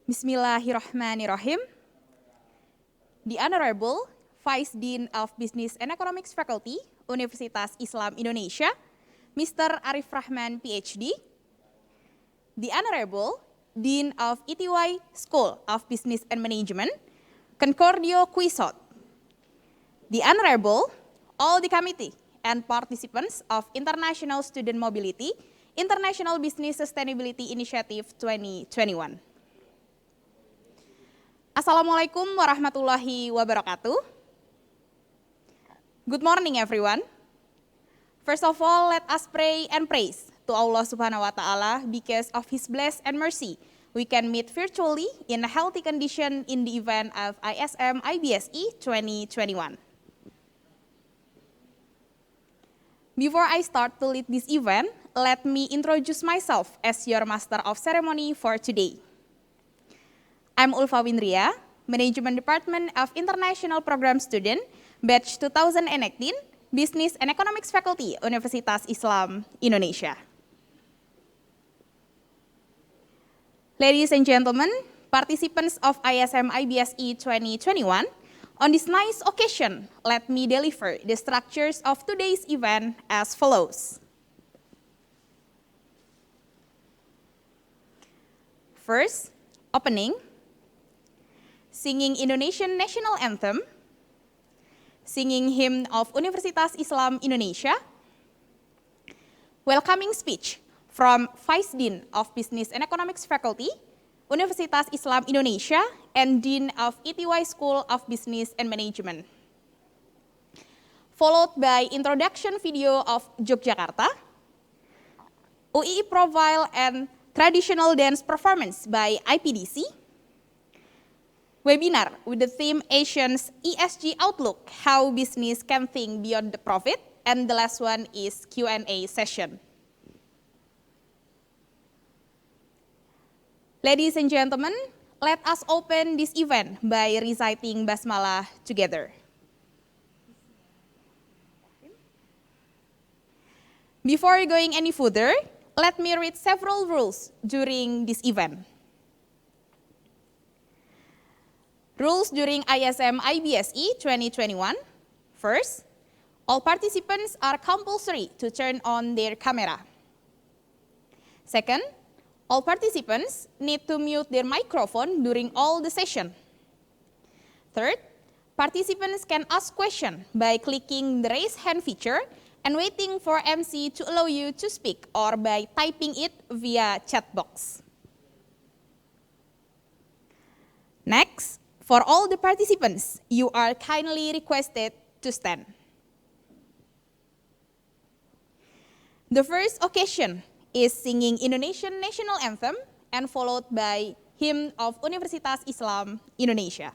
Bismillahirrahmanirrahim. The Honorable Vice Dean of Business and Economics Faculty, Universitas Islam Indonesia, Mr. Arif Rahman, PhD. The Honorable Dean of ETY School of Business and Management, Concordio Quixote. The Honorable all the committee and participants of International Student Mobility, International Business Sustainability Initiative 2021. Assalamualaikum warahmatullahi wabarakatuh. Good morning everyone. First of all, let us pray and praise to Allah Subhanahu wa Ta'ala because of His bless and mercy. We can meet virtually in a healthy condition in the event of ISM IBSE 2021. Before I start to lead this event, let me introduce myself as your Master of Ceremony for today. I'm Ulfa Windria, Management Department of International Program Student, Batch 2018, Business and Economics Faculty, Universitas Islam Indonesia. Ladies and gentlemen, participants of ISM IBSE 2021, on this nice occasion, let me deliver the structures of today's event as follows. First, opening, singing Indonesian National Anthem, singing Hymn of Universitas Islam Indonesia, welcoming speech from Vice Dean of Business and Economics Faculty, Universitas Islam Indonesia, and Dean of ETY School of Business and Management. Followed by introduction video of Yogyakarta, UII profile and traditional dance performance by IPDC, webinar with the theme Asians ESG Outlook, How Business Can Think Beyond the Profit, and the last one is Q&A session. Ladies and gentlemen, let us open this event by reciting Basmalah together. Before going any further, let me read several rules during this event. Rules during ISM IBSE 2021. First, all participants are compulsory to turn on their camera. Second, all participants need to mute their microphone during all the session. Third, participants can ask questions by clicking the raise hand feature and waiting for MC to allow you to speak or by typing it via chat box. Next, for all the participants, you are kindly requested to stand. The first occasion is singing Indonesian National Anthem and followed by Hymn of Universitas Islam Indonesia.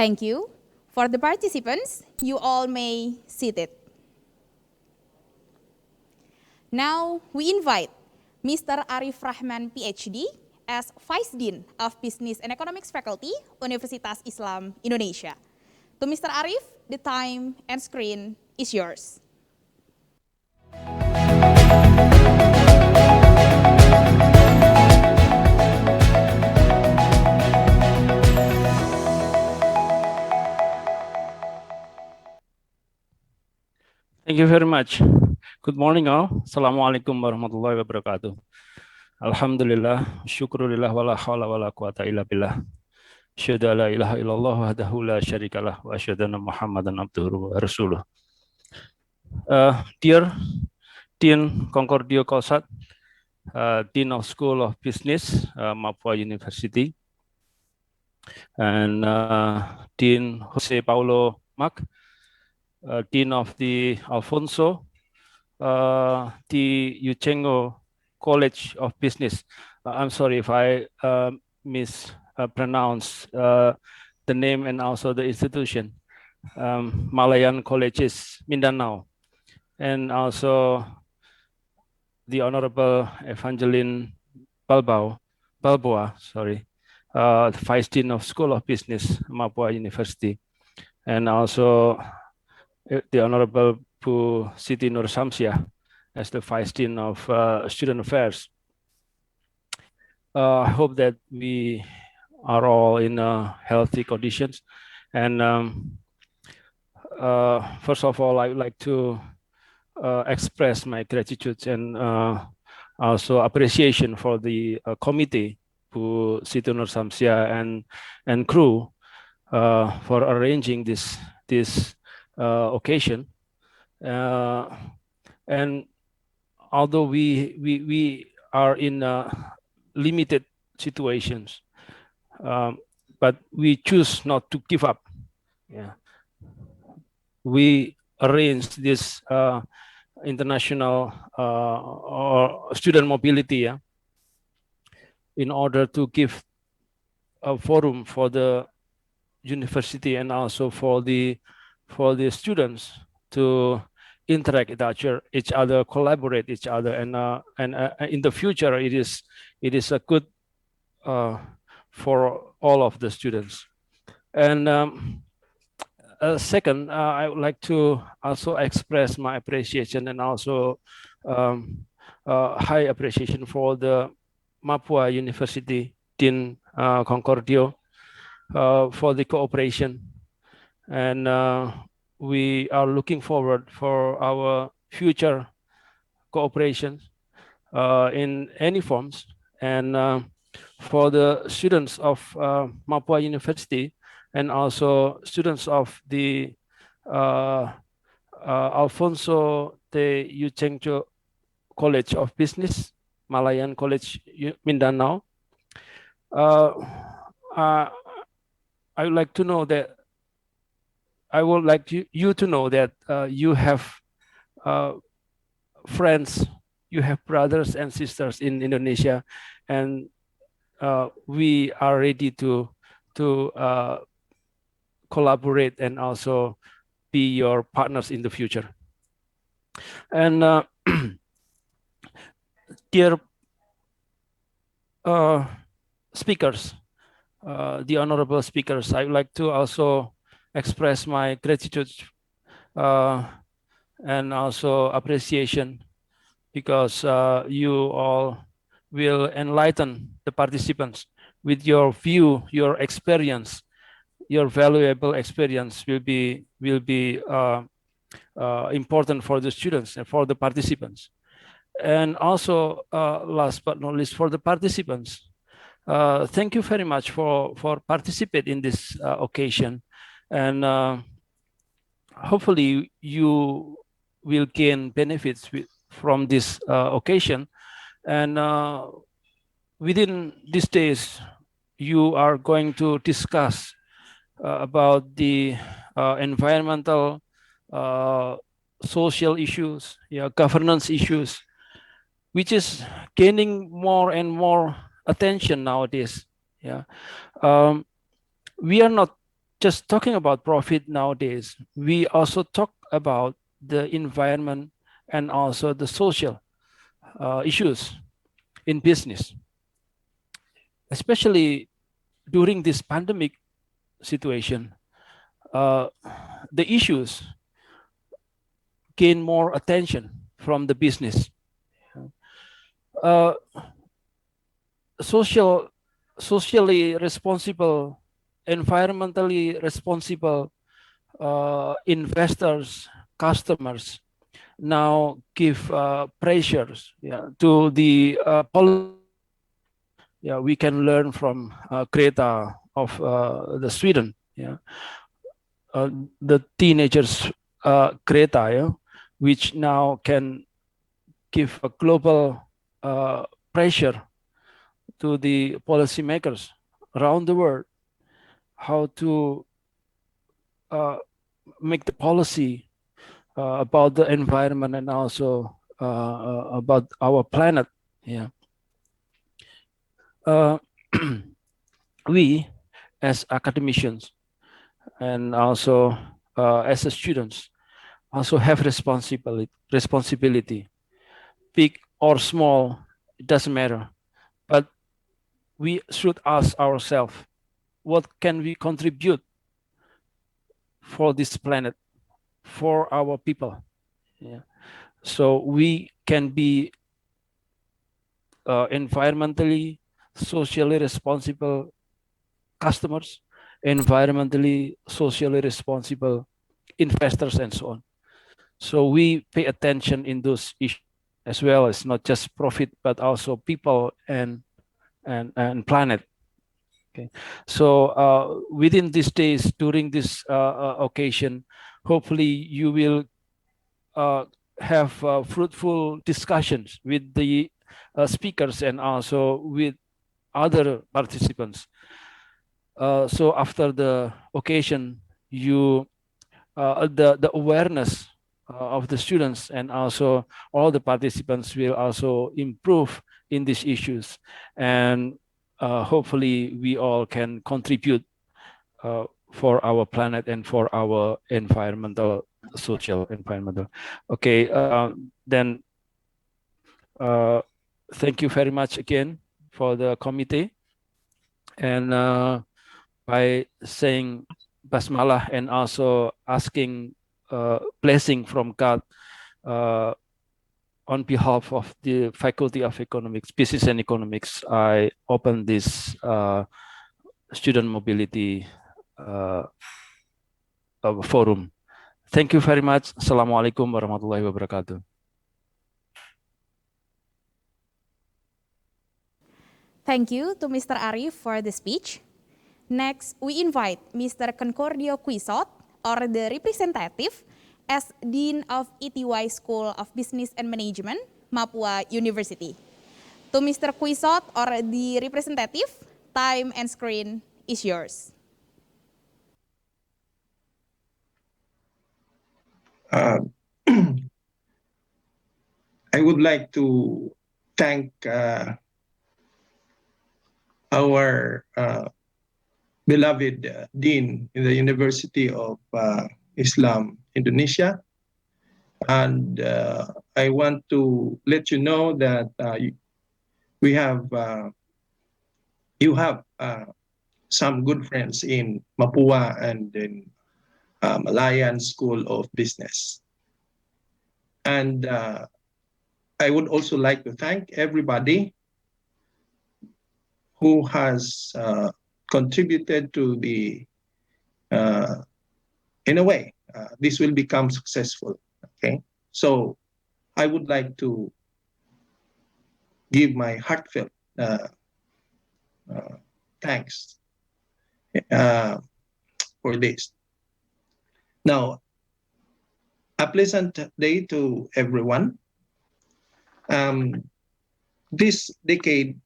Thank you. For the participants, you all may sit it. Now, we invite Mr. Arif Rahman, PhD, as Vice Dean of Business and Economics Faculty, Universitas Islam Indonesia. To Mr. Arif, the time and screen is yours. Thank you very much. Good morning all. Assalamualaikum warahmatullahi wabarakatuh. Alhamdulillah, syukurillah wala hawla wala quwata illa billah. Asyhadu la ilaha illallah wahdahu la syarikalah wa asyhadu anna Muhammadan abduhu wa rasuluh. Dear Dean Concordio Kosat, Dean of School of Business, Mapua University, and Dean Jose Paulo Mac, Dean of the Alfonso the Yuchengo College of Business. I'm sorry if I mispronounce the name and also the institution. Malayan Colleges Mindanao, and also the Honorable Evangeline Balboa, sorry, Vice Dean of School of Business, Mapua University, and also the Honorable Pu Siti Nur Samsia as the Vice Dean of Student Affairs. I hope that we are all in healthy conditions. And first of all, I would like to express my gratitude and also appreciation for the committee, Pu Siti Nur Samsia and crew for arranging this occasion. And although we are in limited situations, but we choose not to give up. Yeah, we arranged this international or student mobility, yeah, in order to give a forum for the university and also for the students to interact with each other, collaborate each other, and in the future it is a good for all of the students. And second, I would like to also express my appreciation and also high appreciation for the Mapua University Dean Concordio for the cooperation, and we are looking forward for our future cooperation in any forms. And for the students of Mapua University and also students of the Alfonso de Yuchengo College of Business, Malayan College Mindanao, I would like to know that I would like you to know that you have friends, you have brothers and sisters in Indonesia, and we are ready to collaborate and also be your partners in the future. And dear speakers, the honorable speakers, I would like to also express my gratitude and also appreciation, because you all will enlighten the participants with your view, your experience, your valuable experience will be important for the students and for the participants. And also, last but not least, for the participants, thank you very much for participating in this occasion, and hopefully you will gain benefits from this occasion. And within these days, you are going to discuss about the environmental, social issues, governance issues, which is gaining more and more attention nowadays. We are not just talking about profit nowadays, we also talk about the environment and also the social issues in business, especially during this pandemic situation. The issues gain more attention from the business. Uh, socially responsible, environmentally responsible investors, customers now give pressures, yeah, to the policy. Yeah, we can learn from Greta of the Sweden. Yeah, the teenagers Greta, yeah, which now can give a global pressure to the policymakers around the world how to make the policy about the environment and also about our planet. Yeah. We as academicians and also as a students also have responsibility, big or small, it doesn't matter. But we should ask ourselves, what can we contribute for this planet, for our people? Yeah. So we can be environmentally, socially responsible customers, environmentally, socially responsible investors, and so on. So we pay attention in those issues as well as not just profit, but also people and planet. Okay. So within these days, during this occasion, hopefully you will have fruitful discussions with the speakers and also with other participants. So after the occasion, you the awareness of the students and also all the participants will also improve in these issues, and hopefully we all can contribute for our planet and for our environmental, social, environmental. Okay, then thank you very much again for the committee, and by saying basmalah and also asking blessing from God on behalf of the Faculty of Economics, Business and Economics, I open this student mobility forum. Thank you very much. Assalamualaikum warahmatullahi wabarakatuh. Thank you to Mr. Arif for the speech. Next, we invite Mr. Concordio Quisot, or the representative, as Dean of ETY School of Business and Management, Mapua University. To Mr. Quisot, or the representative, time and screen is yours. I would like to thank our beloved Dean in the University of Islam Indonesia. And I want to let you know that we have, you have some good friends in Mapua and in Malayan School of Business. And I would also like to thank everybody who has contributed to the, in a way, this will become successful, okay? So I would like to give my heartfelt thanks for this. Now, a pleasant day to everyone. This decade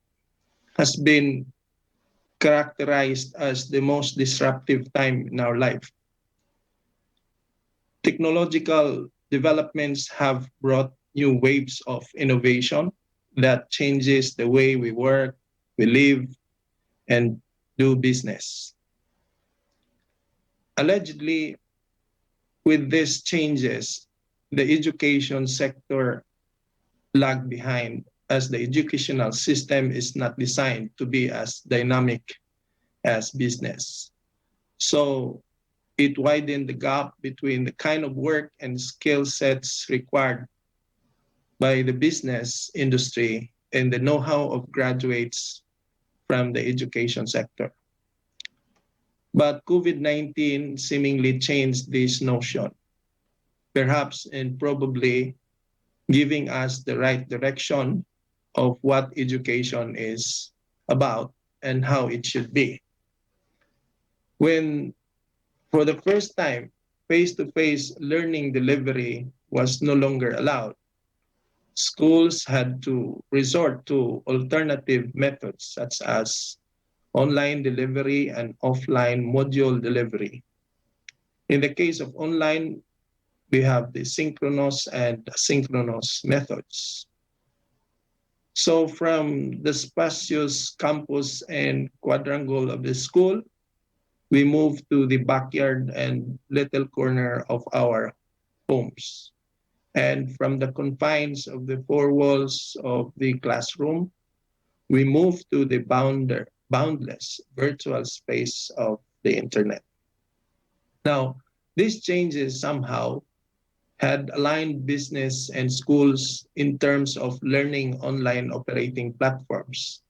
has been characterized as the most disruptive time in our life. Technological developments have brought new waves of innovation that changes the way we work, we live, and do business. allegedly, with these changes, the education sector lagged behind as the educational system is not designed to be as dynamic as business. So it widened the gap between the kind of work and skill sets required by the business industry and the know-how of graduates from the education sector. But COVID-19 seemingly changed this notion, perhaps and probably giving us the right direction of what education is about and how it should be. When, for the first time, face-to-face learning delivery was no longer allowed, schools had to resort to alternative methods such as online delivery and offline module delivery. In the case of online, we have the synchronous and asynchronous methods. So from the spacious campus and quadrangle of the school, we move to the backyard and little corner of our homes. And from the confines of the four walls of the classroom, we move to the boundless virtual space of the internet. Now, these changes somehow had aligned business and schools in terms of learning online operating platforms,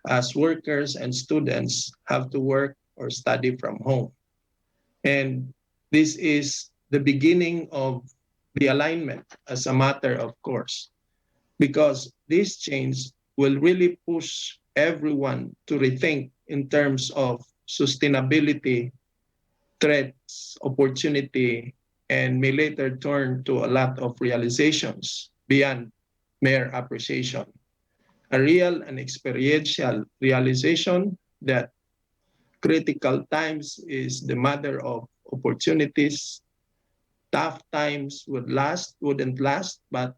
as workers and students have to work or study from home. And this is the beginning of the alignment as a matter of course, because this change will really push everyone to rethink in terms of sustainability, threats, opportunity, and may later turn to a lot of realizations beyond mere appreciation. A real and experiential realization that critical times is the mother of opportunities. Tough times wouldn't last, but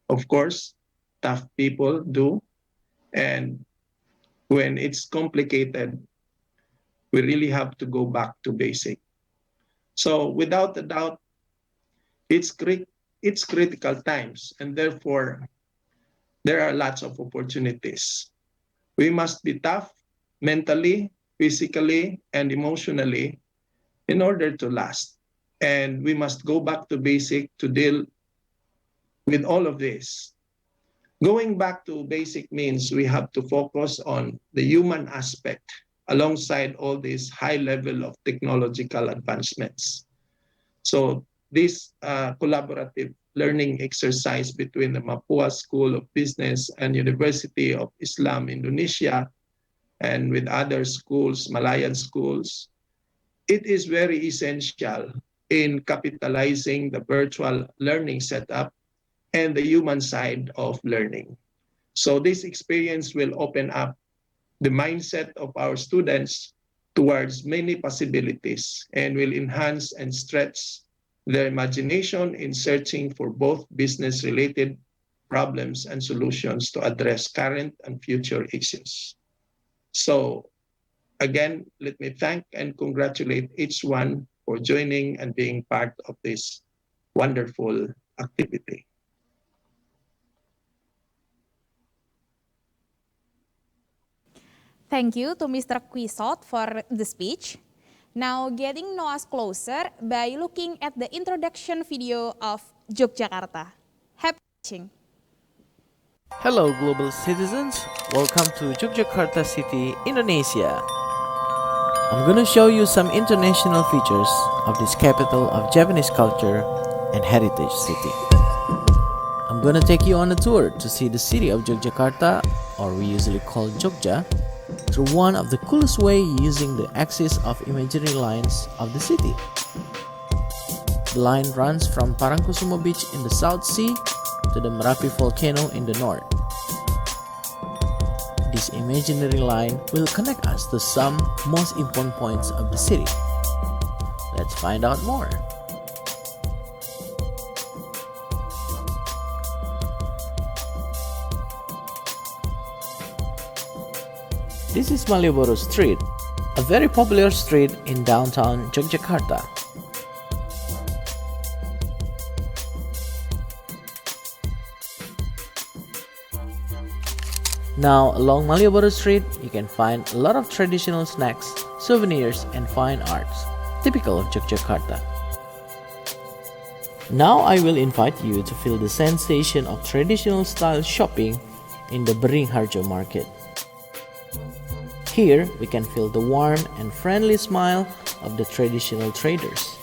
of course, tough people do. And when it's complicated, we really have to go back to basic. So without a doubt, it's critical times, and therefore there are lots of opportunities. We must be tough mentally, physically, and emotionally in order to last. And we must go back to basic to deal with all of this. Going back to basic means we have to focus on the human aspect alongside all these high level of technological advancements. So this collaborative learning exercise between the Mapua School of Business and University of Islam Indonesia and with other schools, Malayan schools, it is very essential in capitalizing the virtual learning setup and the human side of learning. So this experience will open up the mindset of our students towards many possibilities and will enhance and stretch their imagination in searching for both business-related problems and solutions to address current and future issues. So again, let me thank and congratulate each one for joining and being part of this wonderful activity. Thank you to Mr. Quisot for the speech. Now getting know us closer by looking at the introduction video of Yogyakarta. Happy watching. Hello global citizens, welcome to Yogyakarta City, Indonesia. I'm gonna show you some international features of this capital of Japanese culture and heritage city. I'm gonna take you on a tour to see the city of Yogyakarta, or we usually call Jogja, through one of the coolest way using the axis of imaginary lines of the city. The line runs from Parangkusumo Beach in the South Sea to the Merapi volcano in the north. This imaginary line will connect us to some most important points of the city. Let's find out more. This is Malioboro Street, a very popular street in downtown Yogyakarta. Now, along Malioboro Street, you can find a lot of traditional snacks, souvenirs, and fine arts, typical of Yogyakarta. Now, I will invite you to feel the sensation of traditional style shopping in the Beringharjo market. Here, we can feel the warm and friendly smile of the traditional traders.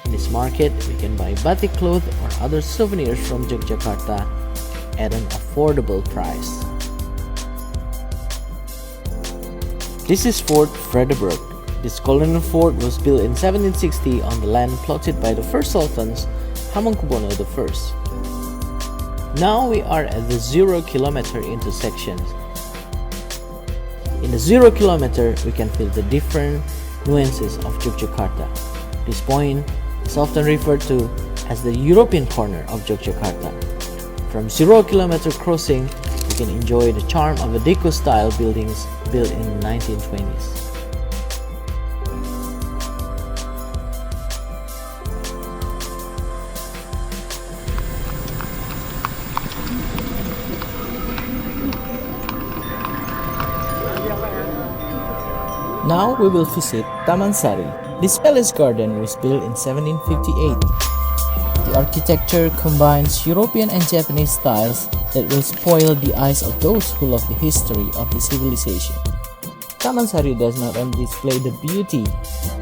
In this market, we can buy batik cloth or other souvenirs from Yogyakarta at an affordable price. This is Fort Vredenburg. This colonial fort was built in 1760 on the land plotted by the first sultans, Hamengkubuwono I. Now we are at the 0 kilometer intersection. In the 0 kilometer, we can feel the different nuances of Yogyakarta. This point is often referred to as the European corner of Yogyakarta. From 0 kilometer crossing, you can enjoy the charm of the Deco-style buildings built in the 1920s. Now we will visit Taman Sari. This palace garden was built in 1758. The architecture combines European and Japanese styles that will spoil the eyes of those who love the history of the civilization. Taman Sari does not only display the beauty,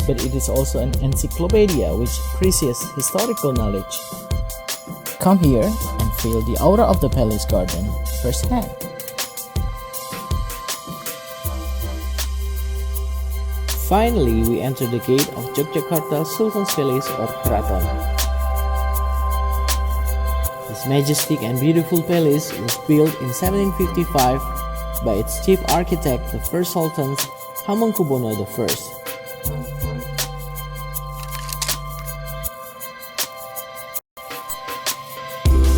but it is also an encyclopedia which precious historical knowledge. Come here and feel the aura of the palace garden firsthand. Finally, we enter the gate of Yogyakarta Sultan's Palace or Keraton. This majestic and beautiful palace was built in 1755 by its chief architect, the first Sultan Hamengkubuwono I.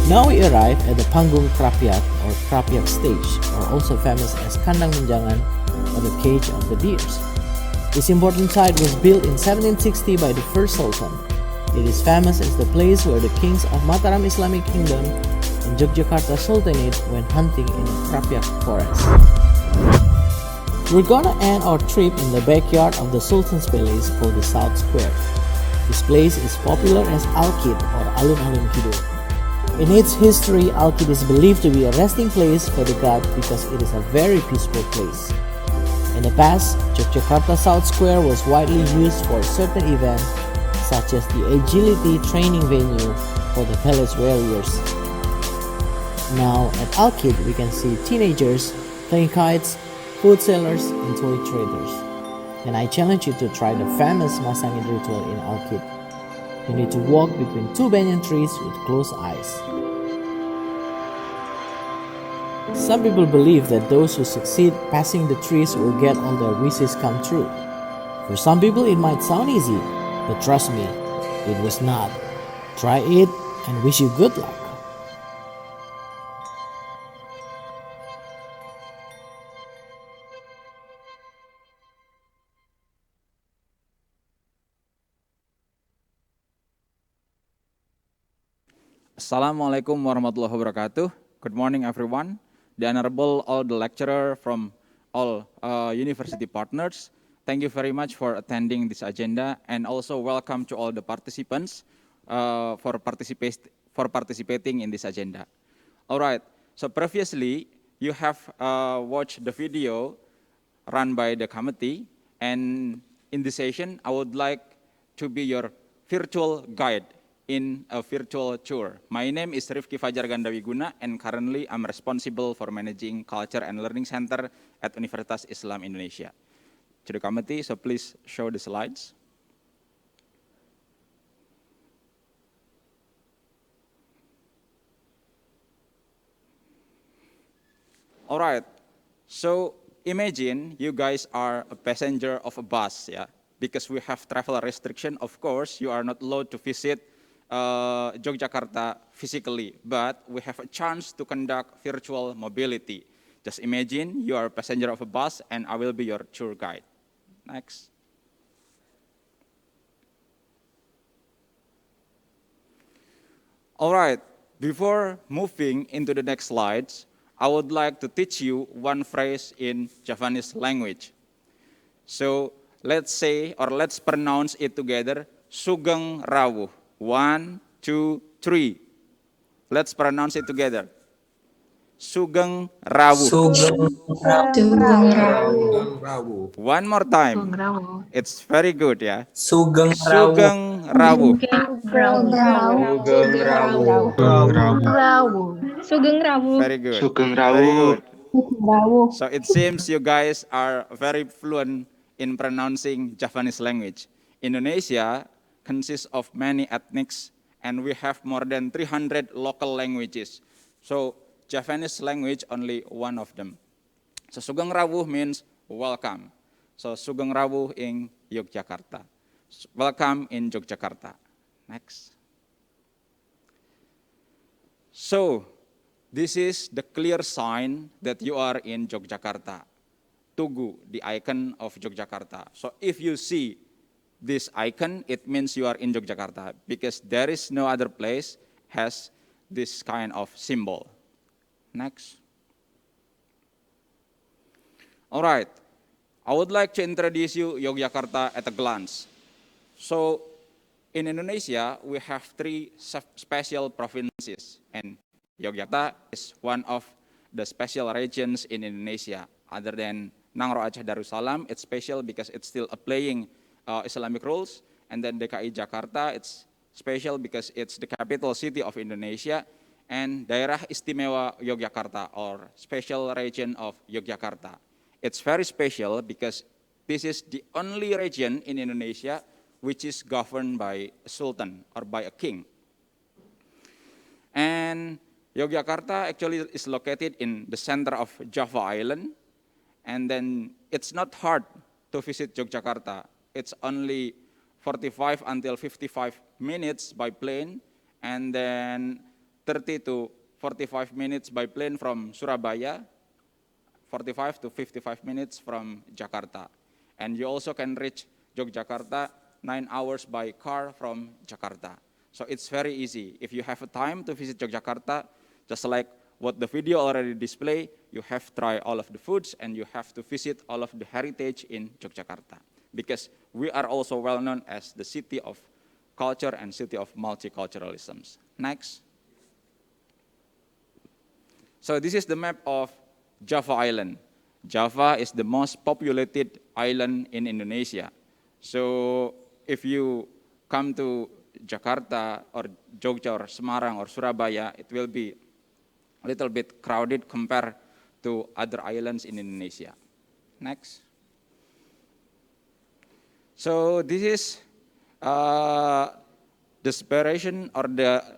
Now we arrive at the Panggung Krapyak or Krapyak stage, or also famous as Kandang Menjangan or the cage of the deers. This important site was built in 1760 by the first Sultan. It is famous as the place where the kings of Mataram Islamic Kingdom and Yogyakarta Sultanate went hunting in the Krapyak forest. We're gonna end our trip in the backyard of the Sultan's Palace called the South Square. This place is popular as Alkid or Alun-Alun Kidul. In its history, Alkid is believed to be a resting place for the god because it is a very peaceful place. In the past, Yogyakarta South Square was widely used for certain events such as the agility training venue for the palace warriors. Now at Alkid, we can see teenagers playing kites, food sellers, and toy traders. And I challenge you to try the famous Masangin ritual in Alkid. You need to walk between two banyan trees with closed eyes. Some people believe that those who succeed passing the trees will get all their wishes come true. For some people it might sound easy, but trust me, it was not. Try it and wish you good luck. Assalamualaikum warahmatullahi wabarakatuh. Good morning, everyone. The Honorable all the lecturer from all university partners. Thank you very much for attending this agenda, and also welcome to all the participants for participating in this agenda. All right. So previously you have watched the video run by the committee, and in this session I would like to be your virtual guide in a virtual tour. My name is Rifki Fajar Gandawiguna, and currently I'm responsible for managing Culture and Learning Center at Universitas Islam Indonesia. To the committee, so please show the slides. All right, so imagine you guys are a passenger of a bus, yeah? Because we have travel restriction, of course, you are not allowed to visit Yogyakarta physically, but we have a chance to conduct virtual mobility. Just imagine you are a passenger of a bus and I will be your tour guide. Next. All right, before moving into the next slides, I would like to teach you one phrase in Javanese language. So let's say, or let's pronounce it together, Sugeng Rawu. 1, 2, 3. Let's pronounce it together. Sugeng Rawu. Sugeng Rawu. One more time. It's very good, yeah. Sugeng Rawu. Sugeng Rawu. Sugeng Rawu. Very good. Very good. So it seems you guys are very fluent in pronouncing Javanese language. Indonesia consists of many ethnics, and we have more than 300 local languages. So Javanese language only one of them. So Sugeng Rawu means welcome. So Sugeng Rawu in Yogyakarta. Welcome in Yogyakarta. Next. So this is the clear sign that you are in Yogyakarta. Tugu, the icon of Yogyakarta. So if you see this icon, it means you are in Yogyakarta, because there is no other place has this kind of symbol. Next. All right, I would like to introduce you Yogyakarta at a glance. So in Indonesia, we have 3 special provinces, and Yogyakarta is one of the special regions in Indonesia. Other than Nangro Aceh Darussalam, it's special because it's still applying Islamic rules. And then DKI Jakarta, it's special because it's the capital city of Indonesia. And Daerah Istimewa Yogyakarta, or special region of Yogyakarta. It's very special because this is the only region in Indonesia which is governed by a sultan or by a king. And Yogyakarta actually is located in the center of Java Island. And then it's not hard to visit Yogyakarta. It's only 45 until 55 minutes by plane, and then 30 to 45 minutes by plane from Surabaya, 45 to 55 minutes from Jakarta. And you also can reach Yogyakarta 9 hours by car from Jakarta. So it's very easy. If you have a time to visit Yogyakarta, just like what the video already display, you have to try all of the foods and you have to visit all of the heritage in Yogyakarta. Because we are also well known as the city of culture and city of multiculturalisms. Next. So this is the map of Java Island. Java is the most populated island in Indonesia. So if you come to Jakarta or Jogja or Semarang or Surabaya, it will be a little bit crowded compared to other islands in Indonesia. Next. So this is the separation or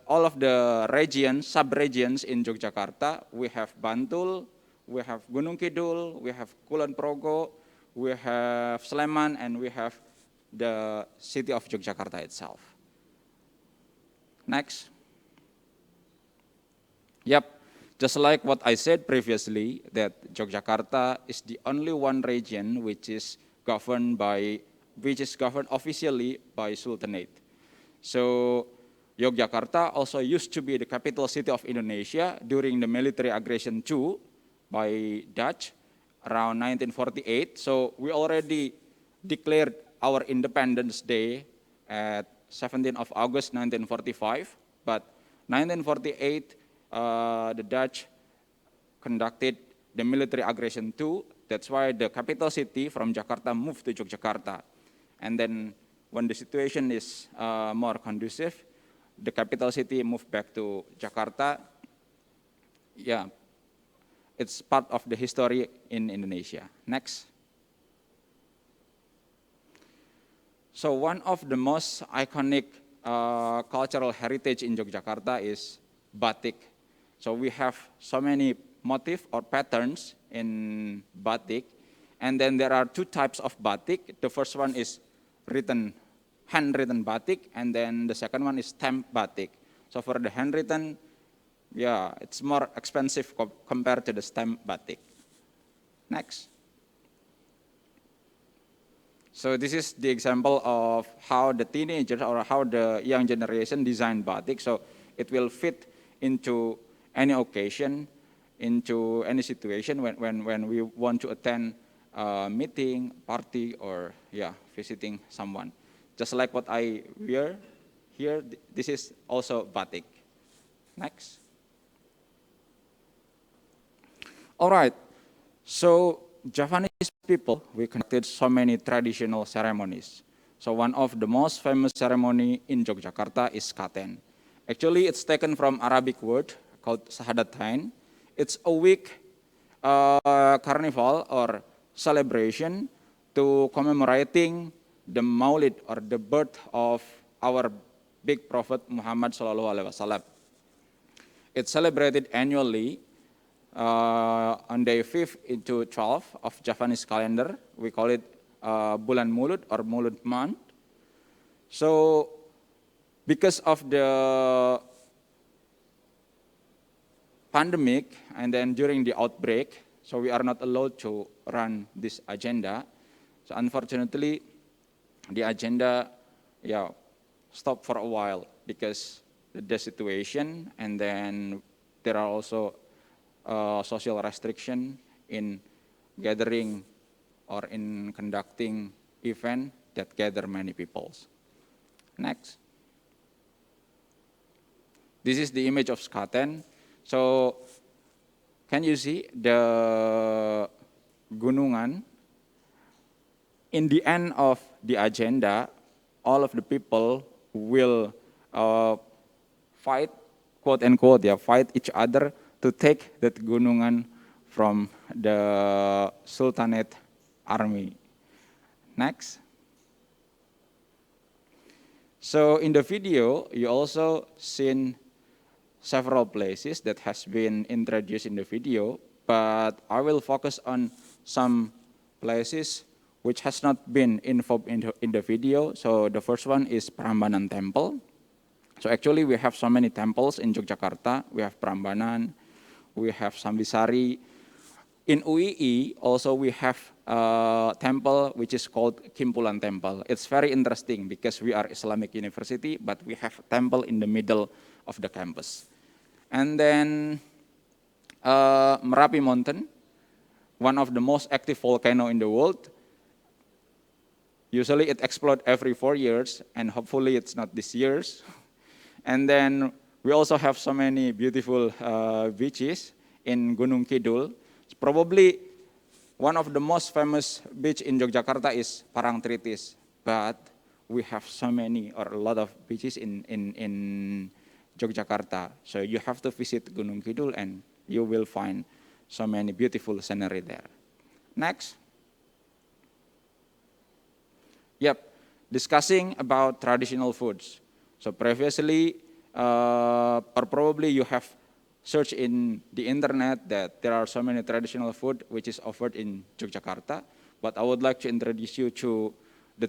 all of the regions, sub-regions in Yogyakarta. We have Bantul, we have Gunung Kidul, we have Kulon Progo, we have Sleman, and we have the city of Yogyakarta itself. Next. Yep, just like what I said previously, that Yogyakarta is the only one region which is governed officially by Sultanate. So Yogyakarta also used to be the capital city of Indonesia during the military aggression too by Dutch around 1948. So we already declared our Independence Day at 17th of August 1945, but 1948 the Dutch conducted the military aggression too. That's why the capital city from Jakarta moved to Yogyakarta. And then when the situation is more conducive, the capital city moved back to Jakarta. Yeah, it's part of the history in Indonesia. Next. So one of the most iconic cultural heritage in Yogyakarta is batik. So we have so many motifs or patterns in batik. And then there are 2 types of batik. The first one is handwritten batik, and then the second one is stamped batik. So for the handwritten, yeah, it's more expensive compared to the stamped batik. Next. So this is the example of how the teenagers or how the young generation design batik. So it will fit into any occasion, into any situation when we want to attend a meeting, party, or visiting someone. Just like what I wear here, this is also batik. Next. All right, so Javanese people, we conducted so many traditional ceremonies. So one of the most famous ceremony in Yogyakarta is Katen. Actually, it's taken from Arabic word called Sahadatain. It's a week carnival or celebration to commemorating the Maulid or the birth of our big prophet Muhammad Sallallahu Alaihi Wasallam. It's celebrated annually on day 5th into 12th of Javanese calendar. We call it Bulan Mulud or Mulud month. So because of the pandemic and then during the outbreak, so we are not allowed to run this agenda. So unfortunately, the agenda stopped for a while because the situation, and then there are also social restriction in gathering or in conducting event that gather many peoples. Next. This is the image of Skaten. So can you see the gunungan? In the end of the agenda, all of the people will fight, quote unquote, fight each other to take that gunungan from the Sultanate army. Next. So in the video, you also seen several places that has been introduced in the video, but I will focus on some places which has not been involved in the video. So the first one is Prambanan Temple. So actually we have so many temples in Yogyakarta. We have Prambanan, we have Sambisari. In UII also we have a temple which is called Kimpulan Temple. It's very interesting because we are Islamic university, but we have a temple in the middle of the campus. And then Merapi Mountain, one of the most active volcano in the world. Usually it explodes every 4 years, and hopefully it's not this year's. And then we also have so many beautiful beaches in Gunung Kidul. Probably one of the most famous beach in Yogyakarta is Parangtritis, but we have so many or a lot of beaches in Yogyakarta. So you have to visit Gunung Kidul and you will find so many beautiful scenery there. Next. Yep, discussing about traditional foods. So previously, or probably you have searched in the internet that there are so many traditional food which is offered in Yogyakarta, but I would like to introduce you to the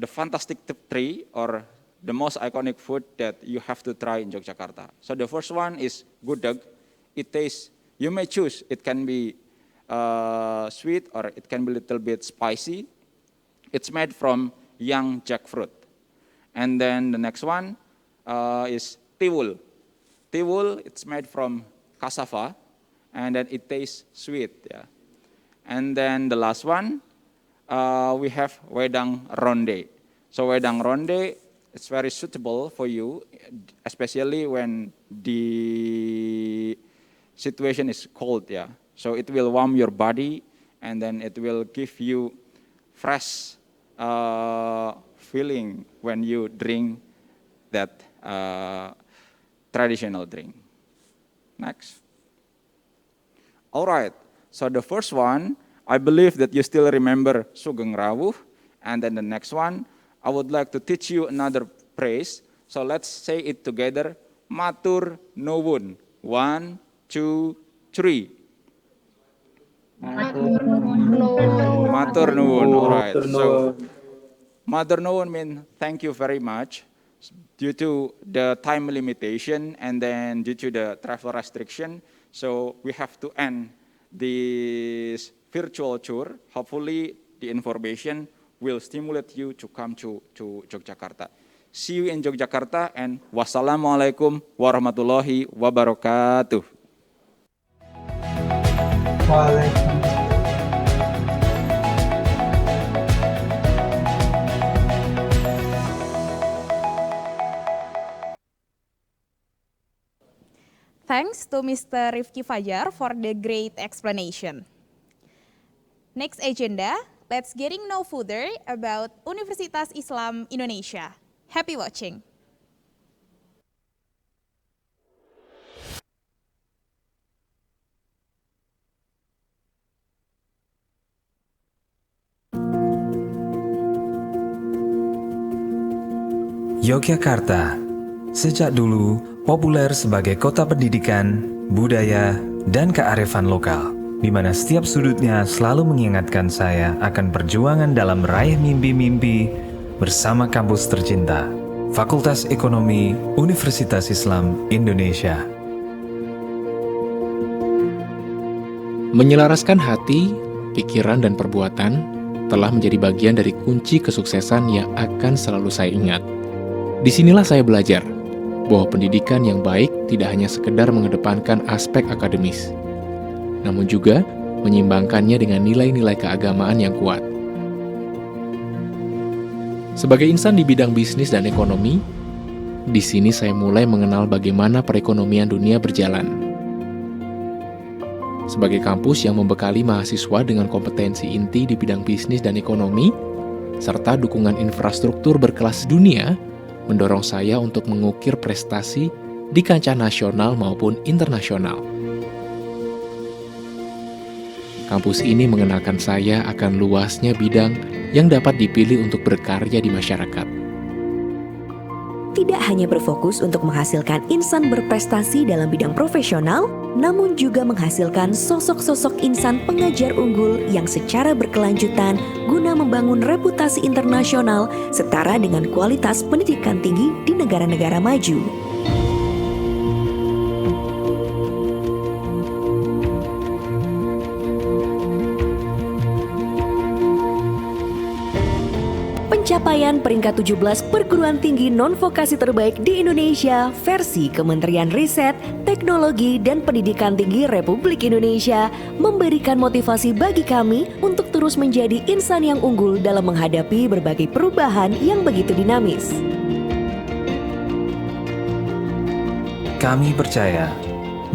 fantastic three, or the most iconic food that you have to try in Yogyakarta. So the first one is gudeg. It tastes, you may choose, it can be sweet or it can be a little bit spicy. It's made from young jackfruit. And then the next one is tiwul. Tiwul, it's made from cassava, and then it tastes sweet. Yeah. And then the last one, we have wedang ronde. So wedang ronde, it's very suitable for you, especially when the situation is cold. Yeah. So it will warm your body, and then it will give you fresh feeling when you drink that traditional drink. Next. All right, so the first one, I believe that you still remember Sugeng Rawuh, and then the next one, I would like to teach you another phrase. So let's say it together, Matur Nuwun. 1, 2, 3. Matur Nuwun, all right. So Matur Nuwun means thank you very much. Due to the time limitation and then due to the travel restriction, so we have to end this virtual tour. Hopefully the information will stimulate you to come to Yogyakarta. See you in Yogyakarta, and wassalamualaikum warahmatullahi wabarakatuh. Thanks to Mr. Rifki Fajar for the great explanation. Next agenda, let's getting know further about Universitas Islam Indonesia. Happy watching. Yogyakarta sejak dulu populer sebagai kota pendidikan, budaya, dan kearifan lokal, di mana setiap sudutnya selalu mengingatkan saya akan perjuangan dalam meraih mimpi-mimpi bersama kampus tercinta, Fakultas Ekonomi Universitas Islam Indonesia. Menyelaraskan hati, pikiran, dan perbuatan telah menjadi bagian dari kunci kesuksesan yang akan selalu saya ingat. Disinilah saya belajar bahwa pendidikan yang baik tidak hanya sekedar mengedepankan aspek akademis, namun juga menyimbangkannya dengan nilai-nilai keagamaan yang kuat. Sebagai insan di bidang bisnis dan ekonomi, di sini saya mulai mengenal bagaimana perekonomian dunia berjalan. Sebagai kampus yang membekali mahasiswa dengan kompetensi inti di bidang bisnis dan ekonomi, serta dukungan infrastruktur berkelas dunia, mendorong saya untuk mengukir prestasi di kancah nasional maupun internasional. Kampus ini mengenalkan saya akan luasnya bidang yang dapat dipilih untuk berkarya di masyarakat. Tidak hanya berfokus untuk menghasilkan insan berprestasi dalam bidang profesional, namun juga menghasilkan sosok-sosok insan pengajar unggul yang secara berkelanjutan guna membangun reputasi internasional setara dengan kualitas pendidikan tinggi di negara-negara maju. Pencapaian peringkat 17 perguruan tinggi non-vokasi terbaik di Indonesia versi Kementerian Riset, Teknologi, dan Pendidikan Tinggi Republik Indonesia memberikan motivasi bagi kami untuk terus menjadi insan yang unggul dalam menghadapi berbagai perubahan yang begitu dinamis. Kami percaya,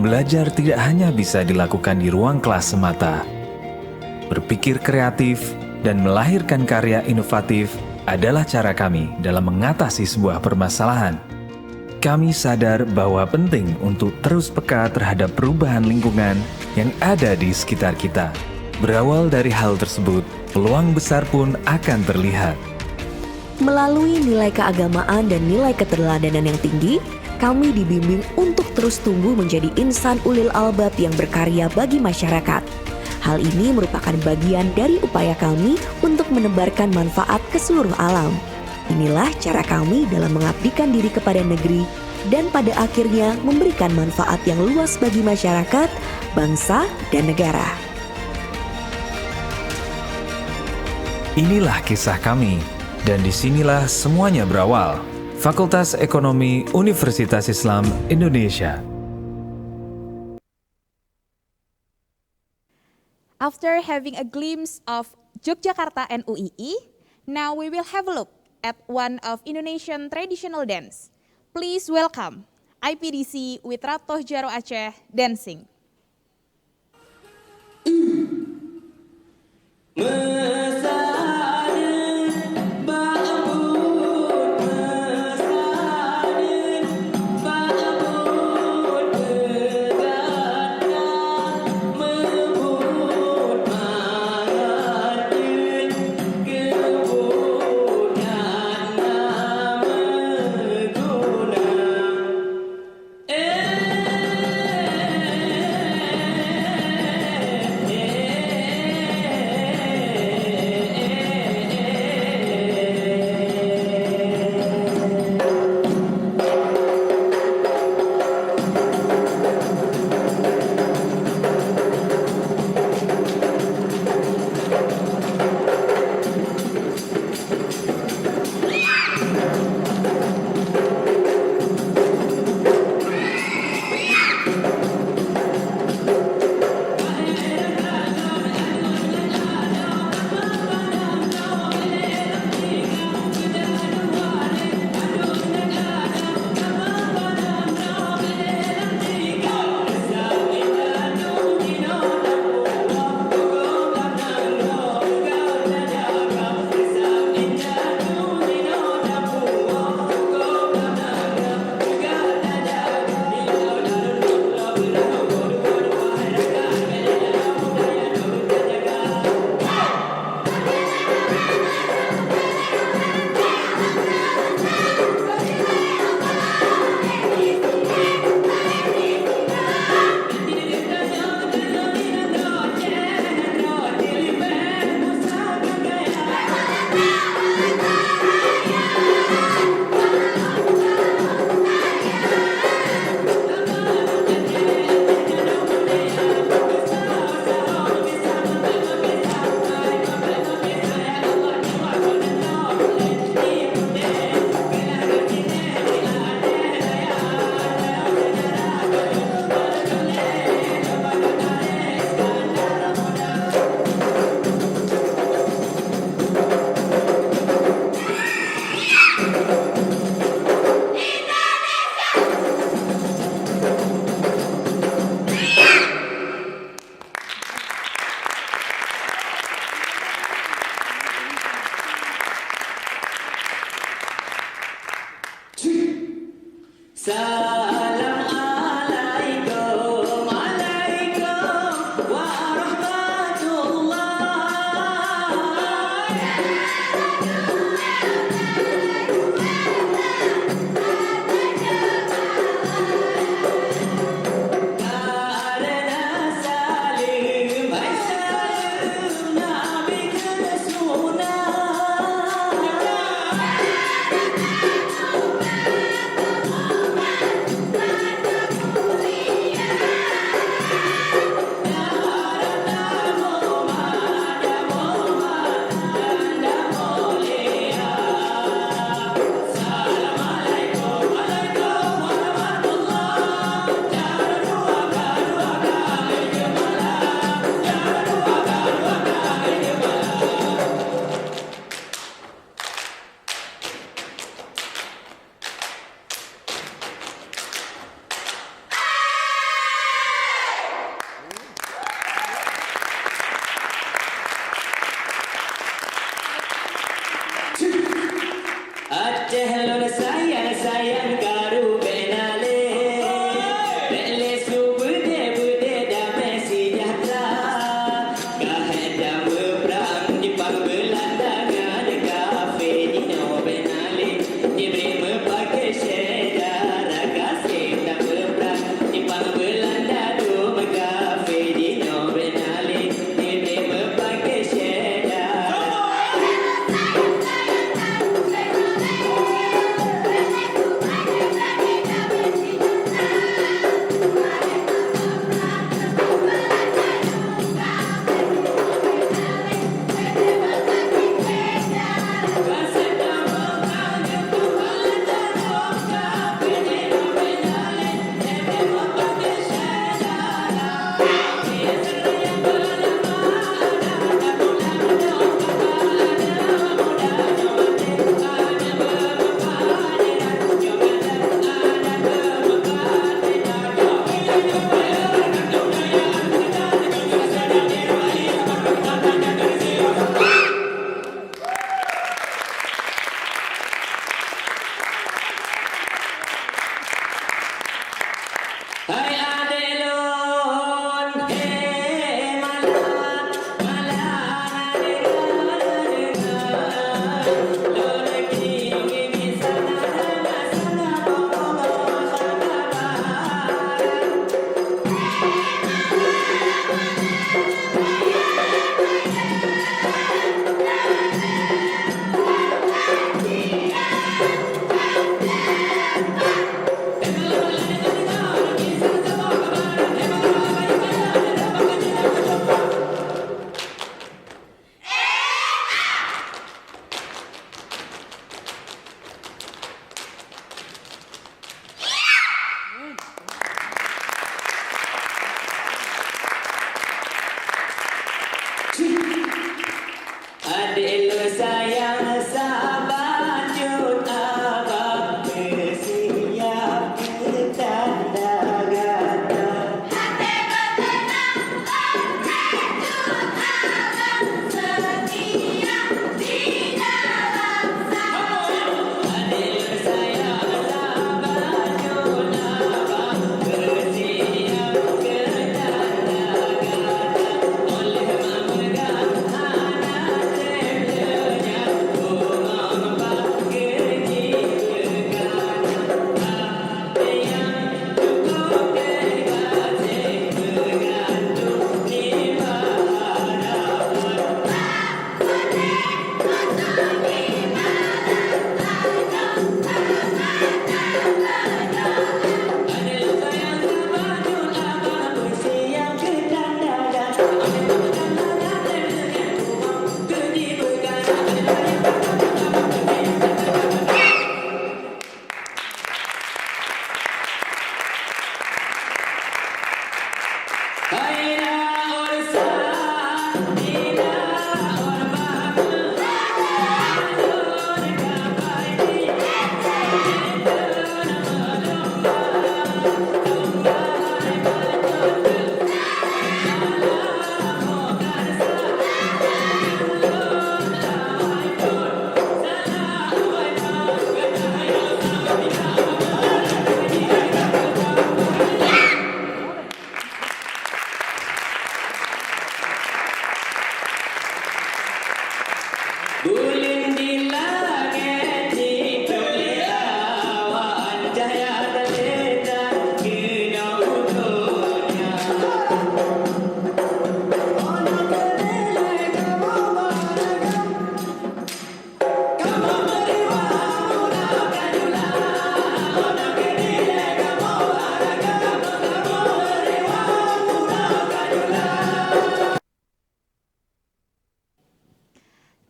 belajar tidak hanya bisa dilakukan di ruang kelas semata. Berpikir kreatif dan melahirkan karya inovatif adalah cara kami dalam mengatasi sebuah permasalahan. Kami sadar bahwa penting untuk terus peka terhadap perubahan lingkungan yang ada di sekitar kita. Berawal dari hal tersebut, peluang besar pun akan terlihat. Melalui nilai keagamaan dan nilai keteladanan yang tinggi, kami dibimbing untuk terus tumbuh menjadi insan ulil albab yang berkarya bagi masyarakat. Hal ini merupakan bagian dari upaya kami untuk menebarkan manfaat ke seluruh alam. Inilah cara kami dalam mengabdikan diri kepada negeri dan pada akhirnya memberikan manfaat yang luas bagi masyarakat, bangsa, dan negara. Inilah kisah kami, dan disinilah semuanya berawal. Fakultas Ekonomi Universitas Islam Indonesia. After having a glimpse of Yogyakarta and UII, now we will have a look at one of Indonesian traditional dance. Please welcome IPDC with Ratoh Jaro Aceh dancing.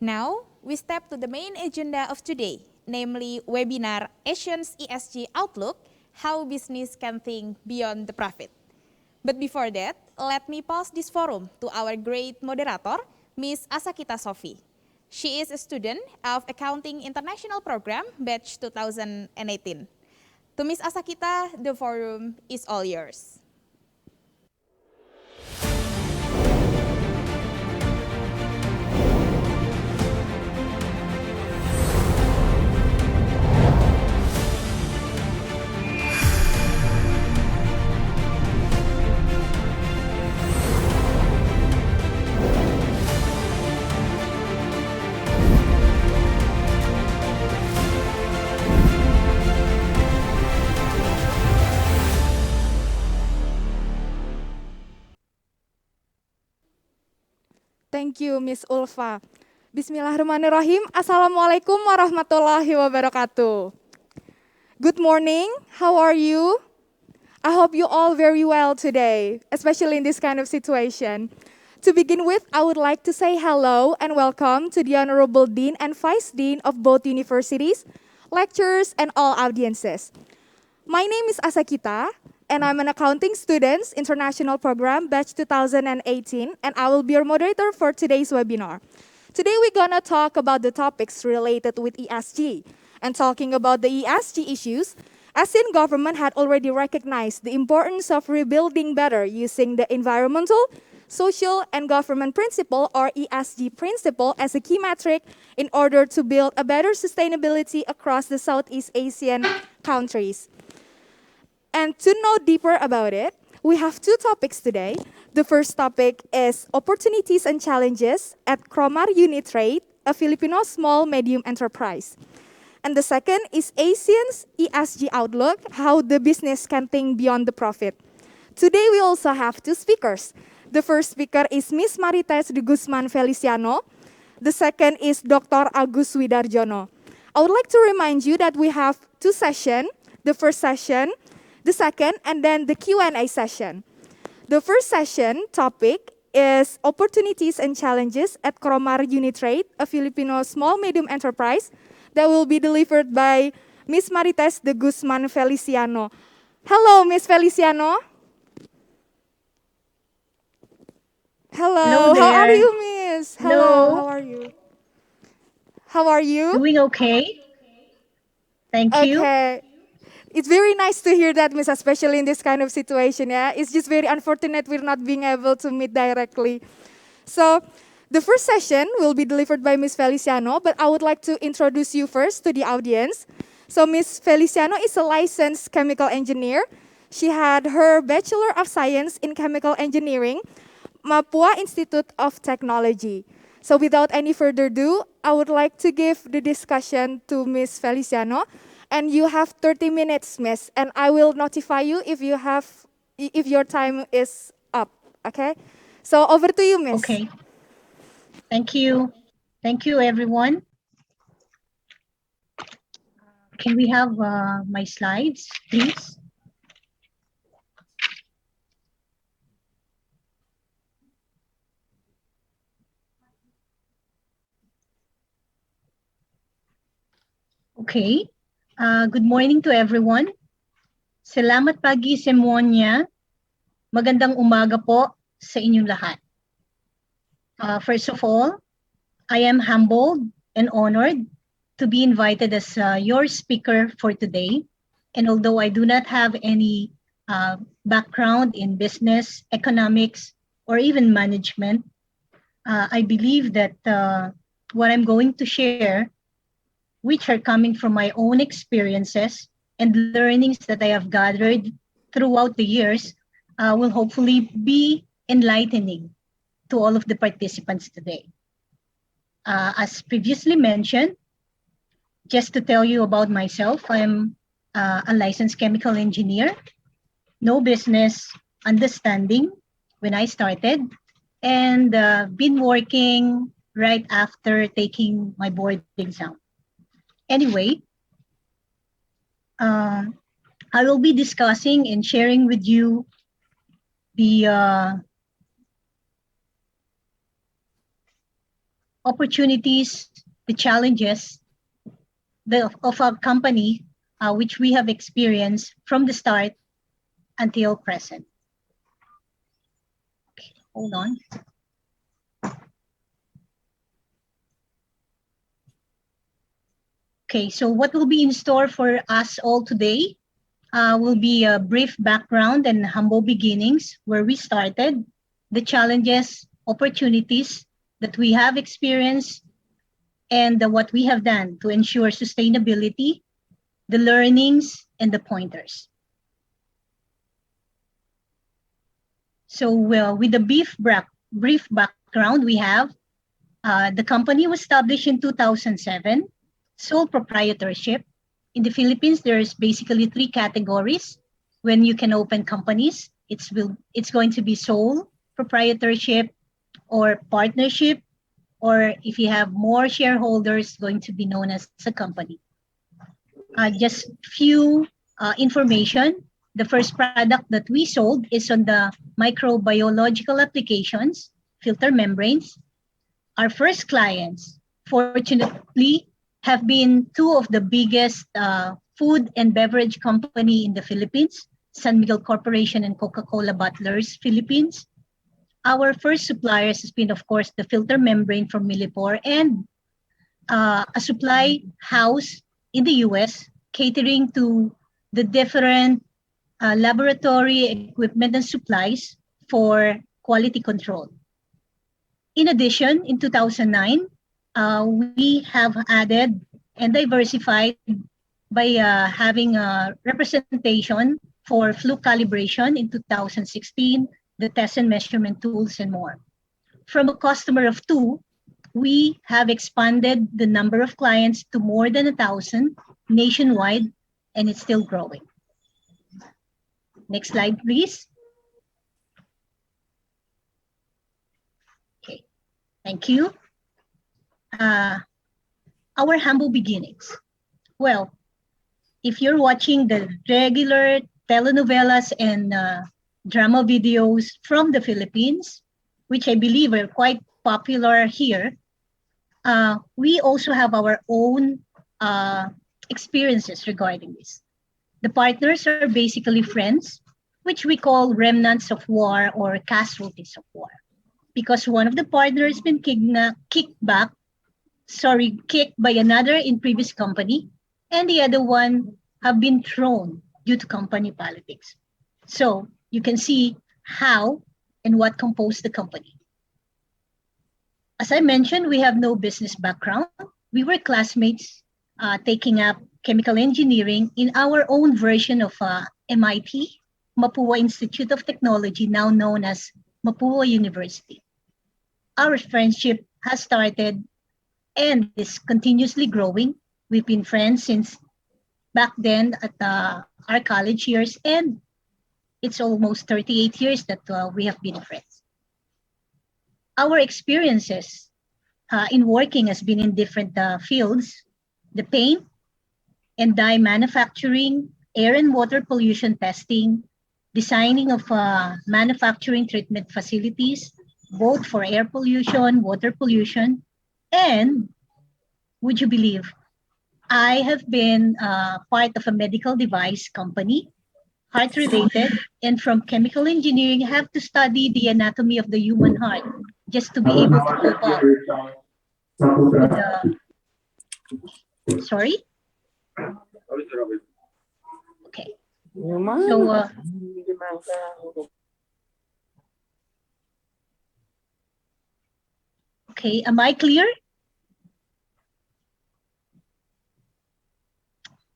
Now, we step to the main agenda of today, namely webinar Asians ESG Outlook, How Business Can Think Beyond the Profit. But before that, let me pass this forum to our great moderator, Ms. Asakita Sofi. She is a student of Accounting International Program, batch 2018. To Ms. Asakita, the forum is all yours. Thank you, Miss Ulfa. Bismillahirrahmanirrahim. Assalamualaikum warahmatullahi wabarakatuh. Good morning. How are you? I hope you all very well today, especially in this kind of situation. To begin with, I would like to say hello and welcome to the Honorable Dean and Vice Dean of both universities, lecturers, and all audiences. My name is Asakita, and I'm an accounting student, international program, batch 2018, and I will be your moderator for today's webinar. Today, we're gonna talk about the topics related with ESG. And talking about the ESG issues, ASEAN government had already recognized the importance of rebuilding better using the environmental, social, and government principle, or ESG principle, as a key metric in order to build a better sustainability across the Southeast Asian countries. And to know deeper about it, we have two topics today. The first topic is opportunities and challenges at Cromar Unitrade, a Filipino small medium enterprise. And the second is ASEAN's ESG outlook, how the business can think beyond the profit. Today we also have two speakers. The first speaker is Miss Marites de Guzman Feliciano. The second is Dr. Agus Widarjono. I would like to remind you that we have two sessions. The first session, the second, and then the Q&A session. The first session topic is opportunities and challenges at Cromar Unitrade, a Filipino small medium enterprise, that will be delivered by Miss Marites de Guzman Feliciano. Hello, Miss Feliciano. Hello, how are you, Miss? Hello, how are you? How are you? Doing okay. Thank you. Okay. It's very nice to hear that, Miss, especially in this kind of situation, yeah? It's just very unfortunate we're not being able to meet directly. So, the first session will be delivered by Miss Feliciano, but I would like to introduce you first to the audience. So, Miss Feliciano is a licensed chemical engineer. She had her Bachelor of Science in Chemical Engineering, Mapua Institute of Technology. So, without any further ado, I would like to give the discussion to Miss Feliciano. And you have 30 minutes, Miss, and I will notify you if your time is up, okay? So over to you, Miss. Okay. Thank you. Thank you, everyone. Can we have my slides, please? Okay. Good morning to everyone. Salamat pagi semuanya. Magandang umaga po sa inyong lahat. First of all, I am humbled and honored to be invited as your speaker for today. And although I do not have any background in business, economics, or even management, I believe that what I'm going to share, which are coming from my own experiences and learnings that I have gathered throughout the years, will hopefully be enlightening to all of the participants today. As previously mentioned, just to tell you about myself, I'm a licensed chemical engineer, no business understanding when I started, and been working right after taking my board exam. Anyway, I will be discussing and sharing with you the opportunities, the challenges of our company, which we have experienced from the start until present. Okay, hold on. Okay, so what will be in store for us all today will be a brief background and humble beginnings, where we started, the challenges, opportunities that we have experienced, and what we have done to ensure sustainability, the learnings, and the pointers. So with a brief background, we have the company was established in 2007. Sole proprietorship. In the Philippines, there's basically three categories when you can open companies. It's going to be sole proprietorship, or partnership, or if you have more shareholders, going to be known as a company. Just few information. The first product that we sold is on the microbiological applications, filter membranes. Our first clients, fortunately, have been two of the biggest food and beverage company in the Philippines, San Miguel Corporation and Coca-Cola Bottlers Philippines. Our first suppliers has been, of course, the filter membrane from Millipore and a supply house in the US catering to the different laboratory equipment and supplies for quality control. In addition, in 2009, we have added and diversified by having a representation for fluke calibration in 2016, the test and measurement tools, and more. From a customer of 2, we have expanded the number of clients to more than 1,000 nationwide, and it's still growing. Next slide, please. Okay, thank you. Our humble beginnings. Well, if you're watching the regular telenovelas and drama videos from the Philippines, which I believe are quite popular here, we also have our own experiences regarding this. The partners are basically friends, which we call remnants of war or casualties of war. Because one of the partners has been kicked by another in previous company, and the other one have been thrown due to company politics. So you can see how and what composed the company. As I mentioned, we have no business background. We were classmates taking up chemical engineering in our own version of MIT, Mapua Institute of Technology, now known as Mapua University. Our friendship has started and is continuously growing. We've been friends since back then at our college years, and it's almost 38 years that we have been friends. Our experiences in working has been in different fields: the paint and dye manufacturing, air and water pollution testing, designing of manufacturing treatment facilities, both for air pollution, water pollution, and would you believe, I have been part of a medical device company, heart-related, and from chemical engineering, have to study the anatomy of the human heart just to be able to cope up with sorry? Okay. So, okay, am I clear?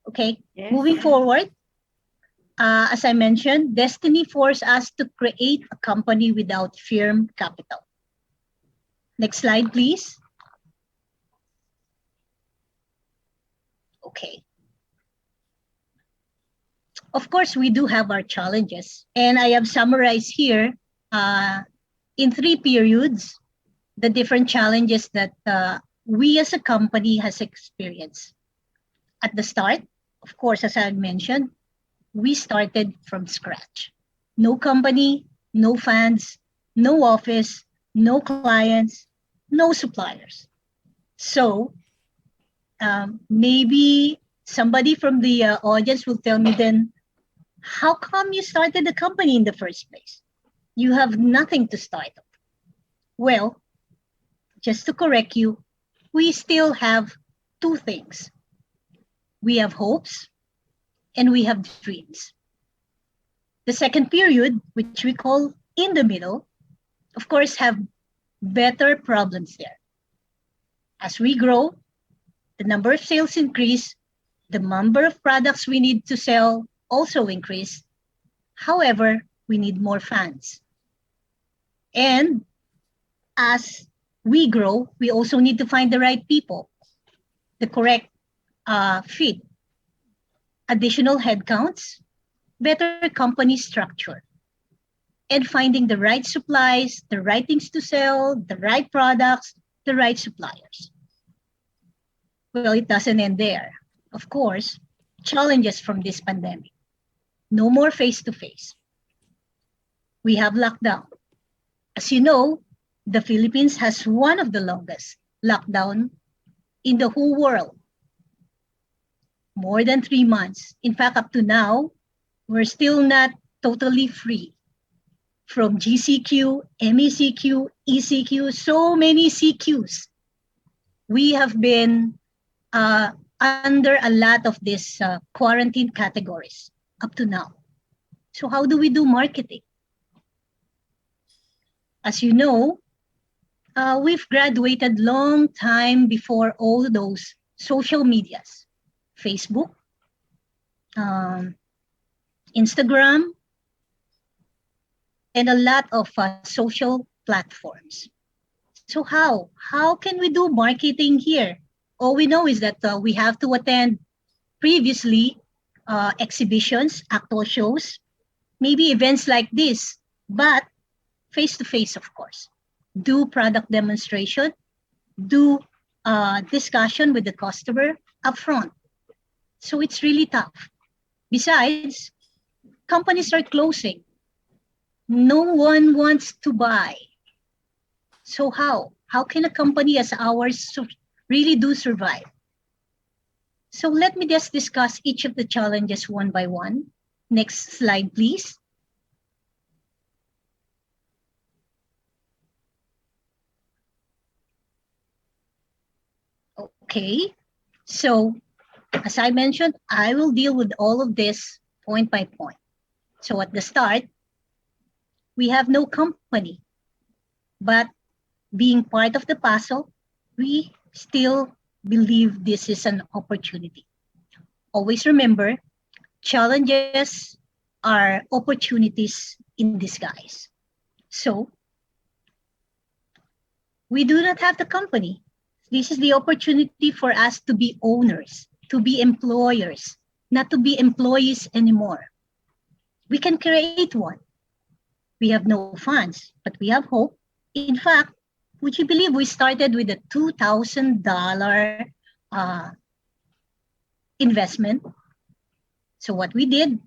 Okay, yes. Moving forward, as I mentioned, destiny forced us to create a company without firm capital. Next slide, please. Okay. Of course, we do have our challenges, and I have summarized here in 3 periods the different challenges that we as a company has experienced. At the start, of course, as I mentioned, we started from scratch. No company, no funds, no office, no clients, no suppliers. So maybe somebody from the audience will tell me then, how come you started the company in the first place? You have nothing to start up. Well, just to correct you, we still have 2 things. We have hopes and we have dreams. The second period, which we call in the middle, of course, have better problems there. As we grow, the number of sales increase, the number of products we need to sell also increase. However, we need more funds. And as we grow, we also need to find the right people, the correct fit, additional headcounts, better company structure. and finding the right supplies, the right things to sell, the right products, the right suppliers. Well, it doesn't end there. Of course, challenges from this pandemic. No more face-to-face. We have lockdown. As you know, the Philippines has one of the longest lockdown in the whole world. More than 3 months. In fact, up to now, we're still not totally free. From GCQ, MECQ, ECQ, so many CQs. We have been under a lot of these quarantine categories up to now. So how do we do marketing? As you know, we've graduated long time before all those social medias, Facebook, Instagram, and a lot of social platforms. So how can we do marketing here? All we know is that we have to attend previously exhibitions, actual shows, maybe events like this, but face-to-face, of course. Do product demonstration, do discussion with the customer upfront. So it's really tough. Besides, companies are closing. No one wants to buy. So how? How can a company as ours really do survive? So let me just discuss each of the challenges one by one. Next slide, please. Okay, so as I mentioned, I will deal with all of this point by point. So at the start, we have no company, but being part of the puzzle, we still believe this is an opportunity. Always remember, challenges are opportunities in disguise. So we do not have the company. This is the opportunity for us to be owners, to be employers, not to be employees anymore. We can create one. We have no funds, but we have hope. In fact, would you believe we started with a $2,000 investment? So what we did,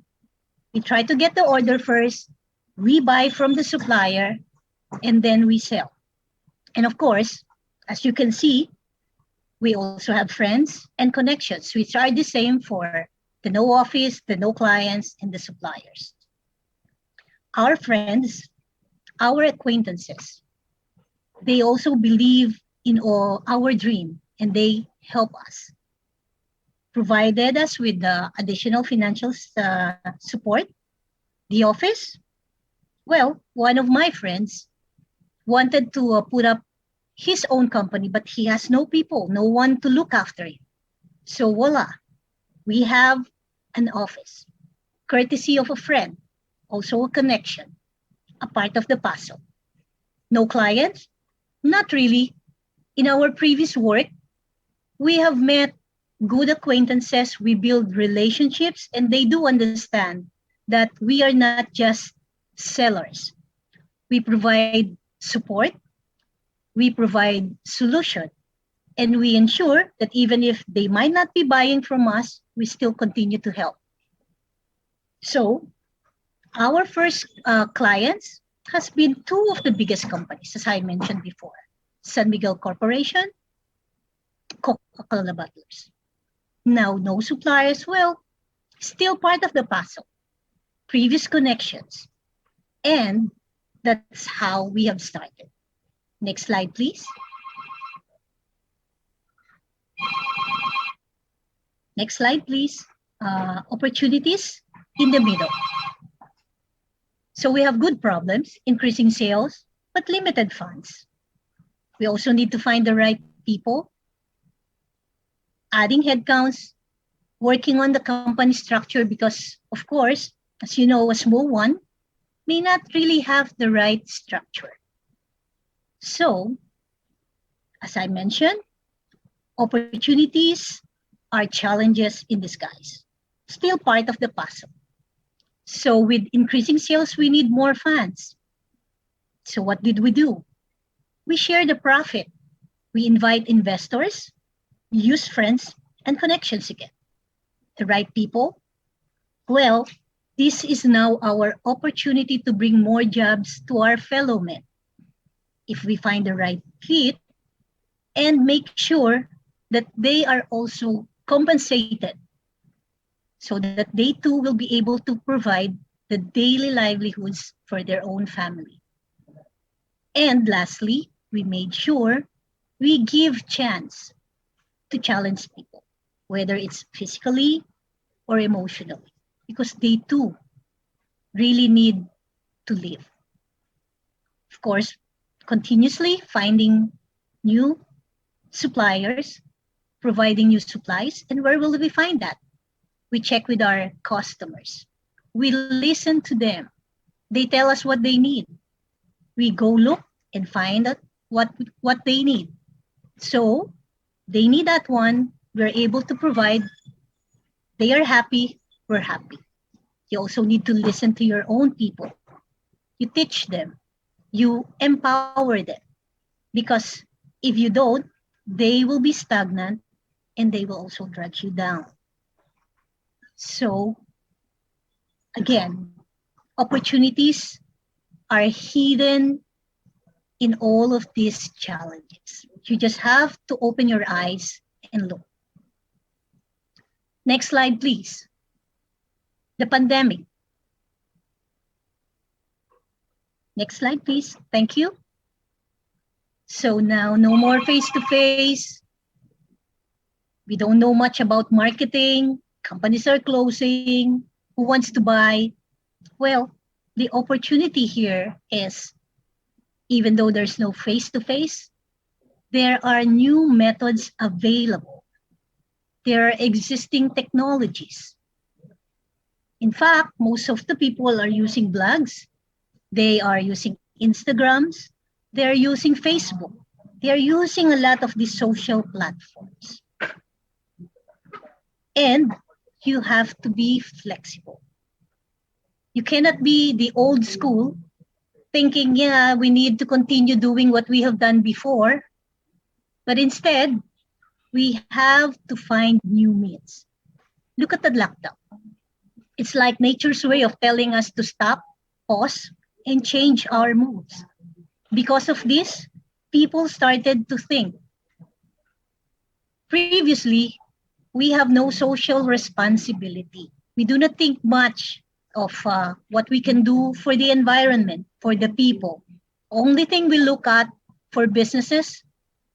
we tried to get the order first, we buy from the supplier, and then we sell. And of course, as you can see, we also have friends and connections, which are the same for the no office, the no clients, and the suppliers. Our friends, our acquaintances, they also believe in our dream, and they help us. Provided us with additional financial support. The office, well, one of my friends wanted to put up his own company, but he has no people, no one to look after him. So voila, we have an office, courtesy of a friend, also a connection, a part of the puzzle. No clients? Not really. In our previous work, we have met good acquaintances, we build relationships, and they do understand that we are not just sellers. We provide support, we provide solution, and we ensure that even if they might not be buying from us, we still continue to help. So our first clients has been two of the biggest companies, as I mentioned before, San Miguel Corporation, Coca-Cola Bottlers. Now, no suppliers, well, still part of the puzzle, previous connections, and that's how we have started. Next slide, please. Next slide, please. Opportunities in the middle. So we have good problems, increasing sales, but limited funds. We also need to find the right people, adding headcounts, working on the company structure because, of course, as you know, a small one may not really have the right structure. So, as I mentioned, opportunities are challenges in disguise, still part of the puzzle. So with increasing sales, we need more funds. So what did we do? We share the profit. We invite investors, use friends and connections again. The right people? Well, this is now our opportunity to bring more jobs to our fellow men. If we find the right fit and make sure that they are also compensated so that they too will be able to provide the daily livelihoods for their own family. And lastly, we made sure we give chance to challenge people, whether it's physically or emotionally, because they too really need to live. Of course, continuously finding new suppliers, providing new supplies, and where will we find that? We check with our customers. We listen to them. They tell us what they need. We go look and find out what they need. So they need that one, we're able to provide. They are happy, we're happy. You also need to listen to your own people. You teach them, you empower them. Because if you don't, they will be stagnant and they will also drag you down. So again, opportunities are hidden in all of these challenges. You just have to open your eyes and look. Next slide, please. The pandemic. Next slide, please. Thank you. So now no more face-to-face. We don't know much about marketing. Companies are closing. Who wants to buy? Well, the opportunity here is, even though there's no face-to-face, there are new methods available. There are existing technologies. In fact, most of the people are using blogs. They are using Instagrams. They're using Facebook. They're using a lot of these social platforms. And you have to be flexible. You cannot be the old school thinking, yeah, we need to continue doing what we have done before. But instead, we have to find new means. Look at the lockdown. It's like nature's way of telling us to stop, pause, and change our moves. Because of this, people started to think. Previously, we have no social responsibility. We do not think much of what we can do for the environment, for the people. Only thing we look at for businesses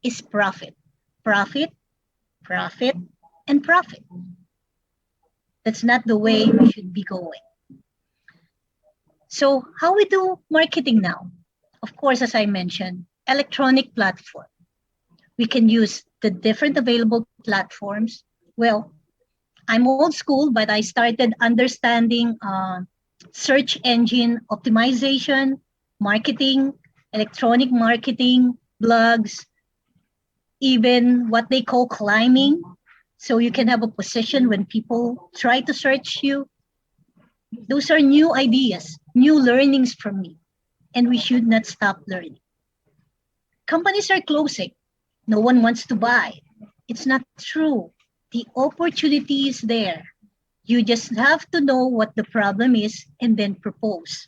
is profit. Profit, profit, and profit. That's not the way we should be going. So how we do marketing now? Of course, as I mentioned, electronic platform. We can use the different available platforms. Well, I'm old school, but I started understanding search engine optimization, marketing, electronic marketing, blogs, even what they call climbing. So you can have a position when people try to search you. Those are new ideas, new learnings from me, and we should not stop learning. Companies are closing. No one wants to buy. It's not true. The opportunity is there. You just have to know what the problem is and then propose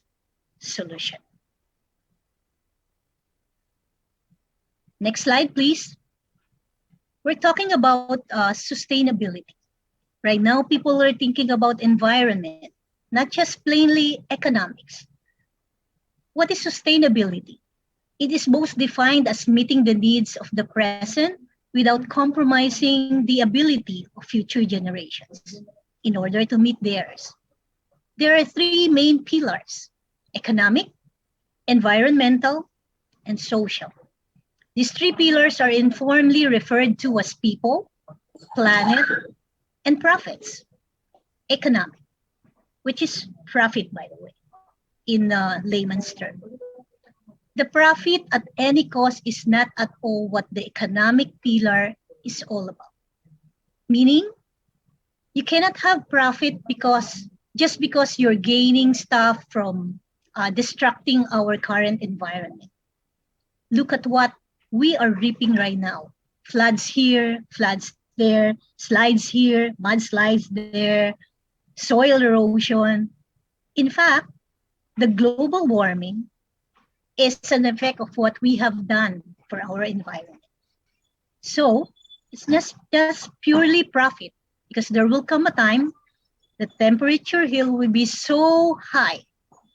solution. Next slide, please. We're talking about sustainability. Right now, people are thinking about environment, not just plainly economics. What is sustainability? It is both defined as meeting the needs of the present without compromising the ability of future generations in order to meet theirs. There are three main pillars: economic, environmental, and social. These three pillars are informally referred to as people, planet, and profits. Economic, which is profit, by the way, in layman's term. The profit at any cost is not at all what the economic pillar is all about. Meaning, you cannot have profit because just because you're gaining stuff from destructing our current environment. Look at what we are reaping right now. Floods here, floods there, slides here, mudslides there, soil erosion. In fact, the global warming is an effect of what we have done for our environment. So it's just purely profit, because there will come a time the temperature here will be so high,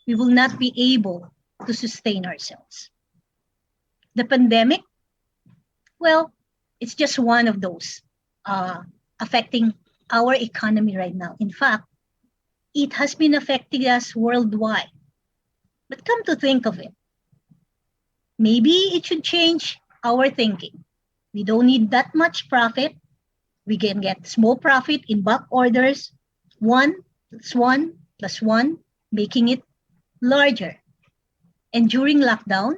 we will not be able to sustain ourselves. The pandemic, well, it's just one of those affecting our economy right now. In fact, it has been affecting us worldwide. But come to think of it, maybe it should change our thinking. We don't need that much profit. We can get small profit in bulk orders, 1 + 1 + 1, making it larger. And during lockdown,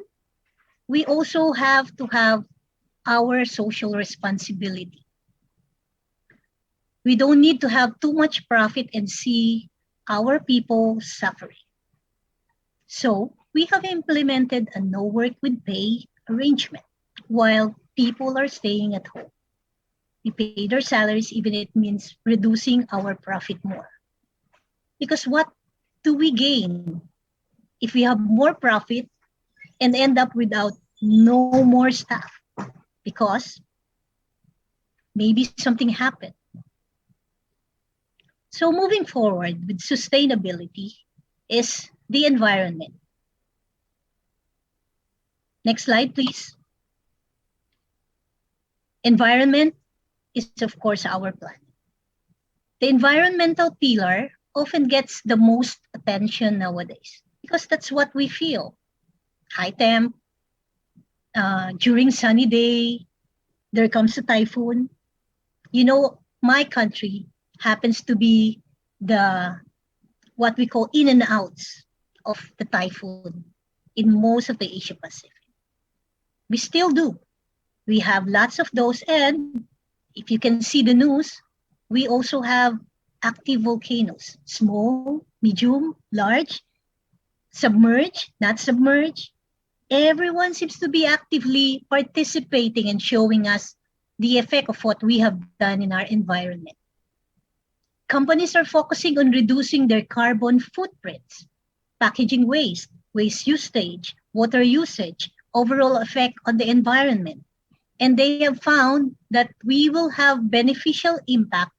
we also have to have our social responsibility. We don't need to have too much profit and see our people suffering. So we have implemented a no work with pay arrangement while people are staying at home. We pay their salaries even if it means reducing our profit more. Because what do we gain if we have more profit and end up without no more staff? Because maybe something happened. So moving forward with sustainability is the environment. Next slide, please. Environment is, of course, our planet. The environmental pillar often gets the most attention nowadays because that's what we feel. High temp, during sunny day, there comes a typhoon. You know, my country happens to be what we call in and outs of the typhoon in most of the Asia Pacific. We still do. We have lots of those, and if you can see the news, we also have active volcanoes, small, medium, large, submerged, not submerged. Everyone seems to be actively participating and showing us the effect of what we have done in our environment. Companies are focusing on reducing their carbon footprints, packaging waste, waste usage, water usage, overall effect on the environment. And they have found that we will have beneficial impact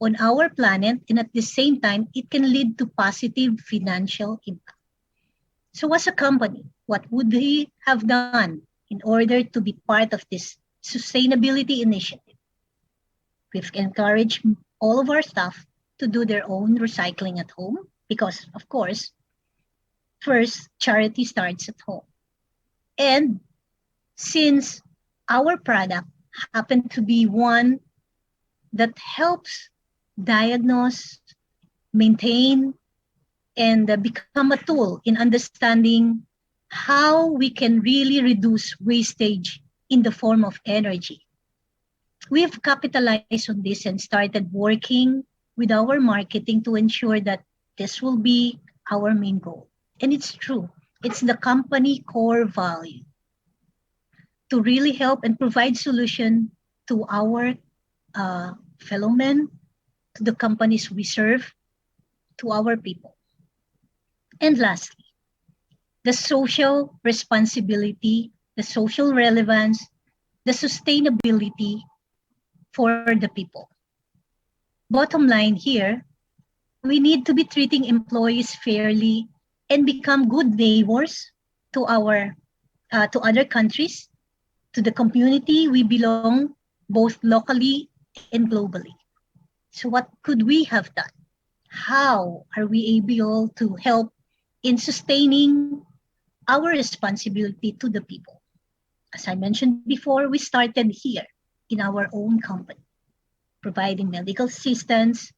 on our planet, and at the same time, it can lead to positive financial impact. So as a company, what would we have done in order to be part of this sustainability initiative? We've encouraged all of our staff to do their own recycling at home because, of course, first, charity starts at home. And since our product happened to be one that helps diagnose, maintain, and become a tool in understanding how we can really reduce wastage in the form of energy. We've capitalized on this and started working with our marketing to ensure that this will be our main goal. And it's true. It's the company core value to really help and provide solution to our fellow men, to the companies we serve, to our people. And lastly, the social responsibility, the social relevance, the sustainability for the people. Bottom line here, we need to be treating employees fairly and become good neighbors to to other countries, to the community we belong, both locally and globally. So what could we have done? How are we able to help in sustaining our responsibility to the people? As I mentioned before, we started here in our own company, providing medical assistance,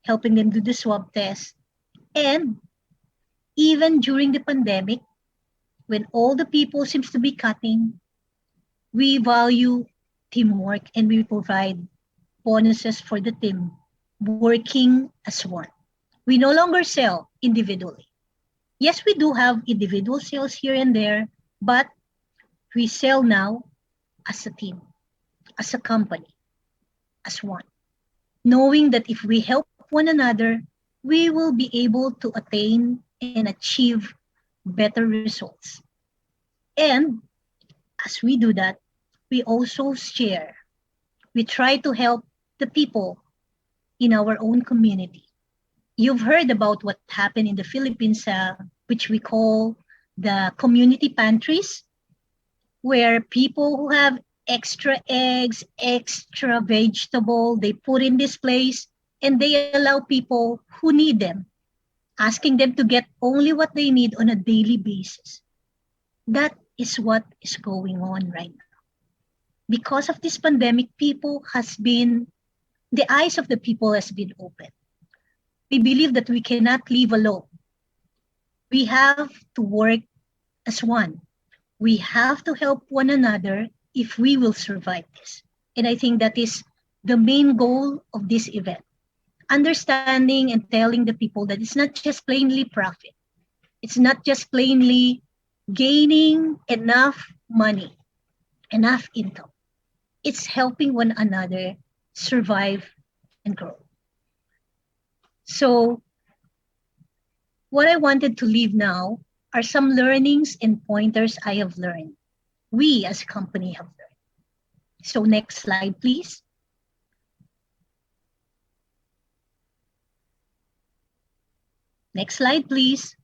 helping them do the swab test, and even during the pandemic, when all the people seems to be cutting, we value teamwork and we provide bonuses for the team working as one. We no longer sell individually. Yes, we do have individual sales here and there, but we sell now as a team, as a company, as one, knowing that if we help one another, we will be able to attain and achieve better results. And as we do that, we also share. We try to help the people in our own community. You've heard about what happened in the Philippines, which we call the community pantries, where people who have extra eggs, extra vegetable, they put in this place and they allow people who need them, asking them to get only what they need on a daily basis. That is what is going on right now. Because of this pandemic, the eyes of the people has been opened. We believe that we cannot live alone. We have to work as one. We have to help one another if we will survive this. And I think that is the main goal of this event. Understanding and telling the people that it's not just plainly profit. It's not just plainly gaining enough money, enough income. It's helping one another survive and grow. So what I wanted to leave now are some learnings and pointers I have learned. We as a company have learned. So next slide, please. Next slide, please.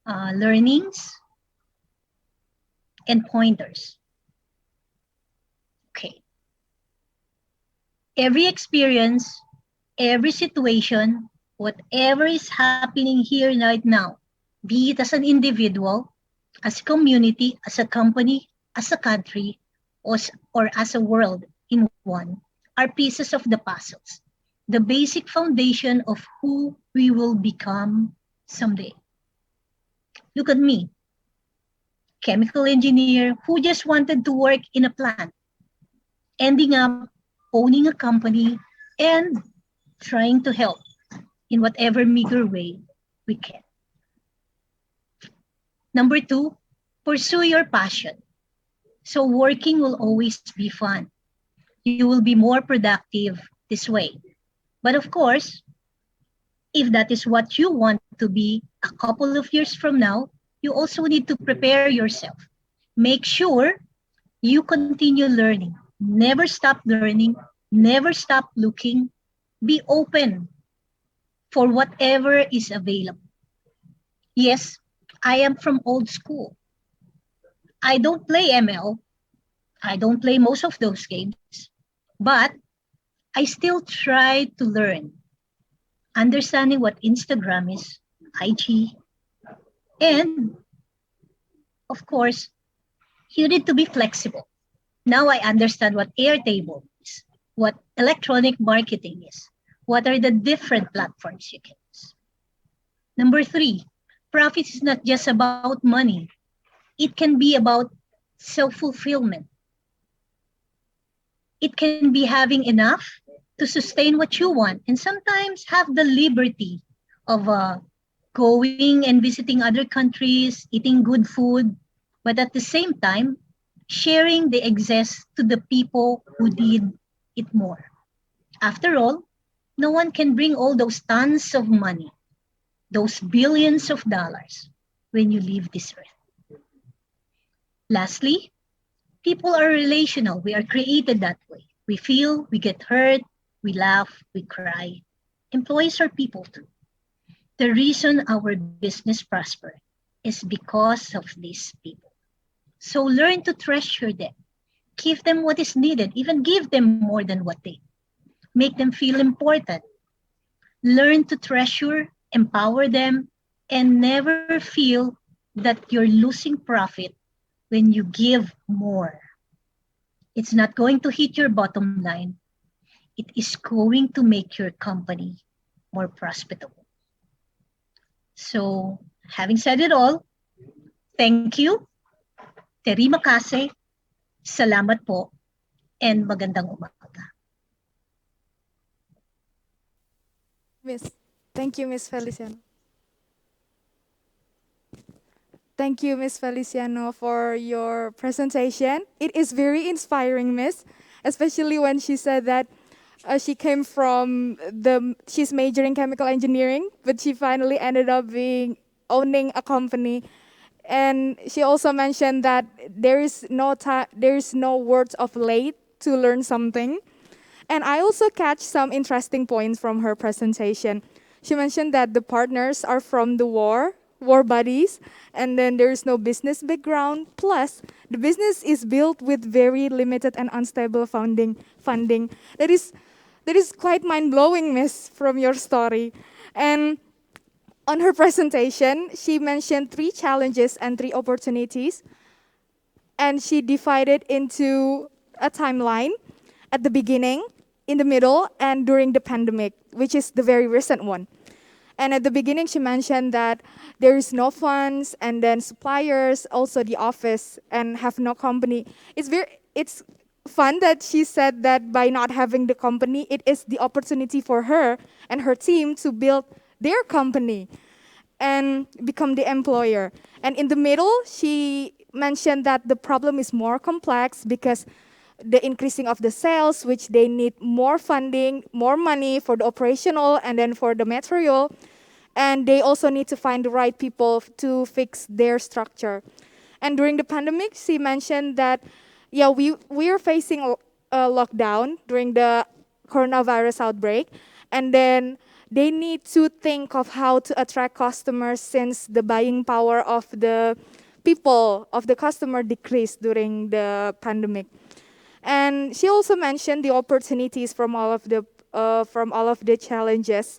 Learnings and pointers. Okay. Every experience, every situation, whatever is happening here right now, be it as an individual, as a community, as a company, as a country, or as a world in one, are pieces of the puzzles, the basic foundation of who we will become someday. Look at me, chemical engineer who just wanted to work in a plant, ending up owning a company and trying to help in whatever meager way we can. Number 2, pursue your passion. So working will always be fun. You will be more productive this way. But of course, if that is what you want to be a couple of years from now, you also need to prepare yourself. Make sure you continue learning. Never stop learning. Never stop looking. Be open for whatever is available. Yes, I am from old school. I don't play ML. I don't play most of those games. But I still try to learn. Understanding what Instagram is, IG. And, of course, you need to be flexible. Now I understand what Airtable is, what electronic marketing is, what are the different platforms you can use. Number 3, profit is not just about money. It can be about self-fulfillment. It can be having enough to sustain what you want and sometimes have the liberty of going and visiting other countries, eating good food, but at the same time, sharing the excess to the people who need it more. After all, no one can bring all those tons of money, those billions of dollars when you leave this earth. Lastly, people are relational. We are created that way. We feel, we get hurt, we laugh, we cry. Employees are people too. The reason our business prosper is because of these people. So learn to treasure them. Give them what is needed, even give them more than what they need. Make them feel important. Learn to treasure, empower them, and never feel that you're losing profit when you give more. It's not going to hit your bottom line. It is going to make your company more profitable. So, having said it all, thank you. Terima kasih. Salamat po. And magandang umaga. Miss. Thank you, Miss Feliciano. Thank you, Miss Feliciano, for your presentation. It is very inspiring, Miss, especially when she said that she came from she's majoring chemical engineering, but she finally ended up owning a company. And she also mentioned that there is no words of late to learn something. And I also catch some interesting points from her presentation. She mentioned that the partners are from the war buddies, and then there is no business background. Plus, the business is built with very limited and unstable funding. That is quite mind-blowing, Miss, from your story. And on her presentation, she mentioned 3 challenges and 3 opportunities, and she divided into a timeline at the beginning, in the middle, and during the pandemic, which is the very recent one. And at the beginning, she mentioned that there is no funds, and then suppliers, also the office, and have no company. It's fun that she said that by not having the company, it is the opportunity for her and her team to build their company and become the employer. And in the middle, she mentioned that the problem is more complex because the increasing of the sales, which they need more funding, more money for the operational and then for the material. And they also need to find the right people to fix their structure. And during the pandemic, she mentioned that, yeah, we are facing a lockdown during the coronavirus outbreak. And then they need to think of how to attract customers since the buying power of the people, of the customer decreased during the pandemic. And she also mentioned the opportunities from all of the challenges.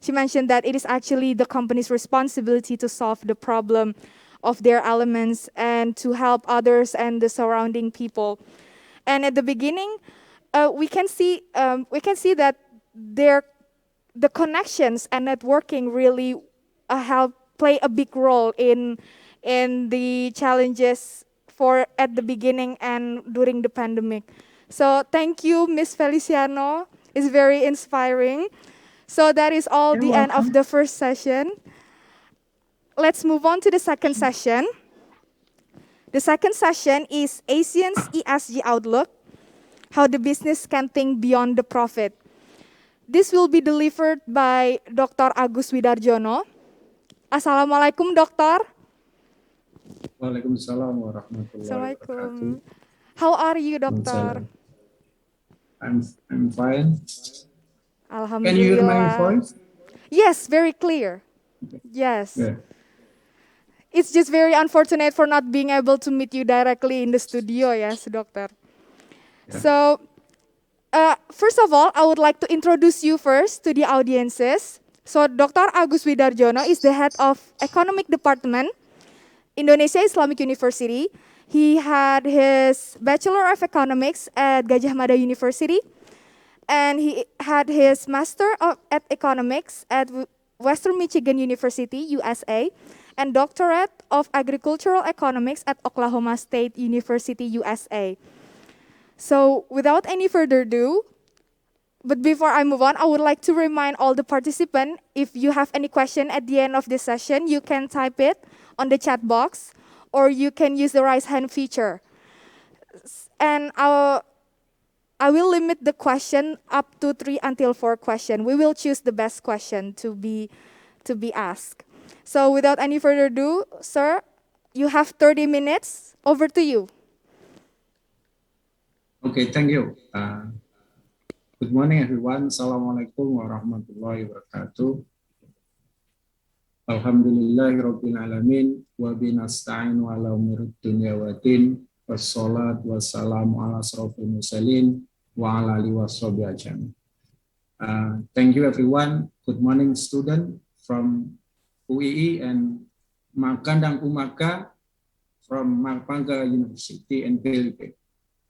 She mentioned that it is actually the company's responsibility to solve the problem of their elements and to help others and the surrounding people. And at the beginning, we can see that the connections and networking really play a big role in the challenges at the beginning and during the pandemic. So thank you, Miss Feliciano. It's very inspiring. So that is all the end of the first session. Let's move on to the second session. The second session is Asians ESG Outlook, how the business can think beyond the profit. This will be delivered by Dr. Agus Widarjono. Assalamualaikum, Dokter. Waalaikumsalam warahmatullahi wabarakatuh. How are you, Dokter? I'm fine. Alhamdulillah. Can you hear my voice? Yes, very clear. Yes. Yeah. It's just very unfortunate for not being able to meet you directly in the studio, yes, Dokter. Yeah. So, first of all, I would like to introduce you first to the audiences. So, Dr. Agus Widarjono is the head of Economic Department, Indonesia Islamic University. He had his Bachelor of Economics at Gadjah Mada University, and he had his Master at Economics at Western Michigan University, USA, and Doctorate of Agricultural Economics at Oklahoma State University, USA. So without any further ado, but before I move on, I would like to remind all the participants, if you have any question at the end of this session, you can type it on the chat box, or you can use the raise hand feature. And I will limit the question up to 3 until 4 questions. We will choose the best question to be asked. So without any further ado, sir, you have 30 minutes. Over to you. Okay, thank you. Good morning, everyone. Assalamualaikum warahmatullahi wabarakatuh. Alhamdulillahirabbil alamin wa binasta'inu ala umuri dunya wa din wassalat wassalamu ala asrofil mursalin wa ala alihi washabihi ajmain. Thank you, everyone. Good morning, student from UII and Makandang Umaka from Marpanga University and PLP.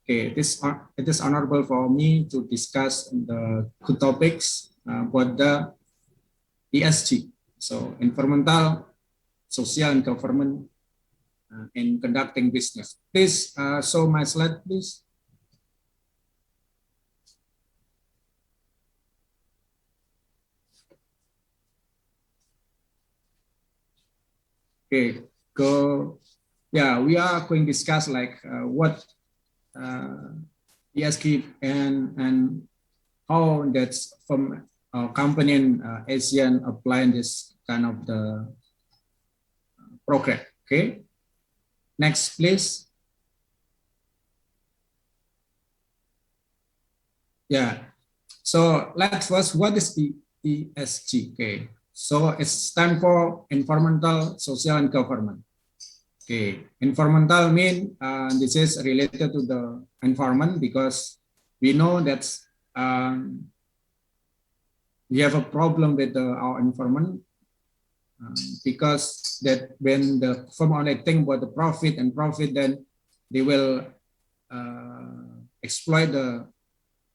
Okay, it is honorable for me to discuss the good topics about the ESG, so environmental, social, and government in conducting business. Please show my slide, please. Okay, go. Yeah, we are going to discuss like what ESG and how that's from our company in ASEAN applying this kind of the program. Okay, next please. Yeah, so let's first, what is ESG? Okay, so it stands for environmental, social, and government. Okay, environmental mean this is related to the environment because we know that we have a problem with our environment because that when the firm only think about the profit, then they will exploit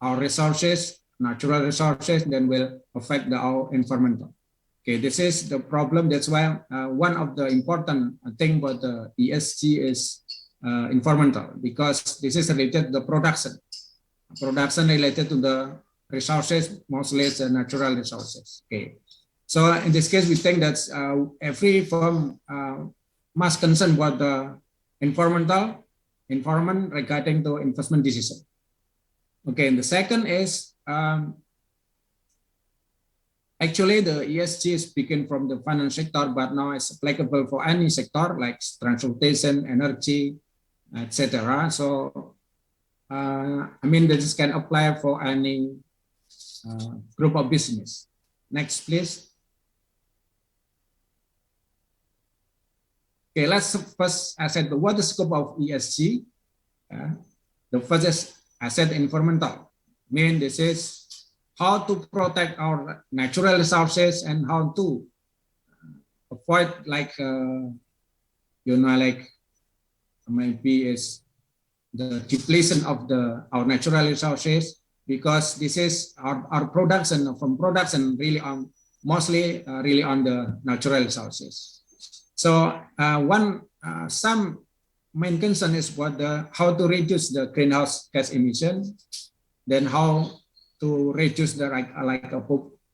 our resources, natural resources, then will affect our environmental. Okay, this is the problem. That's why one of the important thing about the ESG is environmental, because this is related to the production related to the resources, mostly it's natural resources. Okay, so in this case, we think that every firm must concern about the environment regarding to investment decision. Okay, and the second is actually the ESG is speaking from the finance sector, but now it's applicable for any sector like transportation, energy, etc. So I mean, this can apply for any group of business. Next, please. Okay, let's first asset. What is the scope of ESG? The first is asset environmental. Mean this is how to protect our natural resources and how to avoid like like maybe is the depletion of our natural resources, because this is our production really on mostly really on the natural resources. So some main concern is what how to reduce the greenhouse gas emission, then how to reduce the like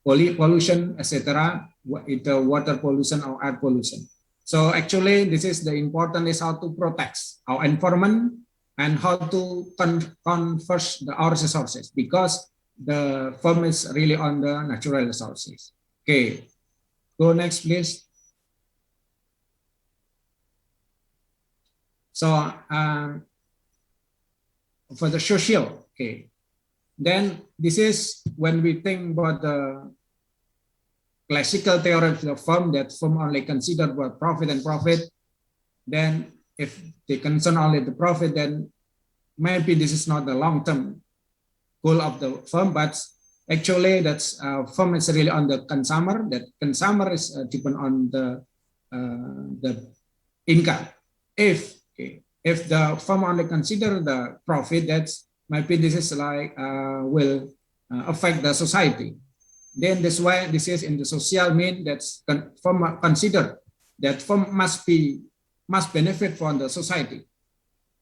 pollution, etc., the water pollution or air pollution. So actually, this is the important is how to protect our environment and how to conserve our resources, because the firm is really on the natural resources. Okay, go next, please. So for the social, okay, then this is when we think about the classical theory of the firm, that firm only consider what profit and profit. Then if they concern only the profit, then maybe this is not the long-term goal of the firm, but actually that's firm is really on the consumer, that consumer is depend on the income. If the firm only consider the profit, that's maybe this is like will affect the society. Then that's why this is in the social mean that's firm consider that firm must benefit from the society.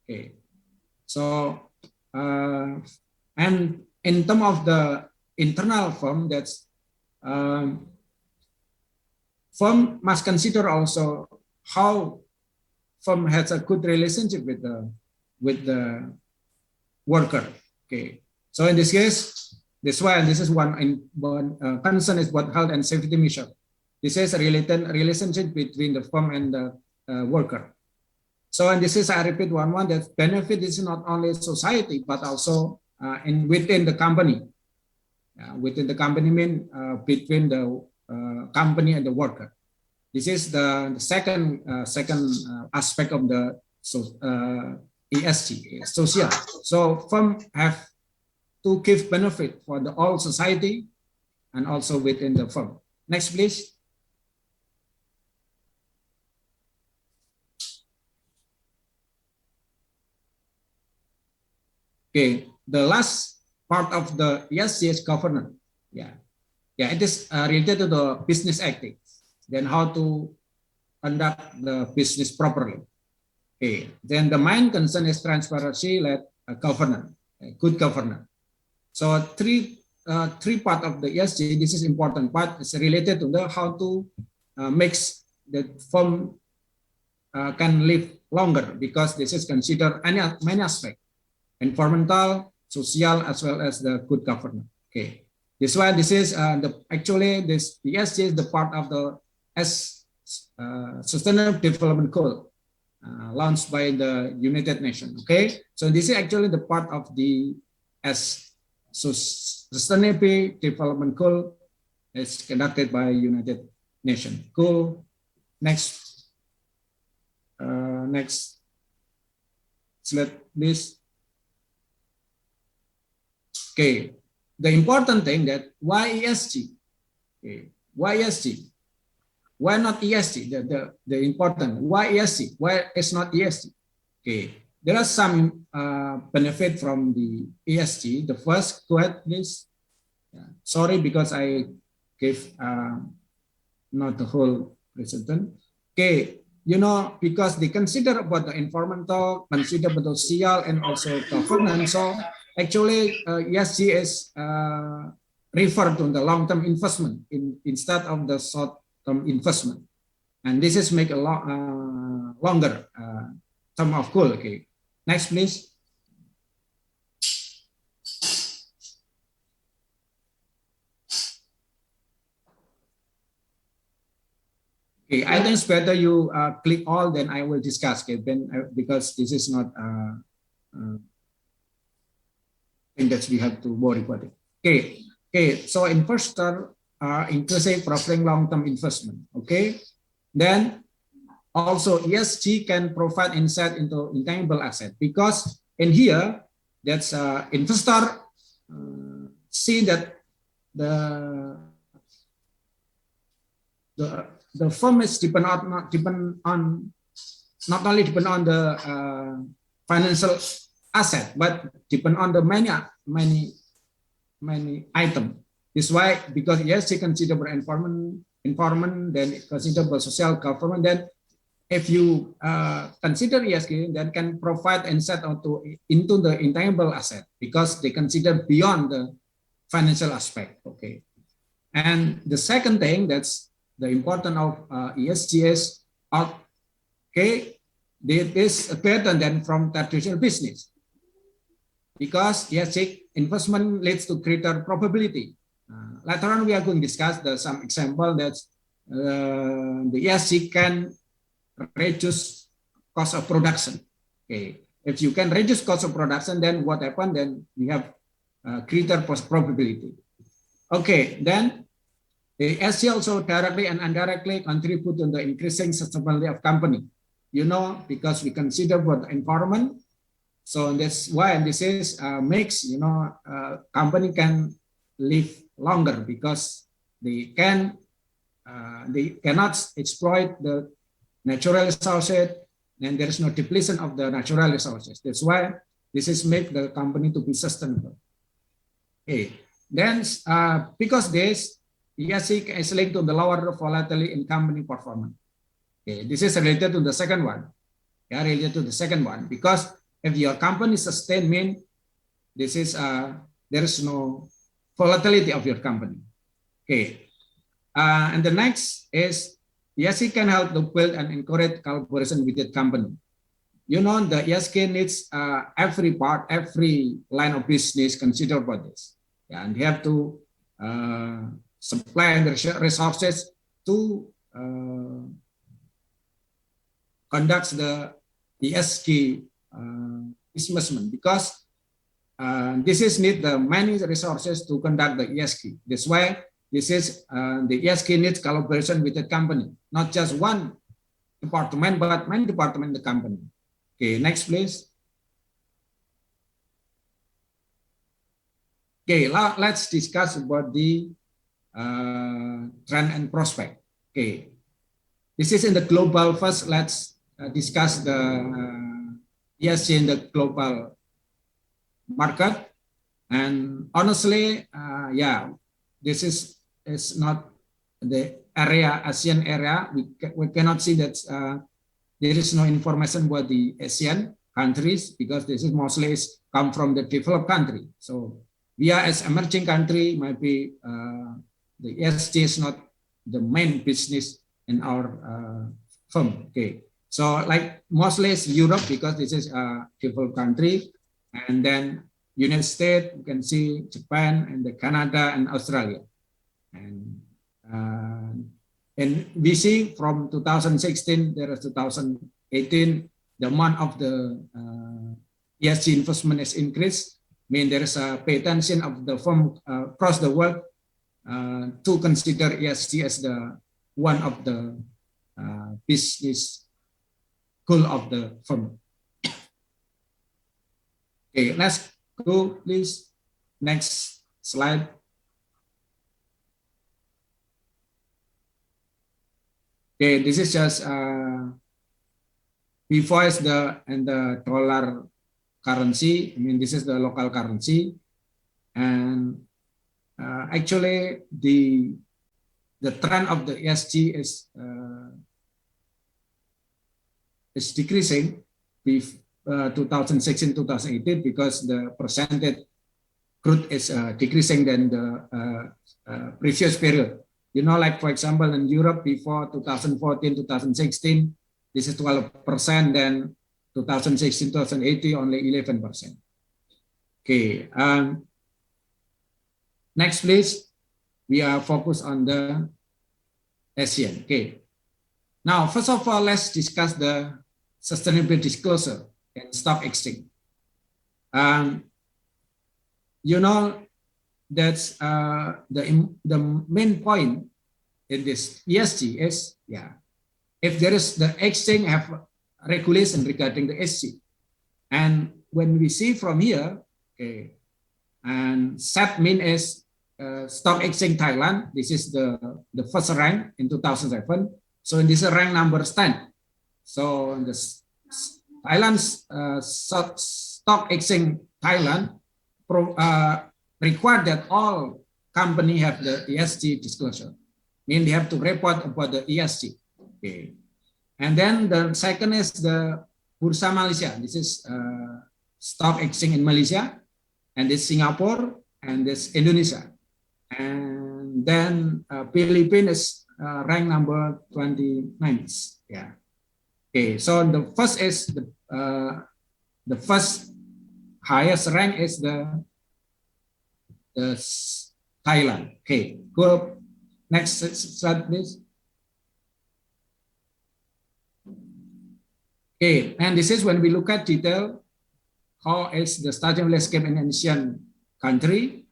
Okay, so and in terms of the internal firm, that's firm must consider also how firm has a good relationship with the worker. Okay, so in this case, this is one concern is what health and safety measure. This is a relationship between the firm and the worker. So, and this is, I repeat one that benefit is not only society but also within the company. Within the company mean between the company and the worker. This is the second aspect of the ESG, social. So firm have to give benefit for the whole society and also within the firm. Next, please. Okay, the last part of the ESG is governance. Yeah, it is related to the business ethics. Then how to conduct the business properly. Okay, then the main concern is transparency, like governance, good governance. So three part of the ESG. This is important part. It's related to the how to mix the firm can live longer because this is considered many aspects, environmental, social, as well as the good governance. Okay, this why this is this ESG is the part of the Sustainable Development Goal launched by the United Nations. Okay, so this is actually the part of the Sustainable Development Goal is conducted by United Nations. Cool. Next slide, please. Okay, the important thing that why ESG? Okay, why ESG? Why not ESG? The important why ESG? Why it's not ESG? Okay, there are some benefit from the ESG. The first, go ahead, please. Yeah. Sorry, because I gave not the whole presentation. Okay, you know, because they consider about the environmental, consider about the social, and also governance. So actually, ESG is referred to the long-term investment instead of the short-term investment, and this is make a longer term of goal. Okay, next, please. Okay, I think it's better you click all, then I will discuss. Okay, then because this is not thing that we have to worry about it. Okay, okay. So investor inclusive providing long-term investment. Okay, then also ESG can provide insight into intangible asset because in here that's investor see that the firm is not only depend on the financial asset, but depend on the many items. This is why, because ESG consider environment, then consider social government. Then, if you consider ESG, then can provide insight into the intangible asset because they consider beyond the financial aspect. Okay, and the second thing that's the importance of ESG is, okay, it is better than from traditional business because ESG investment leads to greater probability. Later on, we are going to discuss some example that the ESG can reduce cost of production. Okay, if you can reduce cost of production, then what happens? Then we have greater probability. Okay, then the ESG also directly and indirectly contribute to the increasing sustainability of company. You know, because we consider what environment. So that's why this is makes, you know, company can live longer because they cannot exploit the natural resources, and there is no depletion of the natural resources. That's why this is make the company to be sustainable. Okay, then because this ESG is linked to the lower volatility in company performance. Okay, this is related to the second one. Yeah, related to the second one because if your company sustain mean this is there is no volatility of your company. Okay, and the next is ESG can help to build and encourage collaboration with the company. You know, the ESG needs every part, every line of business consider about this. Yeah, and you have to supply the resources to conduct the ESG investment because this is need the many resources to conduct the ESG. That's why this is the ESG needs collaboration with the company, not just one department, but many departments in the company. Okay, next please. Okay, let's discuss about the trend and prospect. Okay, this is in the global. First, let's discuss the ESG in the global market. And honestly, yeah, this is not the area, ASEAN area. We cannot see that there is no information about the ASEAN countries because this is mostly come from the developed country. So we are as emerging country, might be the ESG is not the main business in our firm. Okay, So like mostly it's Europe because this is a developed country, and then United States, you can see Japan and the Canada and Australia. And we see from 2016 there is 2018 the amount of the ESG investment is increased. I mean there is a pay attention of the firm across the world to consider ESG as the one of the business goal of the firm. Okay, let's go please. Next slide. Okay, this is just before is the dollar currency. I mean, this is the local currency, and actually the trend of the ESG is decreasing with 2016-2018 because the percentage growth is decreasing than the previous period. You know, like for example, in Europe before 2014-2016, this is 12%, then 2016-2018 only 11%. Okay, next please. We are focused on the ASEAN. Okay, now first of all, let's discuss the sustainability disclosure and stock exchange. You know, that's the main point in this ESG is, if there is the exchange have regulation regarding the ESG, and when we see from here, okay, and SET mean is Stock Exchange Thailand. This is the first rank in 2007. So in this rank number 10. So in the Thailand's Stock Exchange Thailand require that all company have the ESG disclosure. Mean they have to report about the ESG. Okay. And then the second is the Bursa Malaysia. This is stock exchange in Malaysia, and this Singapore, and this Indonesia. And then Philippines is rank number 29. Yeah. Okay. So the first is the first highest rank is the Thailand. Okay, go next slide, please. Okay, and this is when we look at detail, how is the starting landscape in Asian country,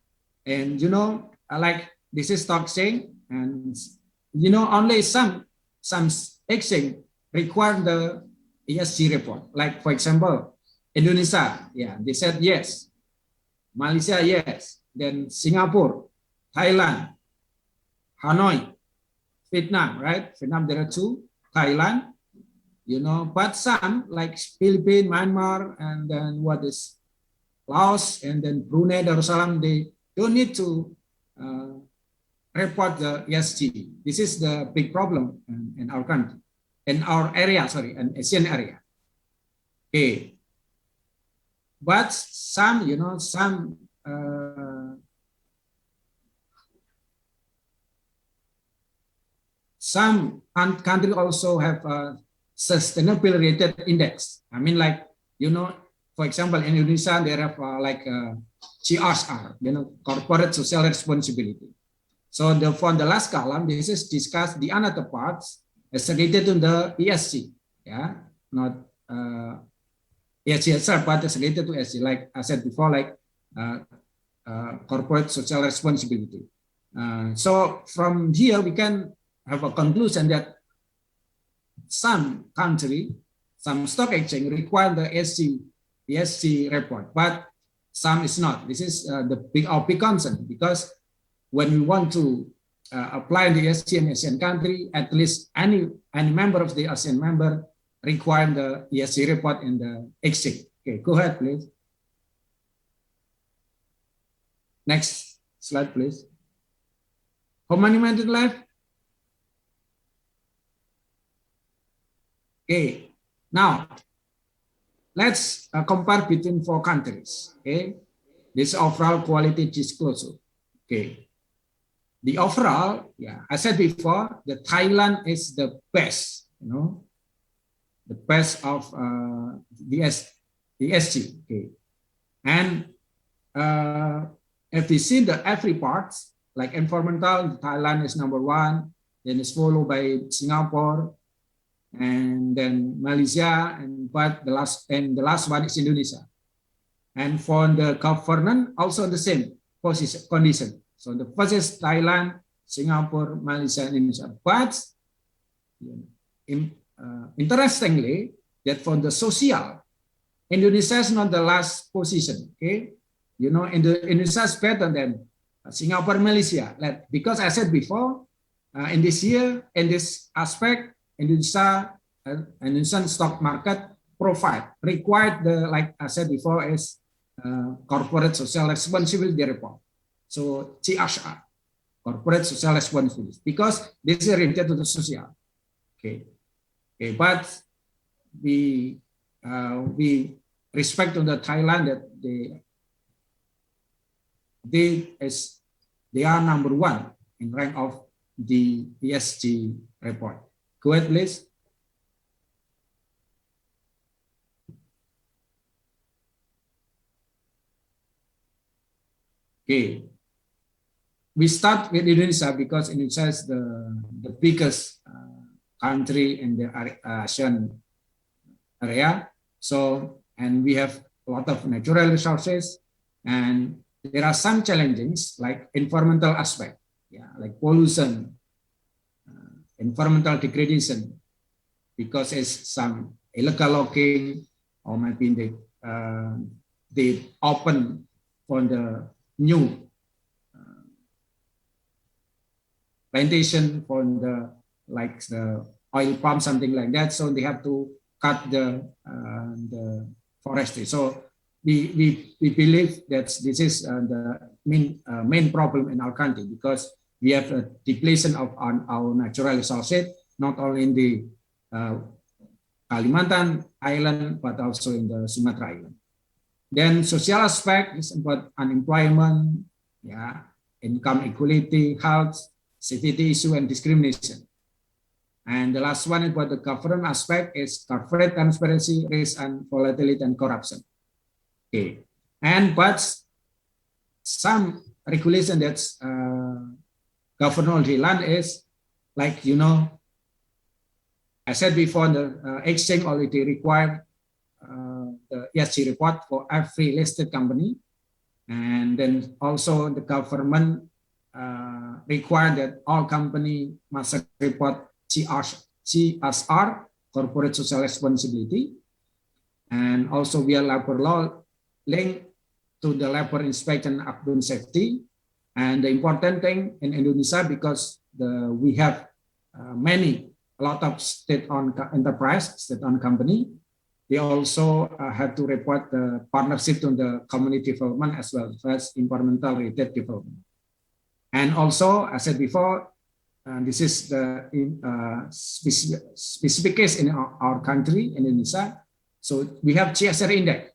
and you know, like this is stock exchange, and you know, only some exchange require the ESG report. Like for example, Indonesia, they said yes. Malaysia, yes. Then Singapore, Thailand, Hanoi, Vietnam, right? Vietnam, there are two. Thailand, you know, but some like Philippines, Myanmar, and then what is Laos, and then Brunei, Darussalam, they don't need to report the ESG. This is the big problem in our country, in our area, sorry, an Asian area. Okay. But some, you know, some countries also have a sustainability rated index. I mean, like, you know, for example, in Indonesia, they have like CSR, you know, corporate social responsibility. So for the last column, this is discussed the another parts is related to the ESG, not ESG itself, but it's related to ESG, like I said before, like corporate social responsibility. So from here, we can have a conclusion that some country, some stock exchange require the ESG report, but some is not. This is our big concern, because when we want to apply the ESG in ASEAN country, at least any member of the ASEAN member require the ESG report in the exchange. Okay, go ahead, please. Next slide, please. How many minutes left? Okay, now let's compare between 4 countries. Okay, this overall quality disclosure. Okay, the overall, I said before, the Thailand is the best. You know, the best of the ESG. Okay, and if we see the every parts like environmental, Thailand is number 1, then it's followed by Singapore, and then Malaysia, and but the last one is Indonesia. And for the governance, also the same condition. So the first is Thailand, Singapore, Malaysia, and Indonesia. But interestingly, that for the social, Indonesia is not the last position. Okay, you know, Indonesia is better than Singapore, Malaysia. Because I said before, in this year, in this aspect, Indonesian stock market required the, like I said before, is corporate social responsibility report. So CSR, corporate social responsibility, because this is related to the social. Okay, but we respect to the Thailand that they are number 1 in rank of the ESG report. Go ahead, please. Okay, we start with Indonesia because Indonesia is the biggest country in the ASEAN area. So, and we have a lot of natural resources, and there are some challenges like environmental aspect, like pollution, environmental degradation, because it's some illegal logging, or maybe they open for the new plantation for the oil palm, something like that. So they have to cut the forestry. So we believe that this is the main problem in our country, because we have a depletion of our natural resources, not only in the Kalimantan Island, but also in the Sumatra Island. Then social aspect is about unemployment, income equality, health, safety issue, and discrimination. And the last one about the governance aspect is corporate transparency, risk, and volatility, and corruption. Okay, but some regulation that's governed the land is like, you know, I said before, the exchange already required the ESG report for every listed company, and then also the government required that all company must report CSR, corporate social responsibility, and also via labor law linked to the labor inspection and occupational safety. And the important thing in Indonesia, because we have a lot of state-owned enterprise, state-owned company, they also have to report the partnership to the community development as well as environmental related development. And also, as I said before, this is the specific case in our country, Indonesia. So we have CSR index.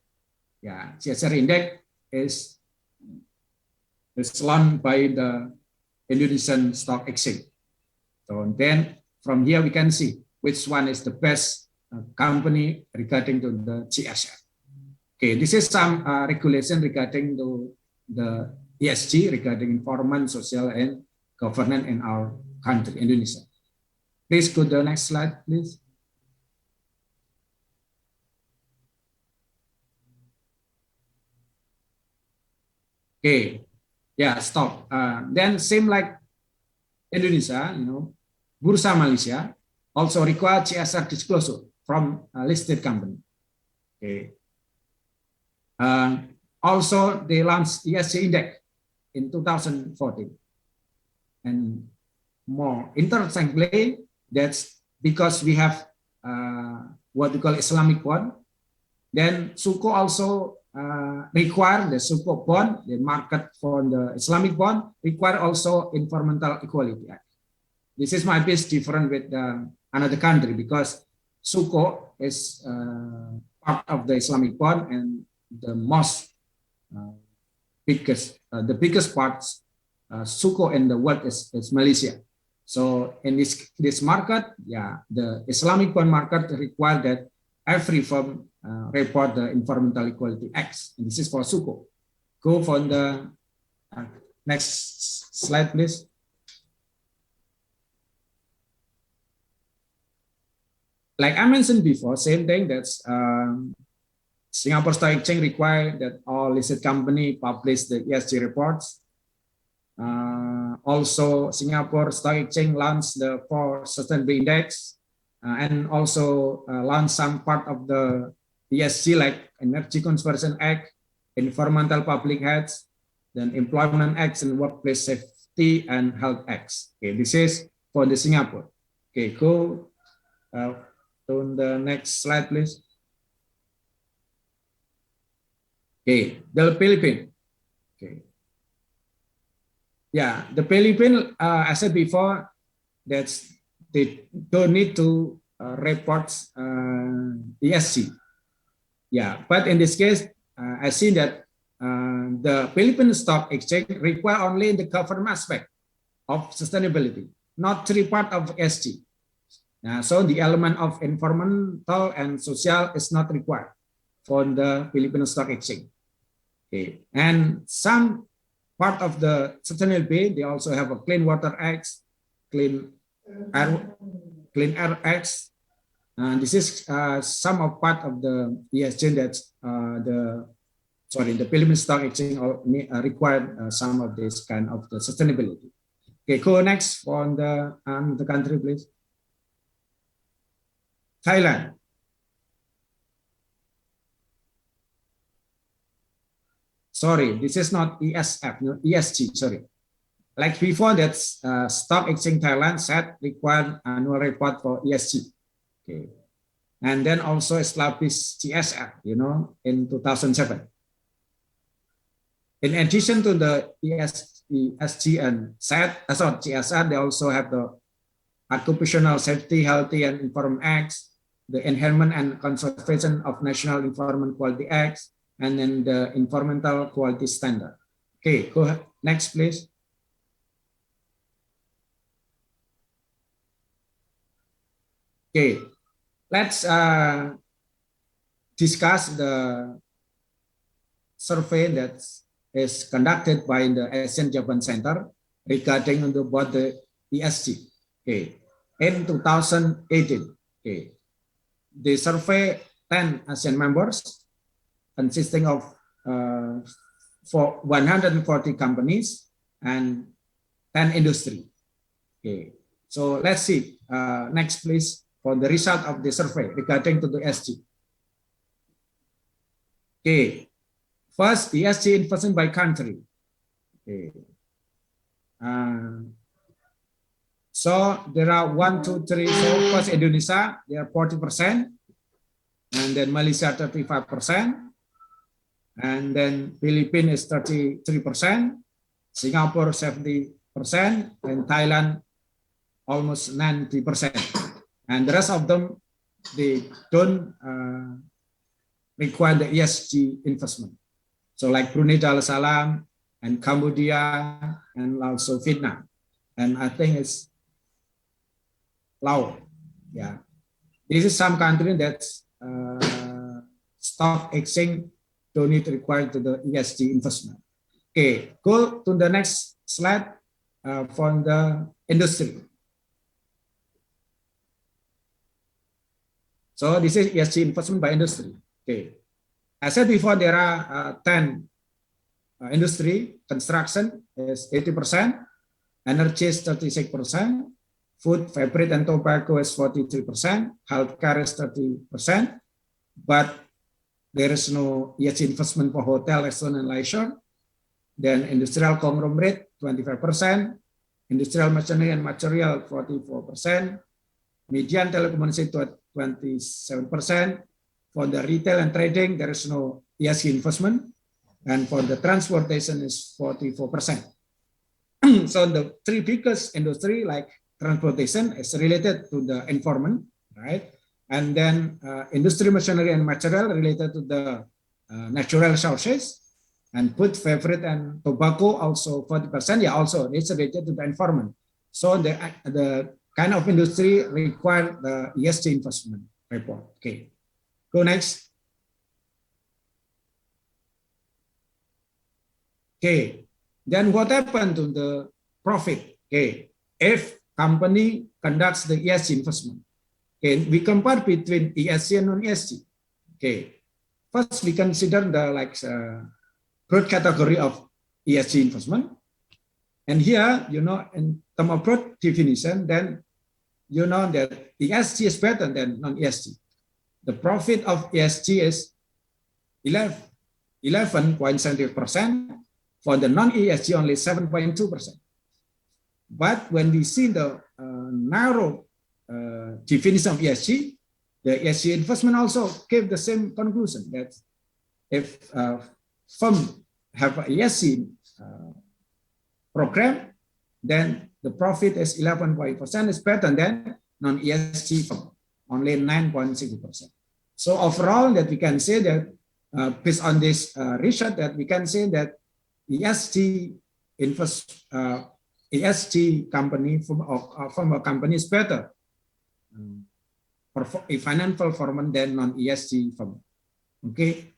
CSR index is launched by the Indonesian Stock Exchange. So then from here we can see which one is the best company regarding to the CSR. Okay, this is some regulation regarding to the ESG, regarding environment, social, and governance in our country, Indonesia. Please go to the next slide, please. Okay, stop. Then same like Indonesia, you know, Bursa Malaysia also require CSR disclosure from a listed company. Okay. Also, they launched ESG index in 2014. And more interestingly, that's because we have what we call Islamic bond. Then SUKO also require the SUKO bond, the market for the Islamic bond, require also environmental equality act. This is my best different with another country, because SUKO is part of the Islamic bond, and the most the biggest parts SUKO in the world is Malaysia. So in this market, the Islamic bond market require that every firm report the Environmental Equality Acts. And this is for SUKO. Go for the next slide, please. Like I mentioned before, same thing, that's Singapore Stock Exchange require that all listed company publish the ESG reports. Also, Singapore Stock Exchange launched the 4 Sustainability Index and also launched some part of the ESG like Energy Conservation Act, Environmental Public Health, then Employment Acts and Workplace Safety and Health Acts. Okay, this is for the Singapore. Okay, go to the next slide, please. Okay, the Philippines. Okay. Yeah, the Philippines, I said before, that they don't need to report ESG. Yeah, but in this case, I see that the Philippine Stock Exchange require only the government aspect of sustainability, not 3 part of ESG. So the element of environmental and social is not required for the Philippine Stock Exchange. Okay, and some part of the sustainability, they also have a Clean Water Act, Clean Air Act. This is some of part of the ESG that the Philippine Stock Exchange required some of this kind of the sustainability. Okay, go next on the country, please. Thailand. Sorry, this is not ESF, no, ESG, sorry. Like before, that's Stock Exchange Thailand said required annual report for ESG. Okay. And then also established CSR, in 2007. In addition to the ESG and CSR, they also have the Occupational Safety, Healthy and Environment Acts, the Enhancement and Conservation of National Environment Quality Acts, and then the Environmental Quality Standard. Okay, go ahead. Next, please. Okay, let's discuss the survey that is conducted by the Asian Japan Center regarding about the ESG. Okay, in 2018, okay, the survey 10 ASEAN members consisting of for 140 companies and 10 industry. Okay, so let's see. Next, please, for the result of the survey regarding to the ESG. Okay, first the ESG investment by country. Okay. So there are 1, 2, 3. So first Indonesia, they are 40%, and then Malaysia 35%. And then Philippines is 33%, Singapore 70%, and Thailand almost 90%. And the rest of them, they don't require the ESG investment. So like Brunei Darussalam and Cambodia and also Vietnam. And I think it's Laos. Yeah, this is some country that stock exchange don't need to require to the ESG investment. Okay, go to the next slide for the industry. So this is ESG investment by industry. Okay, I said before there are 10 industry. Construction is 80%, energy is 36%, food, fabric, and tobacco is 43%, healthcare is 30%, but there is no ESG investment for hotel, restaurant, and leisure. Then industrial conglomerate, 25%, industrial machinery and material, 44%, media and telecommunication, 27%. For the retail and trading, there is no ESG investment. And for the transportation is 44%. So the 3 biggest industry like transportation is related to the environment, right? And then industry machinery and material related to the natural resources, and food, fabric, and tobacco also 40%. Yeah, also it's related to the environment. So the kind of industry require the ESG investment report. Okay, go next. Okay, then what happened to the profit? Okay, if company conducts the ESG investment, okay, we compare between ESG and non-ESG. Okay, first we consider the broad category of ESG investment, and here in terms of broad definition, then you know that ESG is better than non-ESG. The profit of ESG is 11.70%. For the non-ESG, only 7.2%. But when we see the narrow definition of ESG, the ESG investment also gave the same conclusion that if firm have an ESG program, then the profit is 11.5% is better than non-ESG firm, only 9.6%. So overall, that we can say that based on this research, that we can say that ESG company from a company is better financial performance than non-ESG firm. Okay,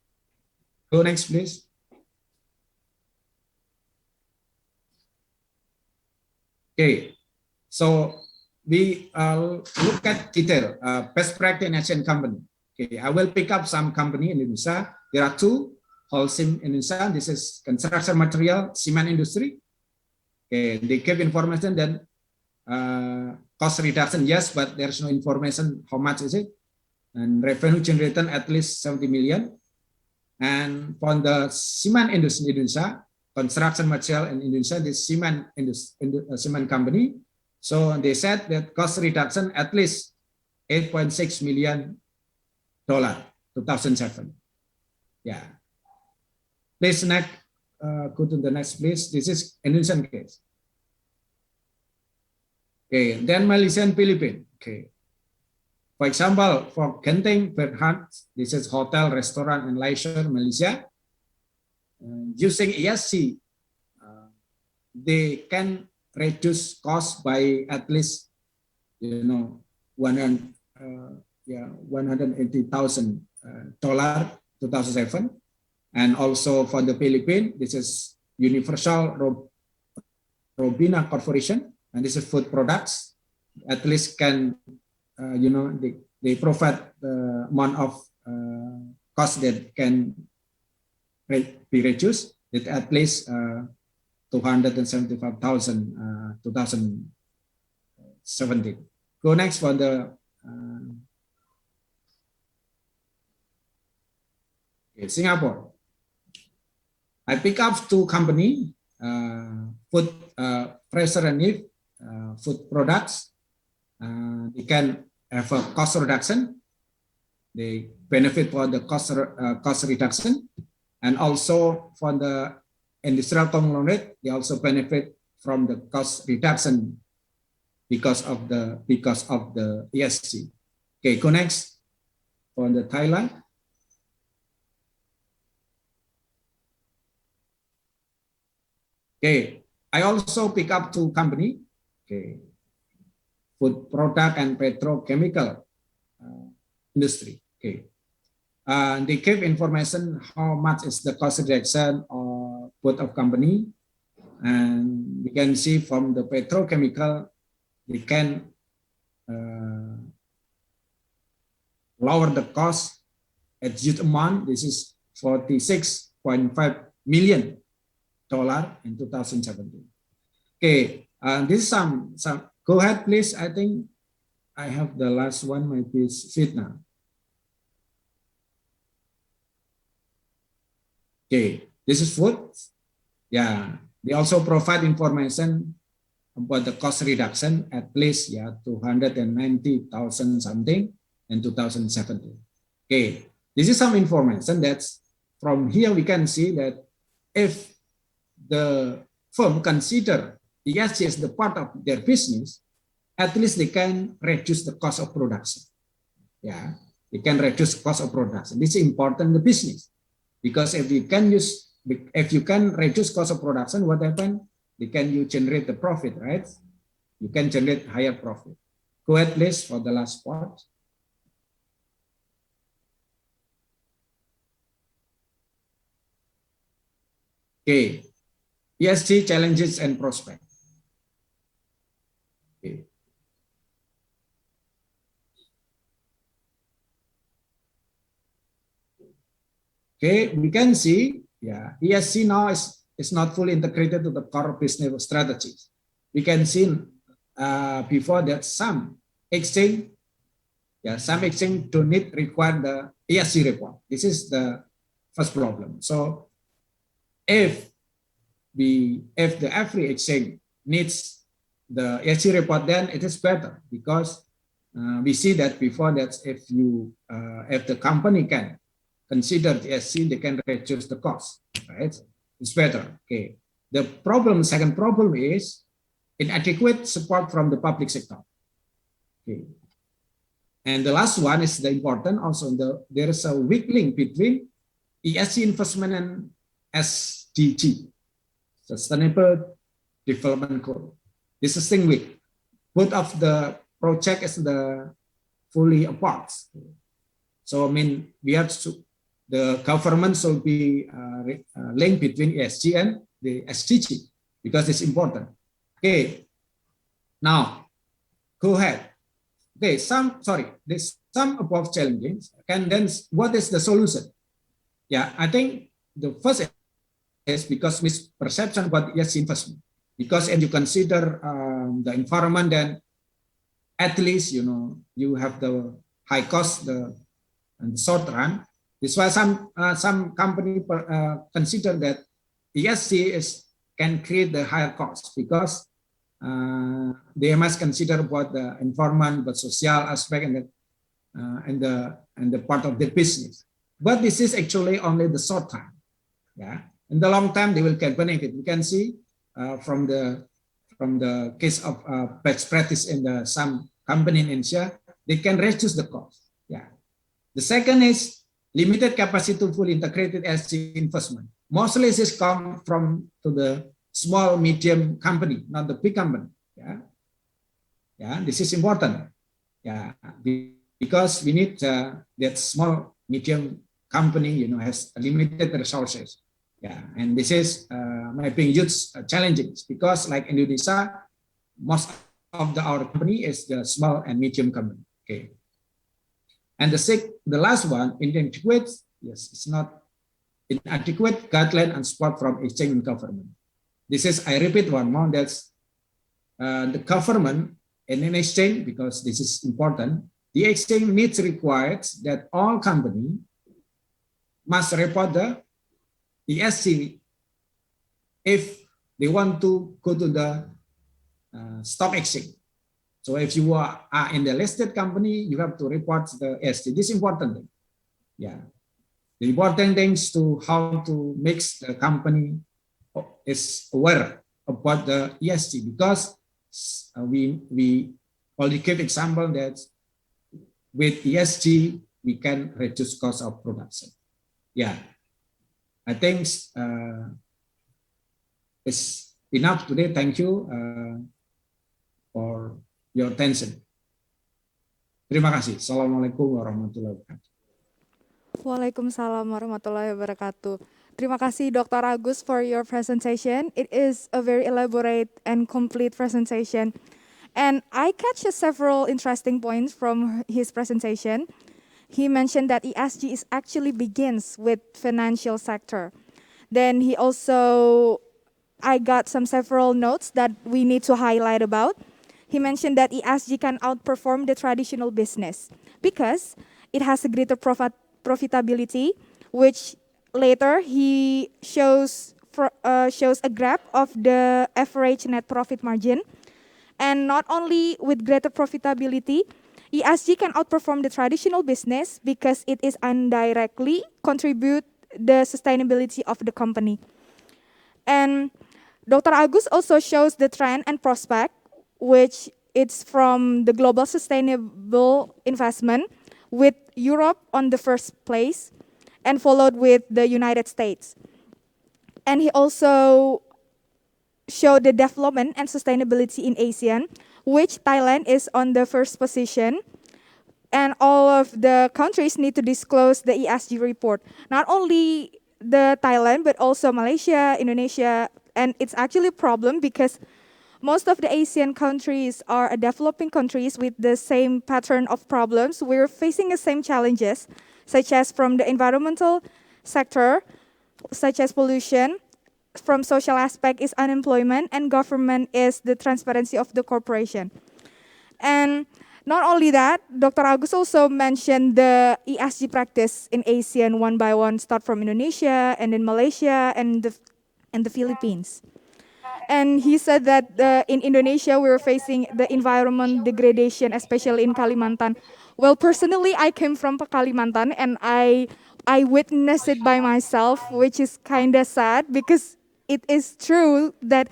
go next, please. Okay, so we look at detail best practice in Asian company. Okay, I will pick up some company in Indonesia. There are two. Holcim Indonesia, this is construction material, cement industry. Okay, they give information that cost reduction, yes, but there's no information how much is it. And revenue generated at least 70 million. And for the cement industry in Indonesia, construction material in Indonesia, this cement company. So they said that cost reduction at least $8.6 million, 2007. Yeah. Please next, go to the next, please. This is Indonesian case. Okay, then Malaysia and Philippines. Okay. For example, for Genting Berhad, this is hotel, restaurant, and leisure Malaysia. Using ESG, they can reduce cost by at least, $180,000, 2007. And also for the Philippines, this is Universal Robina Corporation, and this is food products. At least can, they provide the amount of cost that can be reduced at least 275,000, 2017. Go next for the Singapore. I pick up two company, food pressure and if food products. They can have a cost reduction. They benefit for the cost reduction, and also for the industrial conglomerate, they also benefit from the cost reduction because of the ESG. Okay, go next for the Thailand. Okay, I also pick up two company, okay, food product and petrochemical industry. Okay, they give information how much is the cost reduction of both of company, and we can see from the petrochemical, they can lower the cost at huge amount. This is $46.5 million in 2017. Okay, this is some. Go ahead, please. I think I have the last one. Might be Fitna. Okay, this is food. Yeah, they also provide information about the cost reduction at least 290,000 something in 2017. Okay, this is some information that's from here we can see that if the firm consider ESG as the part of their business, at least they can reduce the cost of production. Yeah, they can reduce cost of production. This is important in the business because if you can reduce cost of production, what happens? You generate the profit, right? you can generate higher profit. Go ahead, please, for the last part. Okay, ESG challenges and prospects. Okay. Okay, we can see, yeah, ESG now is not fully integrated to the core business strategies. We can see before that some exchange don't require the ESG report. This is the first problem. So if every exchange needs the ESG report, then it is better, because we see that before that if the company can consider the ESG, they can reduce the cost, right? It's better. Okay. The second problem is inadequate support from the public sector. Okay. And the last one is the important also. There is a weak link between ESG investment and SDG, Sustainable Development Goal. This is thing weak. Both of the project is the fully apart. So I mean, we have to, the government should be linked between ESG and the SDG, because it's important. Okay, now go ahead. Okay, there's some above challenges. And then what is the solution? Yeah, I think the first is because misperception about ESG investment. Because if you consider the environment, then at least you have the high cost in the short run. This is why some company consider that ESG can create the higher cost, because they must consider about the environment, but social aspect, and the part of the business. But this is actually only the short time. Yeah, in the long time they will get benefit. We can see from the case of best practice in some company in Asia, they can reduce the cost. Yeah. The second is limited capacity to fully integrated ESG investment. Mostly this come to the small, medium company, not the big company. Yeah, yeah, this is important. Yeah, because we need that small, medium company, has limited resources. Yeah, and this is maybe huge challenges, because like Indonesia, most of our company is the small and medium company. Okay, and the last one, inadequate. Yes, it's not inadequate guideline and support from exchange and government. This is, I repeat one more, that's the government and an exchange, because this is important. The exchange needs requires that all company must report the ESG if they want to go to the stock exchange. So if you are in the listed company, you have to report the ESG. This is important thing. Yeah, the important things to how to make the company is aware about the ESG, because we already give example that with ESG we can reduce cost of production. Yeah, I think it's enough today. Thank you for your attention. Terima kasih. Assalamualaikum warahmatullahi wabarakatuh. Waalaikumsalam warahmatullahi wabarakatuh. Terima kasih Dr. Agus for your presentation. It is a very elaborate and complete presentation. And I catch several interesting points from his presentation. He mentioned that ESG is actually begins with financial sector. Then I got several notes that we need to highlight about. He mentioned that ESG can outperform the traditional business because it has a greater profitability, which later he shows a graph of the average net profit margin. And not only with greater profitability, ESG can outperform the traditional business because it is indirectly contribute the sustainability of the company. And Dr. Agus also shows the trend and prospect, which it's from the global sustainable investment with Europe on the first place and followed with the United States. And he also showed the development and sustainability in ASEAN which Thailand is on the first position. And all of the countries need to disclose the ESG report. Not only the Thailand, but also Malaysia, Indonesia, and it's actually a problem because most of the Asian countries are developing countries with the same pattern of problems. We're facing the same challenges, such as from the environmental sector, such as pollution, from social aspect is unemployment, and government is the transparency of the corporation. And not only that, Dr. Agus also mentioned the ESG practice in ASEAN one by one, start from Indonesia, and then Malaysia, and the Philippines. And he said that in Indonesia, we were facing the environment degradation, especially in Kalimantan. Well, personally, I came from Kalimantan, and I witnessed it by myself, which is kind of sad because it is true that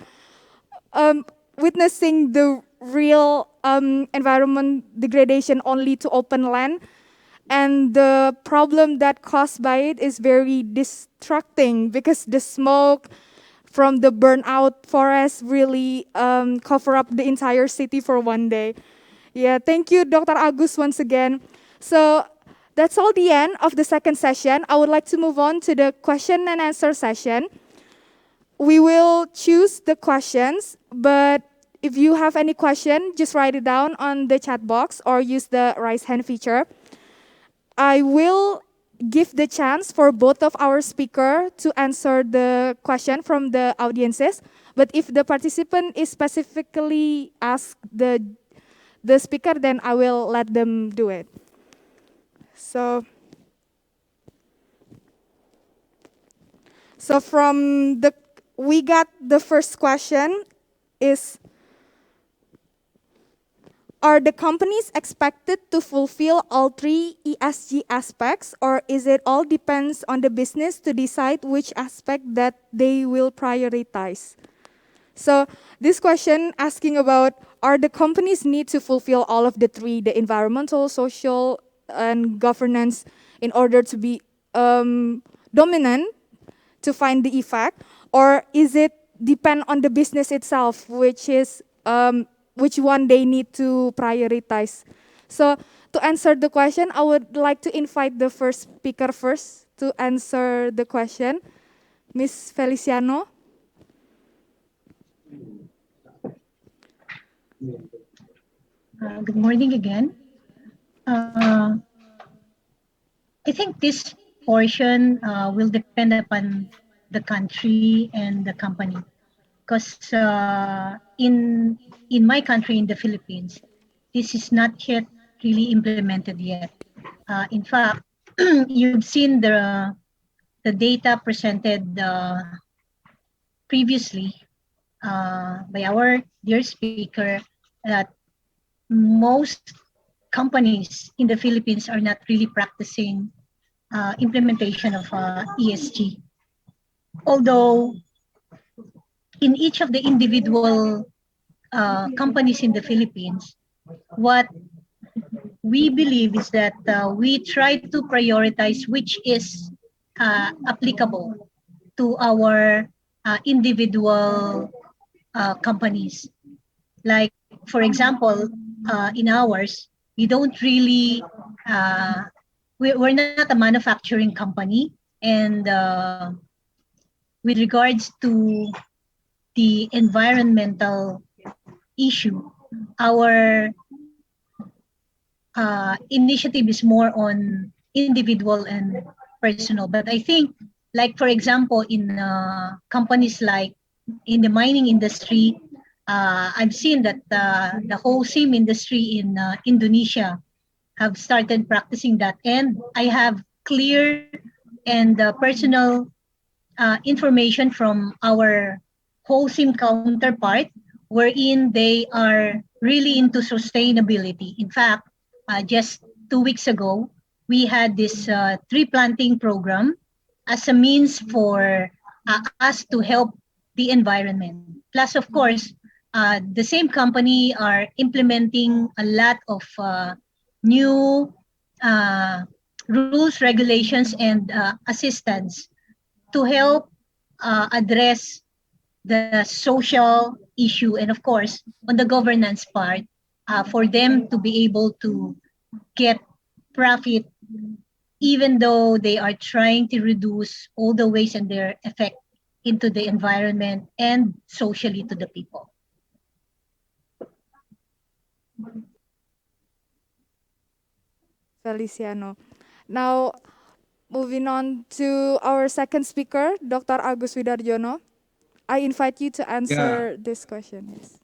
witnessing the real environment degradation only to open land, and the problem that caused by it is very distracting because the smoke from the burnout forest really cover up the entire city for one day. Yeah, thank you, Dr. Agus, once again. So that's all the end of the second session. I would like to move on to the question and answer session. We will choose the questions, but if you have any question, just write it down on the chat box or use the raise hand feature. I will give the chance for both of our speakers to answer the question from the audiences. But if the participant is specifically asked the speaker, then I will let them do it. So we got the first question is, are the companies expected to fulfill all three ESG aspects, or is it all depends on the business to decide which aspect that they will prioritize? So this question asking about, are the companies need to fulfill all of the three, the environmental, social, and governance, in order to be dominant to find the effect, or is it depend on the business itself, which is which one they need to prioritize? So to answer the question, I would like to invite the first speaker first to answer the question, Ms. Feliciano. Good morning again. I think this portion will depend upon the country and the company, because in my country, in the Philippines, this is not yet really implemented yet. In fact, you've seen the data presented previously by our dear speaker, that most companies in the Philippines are not really practicing implementation of ESG. Although in each of the individual companies in the Philippines, what we believe is that we try to prioritize which is applicable to our individual companies. Like, for example, in ours, we don't really, we're not a manufacturing company, and with regards to the environmental issue, our initiative is more on individual and personal. But I think, like for example, in companies like in the mining industry, I've seen that the whole SIM industry in Indonesia have started practicing that, and I have clear and personal information from our whole SIM counterpart, wherein they are really into sustainability. In fact, just 2 weeks ago, we had this tree planting program as a means for us to help the environment. Plus, of course, the same company are implementing a lot of new rules, regulations, and assistance to help address the social issue, and of course, on the governance part, for them to be able to get profit, even though they are trying to reduce all the waste and their effect into the environment and socially to the people. Feliciano. Now, moving on to our second speaker, Dr. Agus Widarjono. I invite you to answer this question. Yes.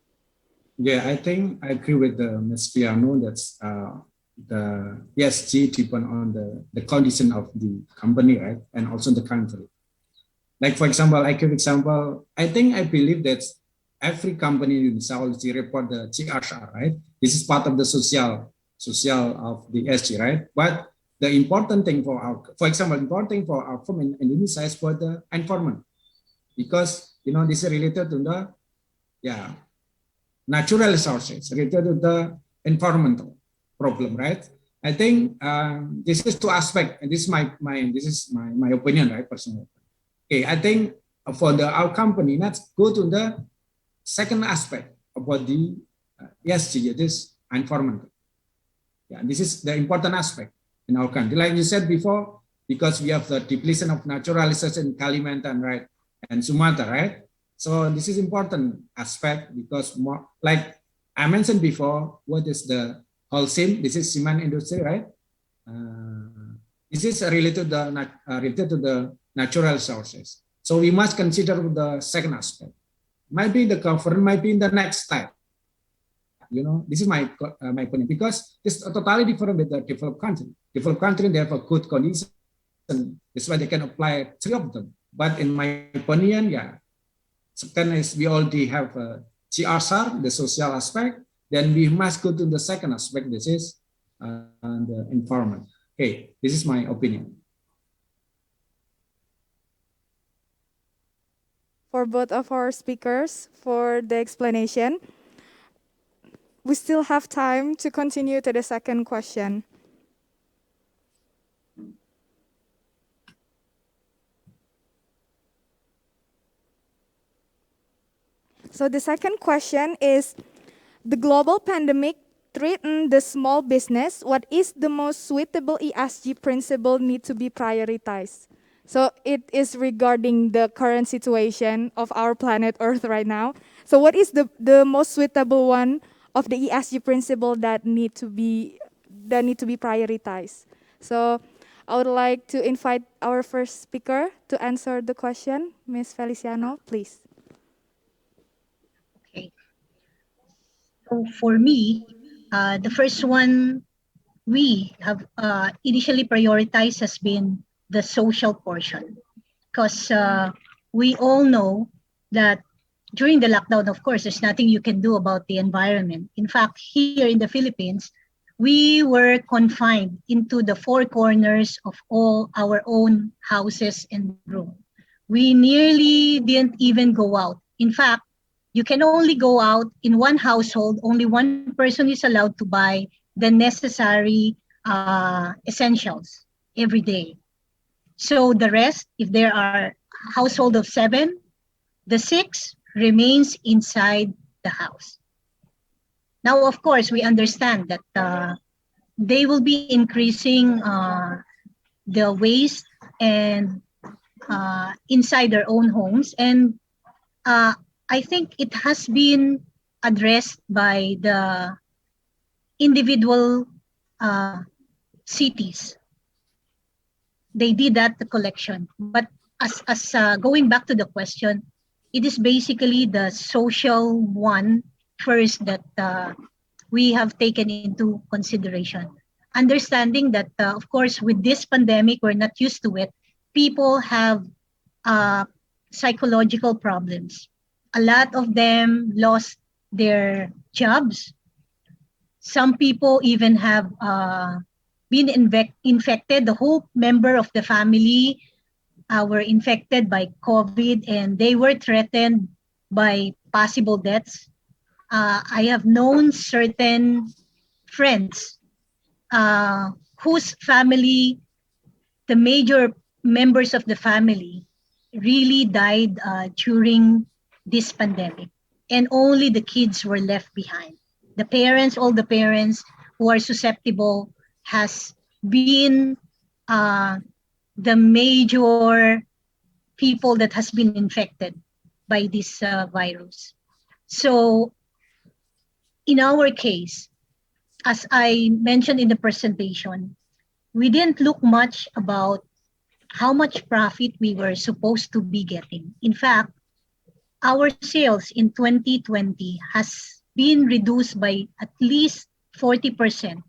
Yeah, I think I agree with Ms. Piano. That's the ESG depend on the condition of the company, right, and also the country. Like for example, I give example. I believe that every company in Saudi report the CSR, right? This is part of the social of the ESG, right? But the important thing for example, important thing for our firm in Indonesia is for the environment, because this is related to the natural resources, related to the environmental problem, right? I think this is two aspects, and this is my opinion, right, personally. Okay, I think for our company, let's go to the second aspect about the ESG, it is environmental. Yeah, this is the important aspect in our country. Like you said before, because we have the depletion of natural resources in Kalimantan, right, and Sumatra, right? So this is important aspect because more, like I mentioned before, what is the Holcim? This is cement industry, right? This is related to the natural resources. So we must consider the second aspect. Might be the government, might be in the next step. This is my opinion, because it's totally different with the developed country. Developed country, they have a good condition. That's why they can apply three of them. But in my opinion, second is we already have CSR, the social aspect. Then we must go to the second aspect, this is the environment. Okay, this is my opinion. For both of our speakers for the explanation. We still have time to continue to the second question. So the second question is, the global pandemic threatened the small business. What is the most suitable ESG principle need to be prioritized? So it is regarding the current situation of our planet Earth right now. So what is the most suitable one of the ESG principle that need to be prioritized? So I would like to invite our first speaker to answer the question. Ms. Feliciano, please. Okay. So for me, the first one we have initially prioritized has been the social portion, because we all know that during the lockdown, of course, there's nothing you can do about the environment. In fact, here in the Philippines, we were confined into the four corners of all our own houses and rooms. We nearly didn't even go out. In fact, you can only go out in one household. Only one person is allowed to buy the necessary essentials every day. So the rest, if there are household of 7, the 6 remains inside the house. Now, of course, we understand that they will be increasing the waste and inside their own homes. And I think it has been addressed by the individual cities. They did that, the collection. But as going back to the question, it is basically the social one first that we have taken into consideration. Understanding that, of course, with this pandemic, we're not used to it. People have psychological problems. A lot of them lost their jobs. Some people even have been infected. The whole member of the family were infected by COVID, and they were threatened by possible deaths. I have known certain friends whose family, the major members of the family, really died during this pandemic, and only the kids were left behind. The parents, all the parents who are susceptible, has been the major people that has been infected by this virus. So in our case, as I mentioned in the presentation, we didn't look much about how much profit we were supposed to be getting. In fact, our sales in 2020 has been reduced by at least 40%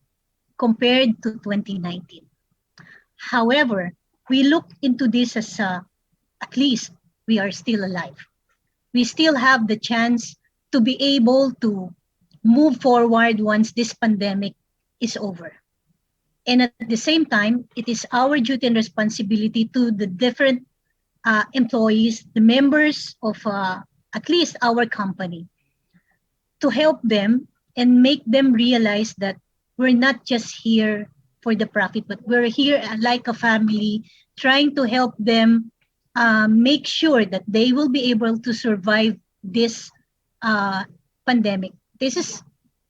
compared to 2019. However, we look into this as at least we are still alive. We still have the chance to be able to move forward once this pandemic is over. And at the same time, it is our duty and responsibility to the different employees, the members of at least our company, to help them and make them realize that we're not just here for the profit, but we're here like a family, trying to help them make sure that they will be able to survive this pandemic.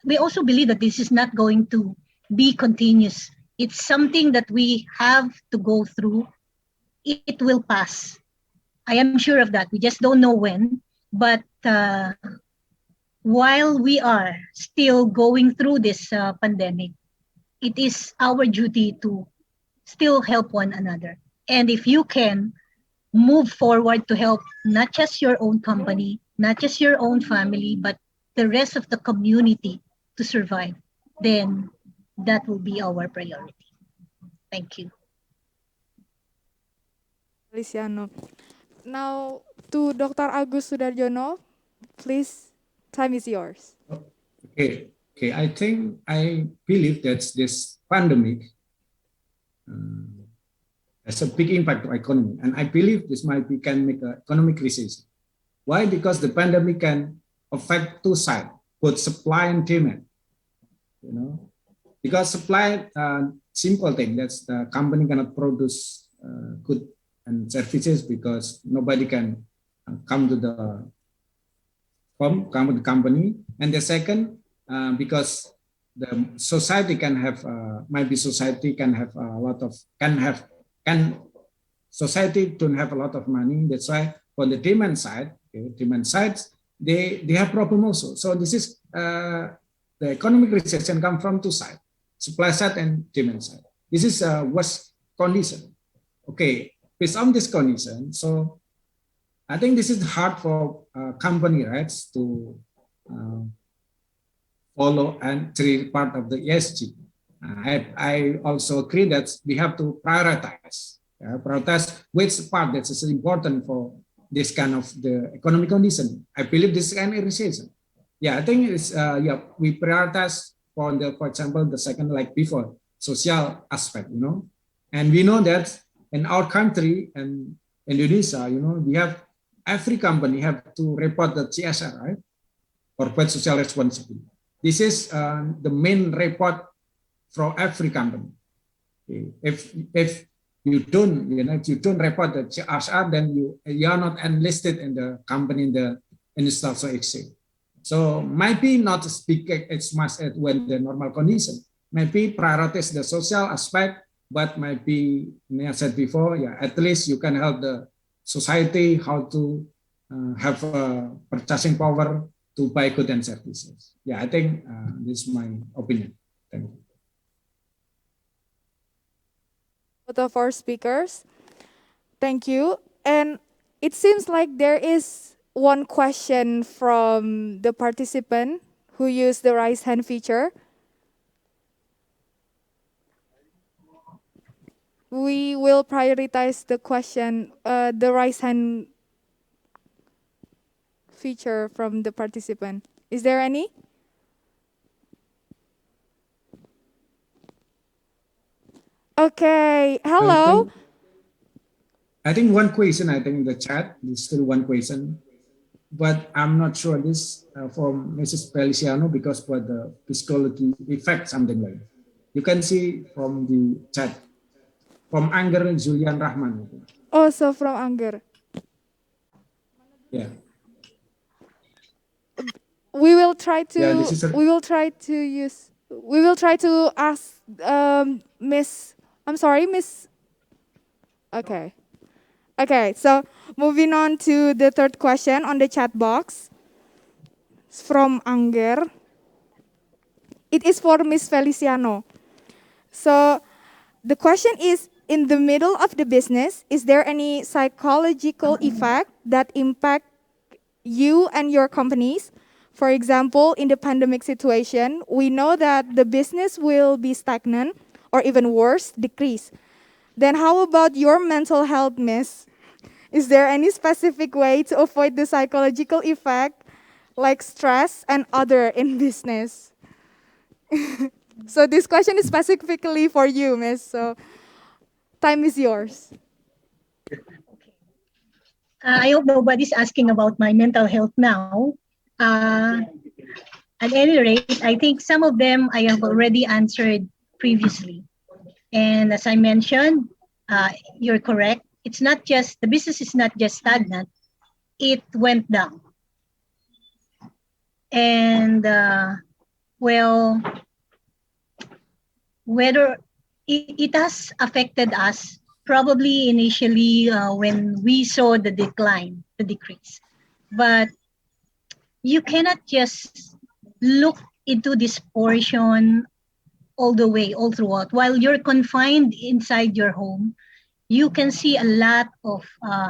We also believe that this is not going to be continuous. It's something that we have to go through. It will pass. I am sure of that. We just don't know when. But while we are still going through this pandemic, it is our duty to still help one another. And if you can move forward to help not just your own company, not just your own family, but the rest of the community to survive, then that will be our priority. Thank you. Feliciano. Now to Dr. Agus Sudarjono, please, time is yours. Okay. I believe that this pandemic has a big impact on economy, and I believe this can make an economic recession. Why? Because the pandemic can affect two sides, both supply and demand. Because supply, simple thing, that's the company cannot produce goods and services because nobody can come to the company. And the second, because the society can have, society don't have a lot of money. That's why for the demand side, they have problem also. So this is the economic recession come from two sides, supply side and demand side. This is worst condition. Okay, based on this condition, so I think this is hard for company, right, to follow and treat part of the ESG. I also agree that we have to prioritize which part that is important for this kind of the economic condition. I believe this kind of recession. Yeah, I think it's we prioritize for example the second, like before, social aspect, and we know that in our country and Indonesia, we have every company have to report the CSR, right, corporate social responsibility. This is the main report for every company. Okay. If you don't, if you don't report the CSR, then you are not enlisted in the company in the stock exchange. So maybe not speak as much as when the normal condition. Maybe prioritize the social aspect, but maybe, I said before, at least you can help the society how to have purchasing power to buy goods and services. Yeah, I think this is my opinion. Thank you. Both of our speakers, thank you. And it seems like there is one question from the participant who used the raise hand feature. We will prioritize the question, the raise hand feature from the participant. Is there any? Okay, hello. I think one question, I think in the chat, there's still one question, but I'm not sure this from Mrs. Feliciano because for the psychology effect, something like that. You can see from the chat, from Angger Julian Rahman. Also from Angger. Yeah. we will try to Yeah, this is a- we will try to use we will try to ask Miss. I'm sorry, Miss. Okay. Okay, so moving on to the third question on the chat box. It's from Anger. It is for Miss Feliciano. So the question is, in the middle of the business, is there any psychological effect that impact you and your companies? For example, in the pandemic situation, we know that the business will be stagnant or even worse, decrease. Then how about your mental health, Miss? Is there any specific way to avoid the psychological effect like stress and other in business? So this question is specifically for you, Miss. So time is yours. I hope nobody's asking about my mental health now. At any rate, I think some of them I have already answered previously. And as I mentioned, you're correct. It's not just, the business is not just stagnant, it went down. And well, whether it has affected us probably initially when we saw the decline, the decrease. But you cannot just look into this portion all the way, all throughout. While you're confined inside your home, you can see a lot of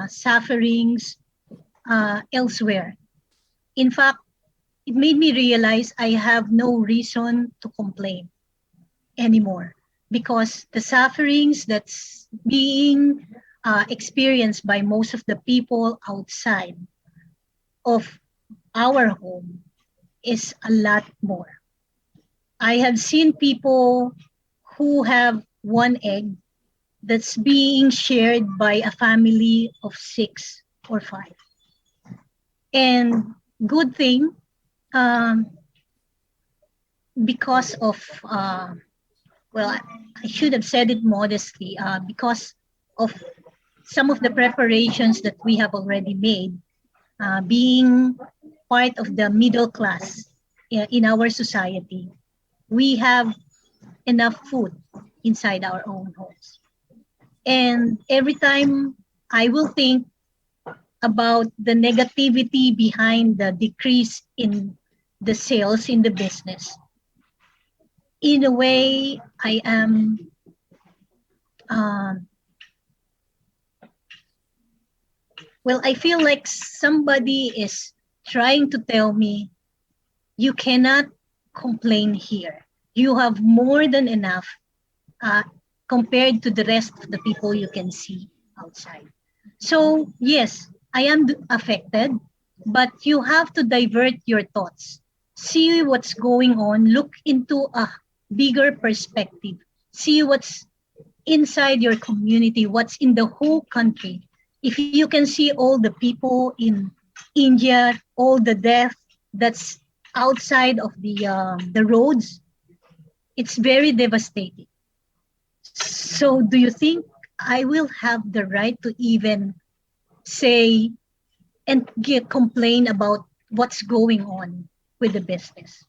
sufferings elsewhere. In fact, it made me realize I have no reason to complain anymore because the sufferings that's being experienced by most of the people outside of our home is a lot more. I have seen people who have one egg that's being shared by a family of 6 or 5. And good thing, because of, well, I should have said it modestly, because of some of the preparations that we have already made, being part of the middle class in our society, we have enough food inside our own homes. And every time I will think about the negativity behind the decrease in the sales in the business, in a way, I am well, I feel like somebody is trying to tell me, you cannot complain here. You have more than enough compared to the rest of the people you can see outside. So yes, I am affected, but you have to divert your thoughts. See what's going on, look into a bigger perspective, see what's inside your community, what's in the whole country. If you can see all the people in India, all the death that's outside of the roads, it's very devastating. So do you think I will have the right to even say and complain about what's going on with the business?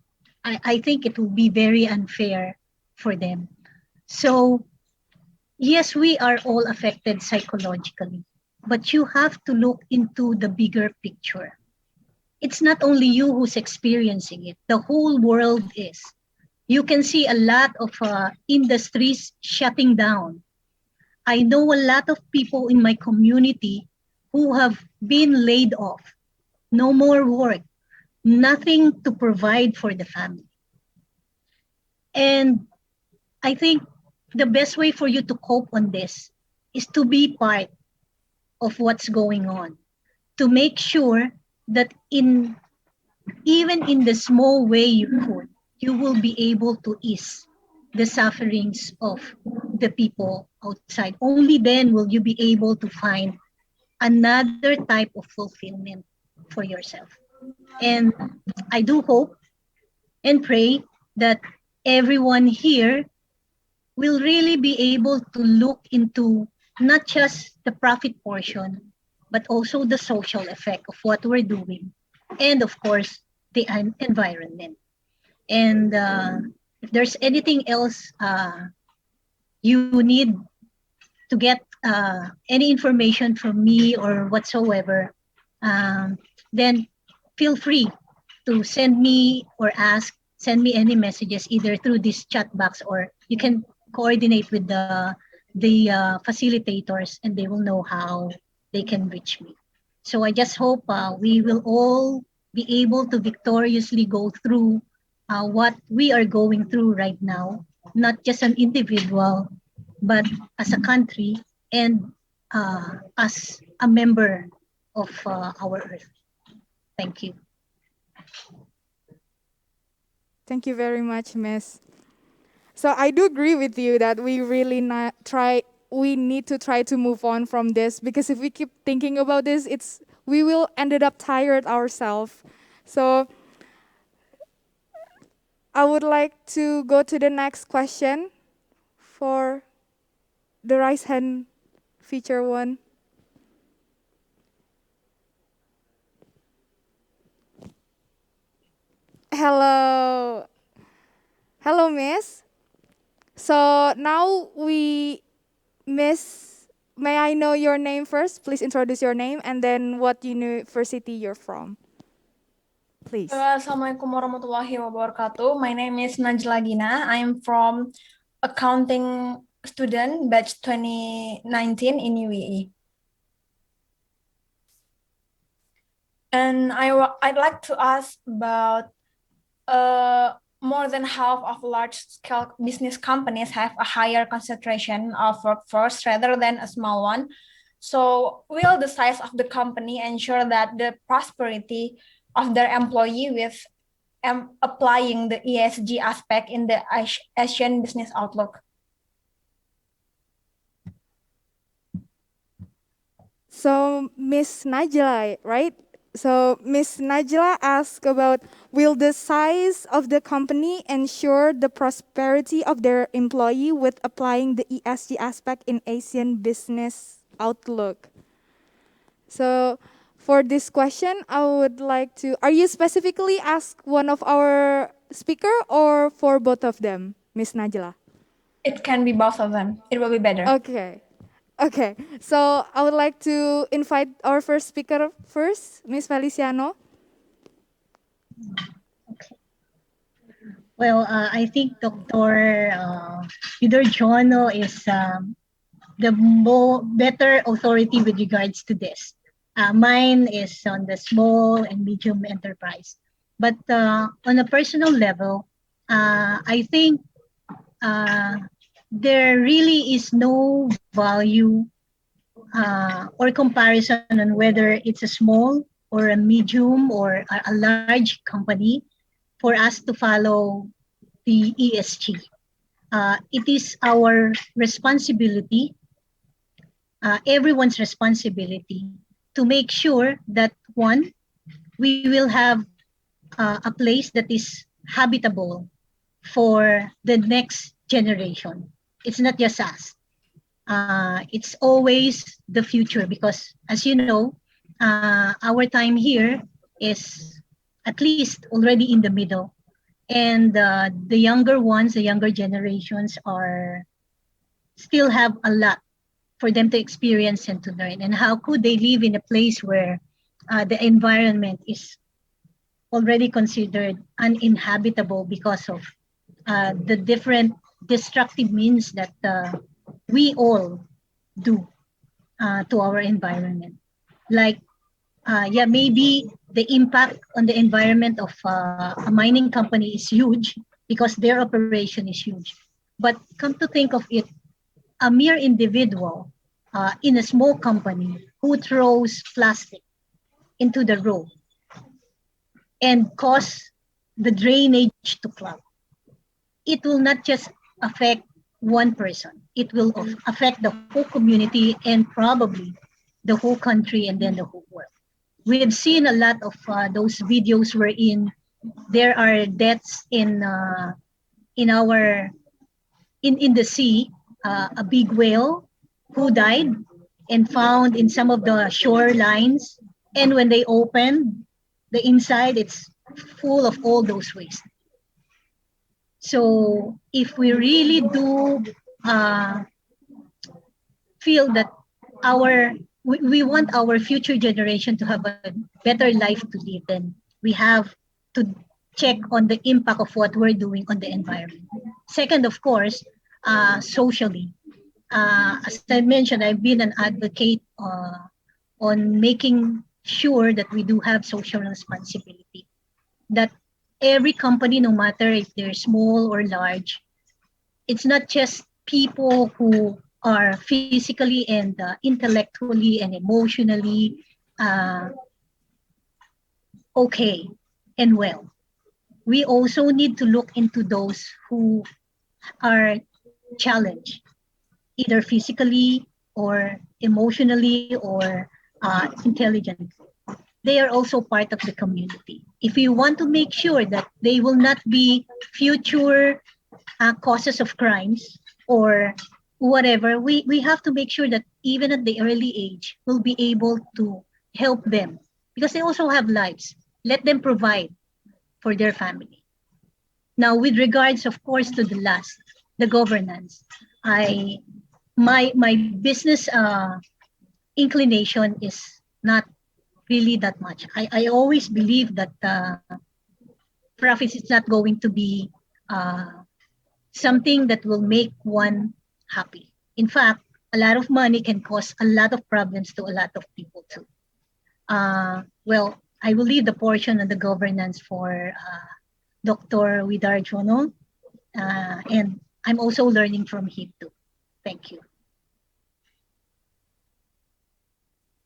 I think it will be very unfair for them. So yes, we are all affected psychologically, but you have to look into the bigger picture. It's not only you who's experiencing it, the whole world is. You can see a lot of industries shutting down. I know a lot of people in my community who have been laid off. No more work, nothing to provide for the family. And I think the best way for you to cope on this is to be part of what's going on, to make sure that even in the small way you could, you will be able to ease the sufferings of the people outside. Only then will you be able to find another type of fulfillment for yourself. And I do hope and pray that everyone here will really be able to look into not just the profit portion, but also the social effect of what we're doing. And of course, the environment. And if there's anything else you need to get any information from me or whatsoever, then feel free to send me or send me any messages either through this chat box, or you can coordinate with the facilitators and they will know how they can reach me. So I just hope we will all be able to victoriously go through what we are going through right now, not just an individual, but as a country and as a member of our Earth. Thank you. Thank you very much, Miss. So I do agree with you that we really we need to try to move on from this, because if we keep thinking about this, we will ended up tired ourselves. So I would like to go to the next question for the raise hand feature one. Hello. Hello, Miss. So now Miss, may I know your name first? Please introduce your name and then what university you're from. Please. Assalamualaikum warahmatullahi wabarakatuh. My name is Najla Gina. I am from accounting student batch 2019 in UAE. And I'd like to ask about more than half of large-scale business companies have a higher concentration of workforce rather than a small one. So will the size of the company ensure that the prosperity of their employee with applying the ESG aspect in the Asian business outlook? So Miss Najla, right? So Ms. Najla asked about, will the size of the company ensure the prosperity of their employee with applying the ESG aspect in Asian business outlook? So for this question, I would like to, are you specifically ask one of our speaker or for both of them, Ms. Najla? It can be both of them. It will be better. Okay. Okay, so I would like to invite our first speaker first, Ms. Feliciano. Okay. Well, I think Dr. Jono is the better authority with regards to this. Mine is on the small and medium enterprise. But on a personal level, I think there really is no value or comparison on whether it's a small or a medium or a large company for us to follow the ESG. It is our responsibility, everyone's responsibility, to make sure that, one, we will have a place that is habitable for the next generation. It's not just us. It's always the future, because as you know, our time here is at least already in the middle. And the younger ones, the younger generations still have a lot for them to experience and to learn. And how could they live in a place where the environment is already considered uninhabitable because of the different destructive means that we all do to our environment. Like, maybe the impact on the environment of a mining company is huge because their operation is huge. But come to think of it, a mere individual in a small company who throws plastic into the road and cause the drainage to clog, it will not just affect one person. It will affect the whole community and probably the whole country and then the whole world. We have seen a lot of those videos wherein there are deaths in the sea, a big whale who died and found in some of the shorelines. And when they opened the inside, it's full of all those waste. So if we really do feel that we want our future generation to have a better life to live, then we have to check on the impact of what we're doing on the environment. Second, of course, socially. As I mentioned, I've been an advocate on making sure that we do have social responsibility. That every company, no matter if they're small or large, it's not just people who are physically and intellectually and emotionally okay and well. We also need to look into those who are challenged, either physically or emotionally or intelligently. They are also part of the community. If we want to make sure that they will not be future causes of crimes or whatever, we have to make sure that even at the early age, we'll be able to help them because they also have lives. Let them provide for their family. Now, with regards, of course, to the governance, my business inclination is not really that much. I always believe that profits is not going to be something that will make one happy. In fact, a lot of money can cause a lot of problems to a lot of people too. Well, I will leave the portion on the governance for Dr. Widar Jono, and I'm also learning from him too. Thank you.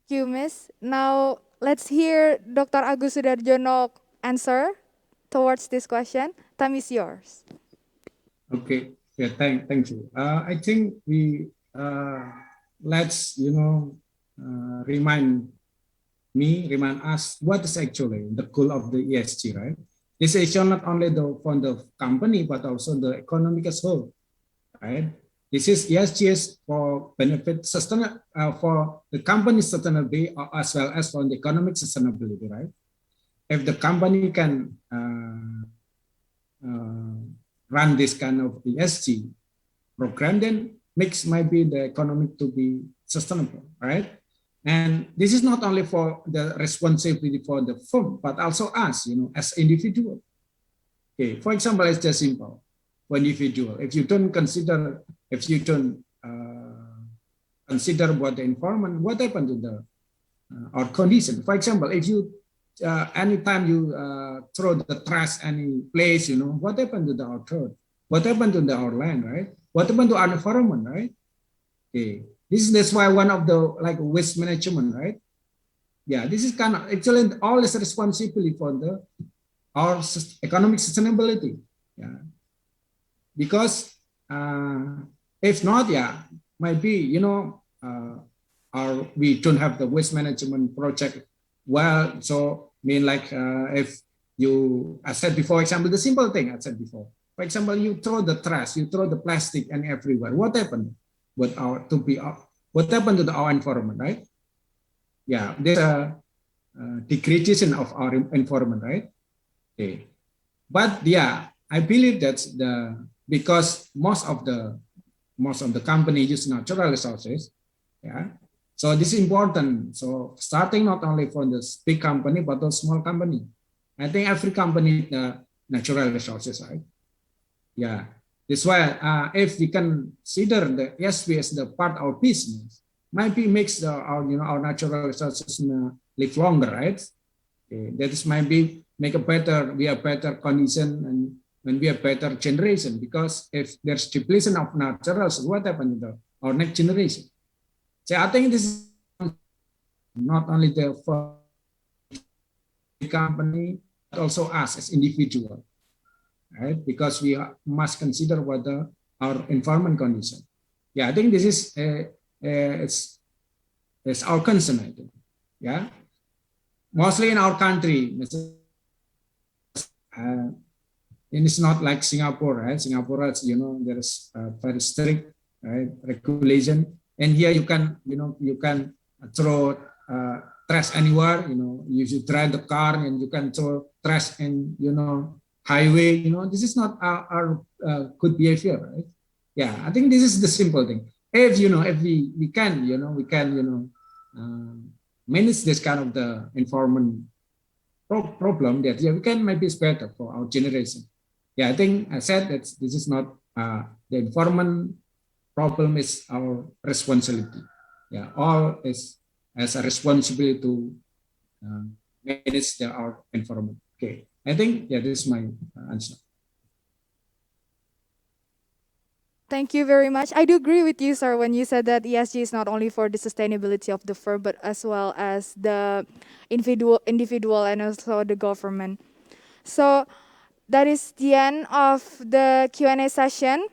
Thank you, Miss. Now, let's hear Dr. Agus Sudarjono answer towards this question. Time is yours. Okay. Yeah. Thank you. I think we let's remind us what is actually the goal of the ESG, right? This is not only for the company but also the economic as whole, right? This is ESG is for benefit for the company sustainability as well as for the economic sustainability, right? If the company can run this kind of ESG program, then might be the economic to be sustainable, right? And this is not only for the responsibility for the firm, but also us, as individual. Okay, for example, it's just simple. For individual, if you don't consider about the environment, what happened to our condition? For example, if you anytime you throw the trash any place, what happened to our earth? What happened to our land, right? What happened to our environment, right? Okay, that's why one of the waste management, right? Yeah, this is kind of actually all is responsibility for our economic sustainability. Yeah, because if not, yeah, might be we don't have the waste management project well. So if you, I said before, example, the simple thing I said before. For example, you throw the trash, you throw the plastic and everywhere. What happened with what happened to our environment, right? Yeah, there's a degradation of our environment, right? Okay, but yeah, I believe that's because most of the company use natural resources. Yeah, so this is important. So starting not only for the big company but the small company. I think every company natural resources, right? Yeah, that's why if we consider the ESG as the part of our business, might be makes our natural resources live longer, right? Okay, that is might be make a better condition and when we have better generation, because if there's depletion of naturals, what happened to our next generation? So I think this is not only the company, but also us as individual, right? Because we must consider what our environment condition. Yeah, I think this is it's our concern, I think. Yeah, mostly in our country. And it's not like Singapore, right? Singapore, there is very strict, right, regulation, and here you can throw trash anywhere. You should drive the car and you can throw stress and highway. This is not our good behavior, right? Yeah, I think this is the simple thing. If we can manage this kind of the environment problem, that we can maybe it's better for our generation. Yeah, I think I said that this is not the environment problem is our responsibility. Yeah, all is as a responsibility to manage our environment. Okay, I think this is my answer. Thank you very much. I do agree with you, sir, when you said that ESG is not only for the sustainability of the firm, but as well as the individual and also the government. So that is the end of the Q&A session.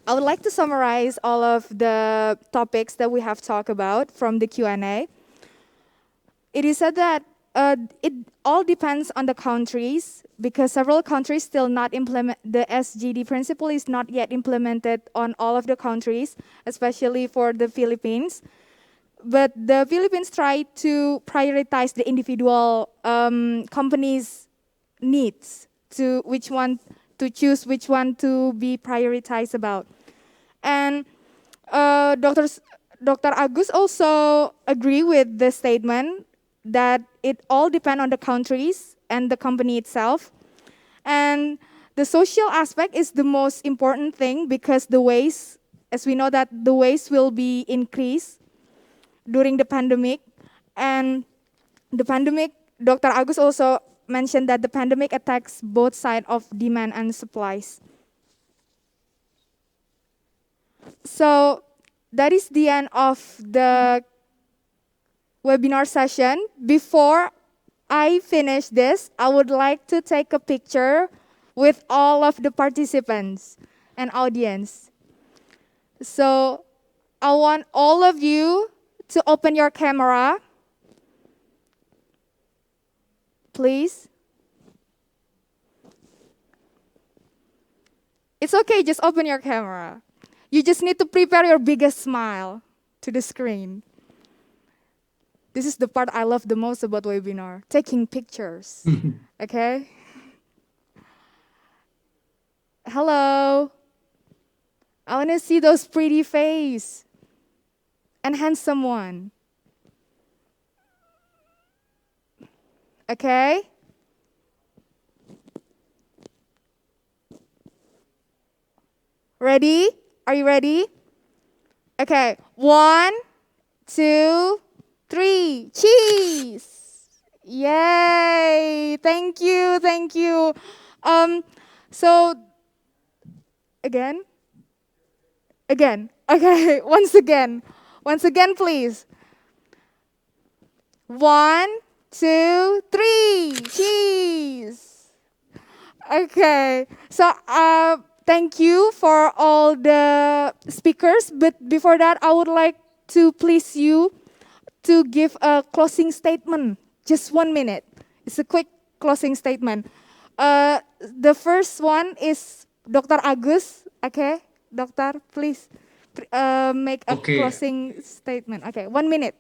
I would like to summarize all of the topics that we have talked about from the Q&A. It is said that it all depends on the countries, because several countries still not implement the SGD principle is not yet implemented on all of the countries, especially for the Philippines. But the Philippines try to prioritize the individual companies' needs to choose which one to be prioritized about. And Dr. Agus also agree with the statement that it all depends on the countries and the company itself. And the social aspect is the most important thing, because the waste, as we know that the waste will be increased during the pandemic. And the pandemic, Dr. Agus also mentioned that the pandemic attacks both sides of demand and supplies. So that is the end of the webinar session. Before I finish this, I would like to take a picture with all of the participants and audience. So I want all of you to open your camera, please. It's okay, just open your camera. You just need to prepare your biggest smile to the screen. This is the part I love the most about webinar, taking pictures, okay? Hello. I want to see those pretty face and handsome one. Okay? Ready? Are you ready? Okay, 1, 2, 3, cheese! Yay! Thank you, thank you. So, again? Okay, once again, please. 1, 2, 3, cheese! Okay, so thank you for all the speakers, but before that, I would like to please you to give a closing statement, just 1 minute. It's a quick closing statement. The first one is Dr. Agus. Okay, Doctor, please make a closing statement. Okay, 1 minute.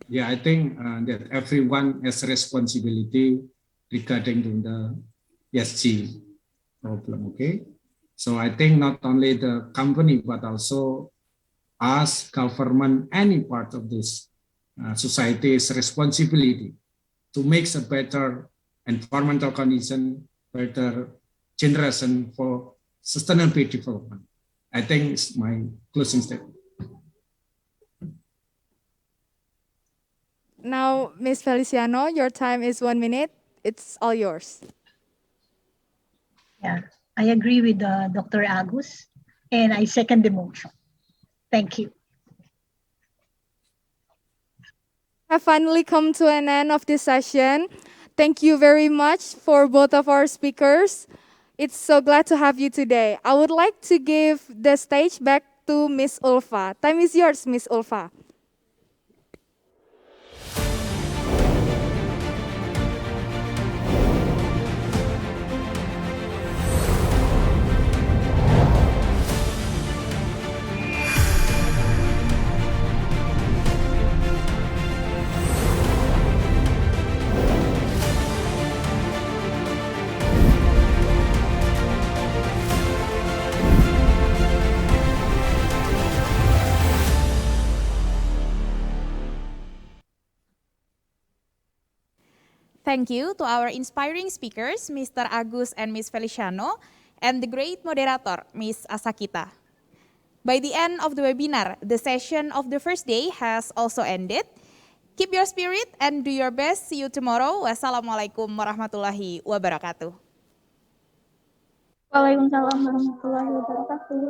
Yeah, I think that everyone has responsibility regarding to the ESG problem. Okay, so I think not only the company but also us, government, any part of this society's responsibility to make a better environmental condition, better generation for sustainable development. I think it's my closing statement. Now, Ms. Feliciano, your time is 1 minute. It's all yours. Yeah, I agree with Dr. Agus, and I second the motion. Thank you. Have finally come to an end of this session. Thank you very much for both of our speakers. It's so glad to have you today. I would like to give the stage back to Ms. Ulfa. Time is yours, Ms. Ulfa. Thank you to our inspiring speakers, Mr. Agus and Ms. Feliciano, and the great moderator, Ms. Asakita. By the end of the webinar, the session of the first day has also ended. Keep your spirit and do your best. See you tomorrow. Wassalamualaikum warahmatullahi wabarakatuh. Waalaikumsalam warahmatullahi wabarakatuh.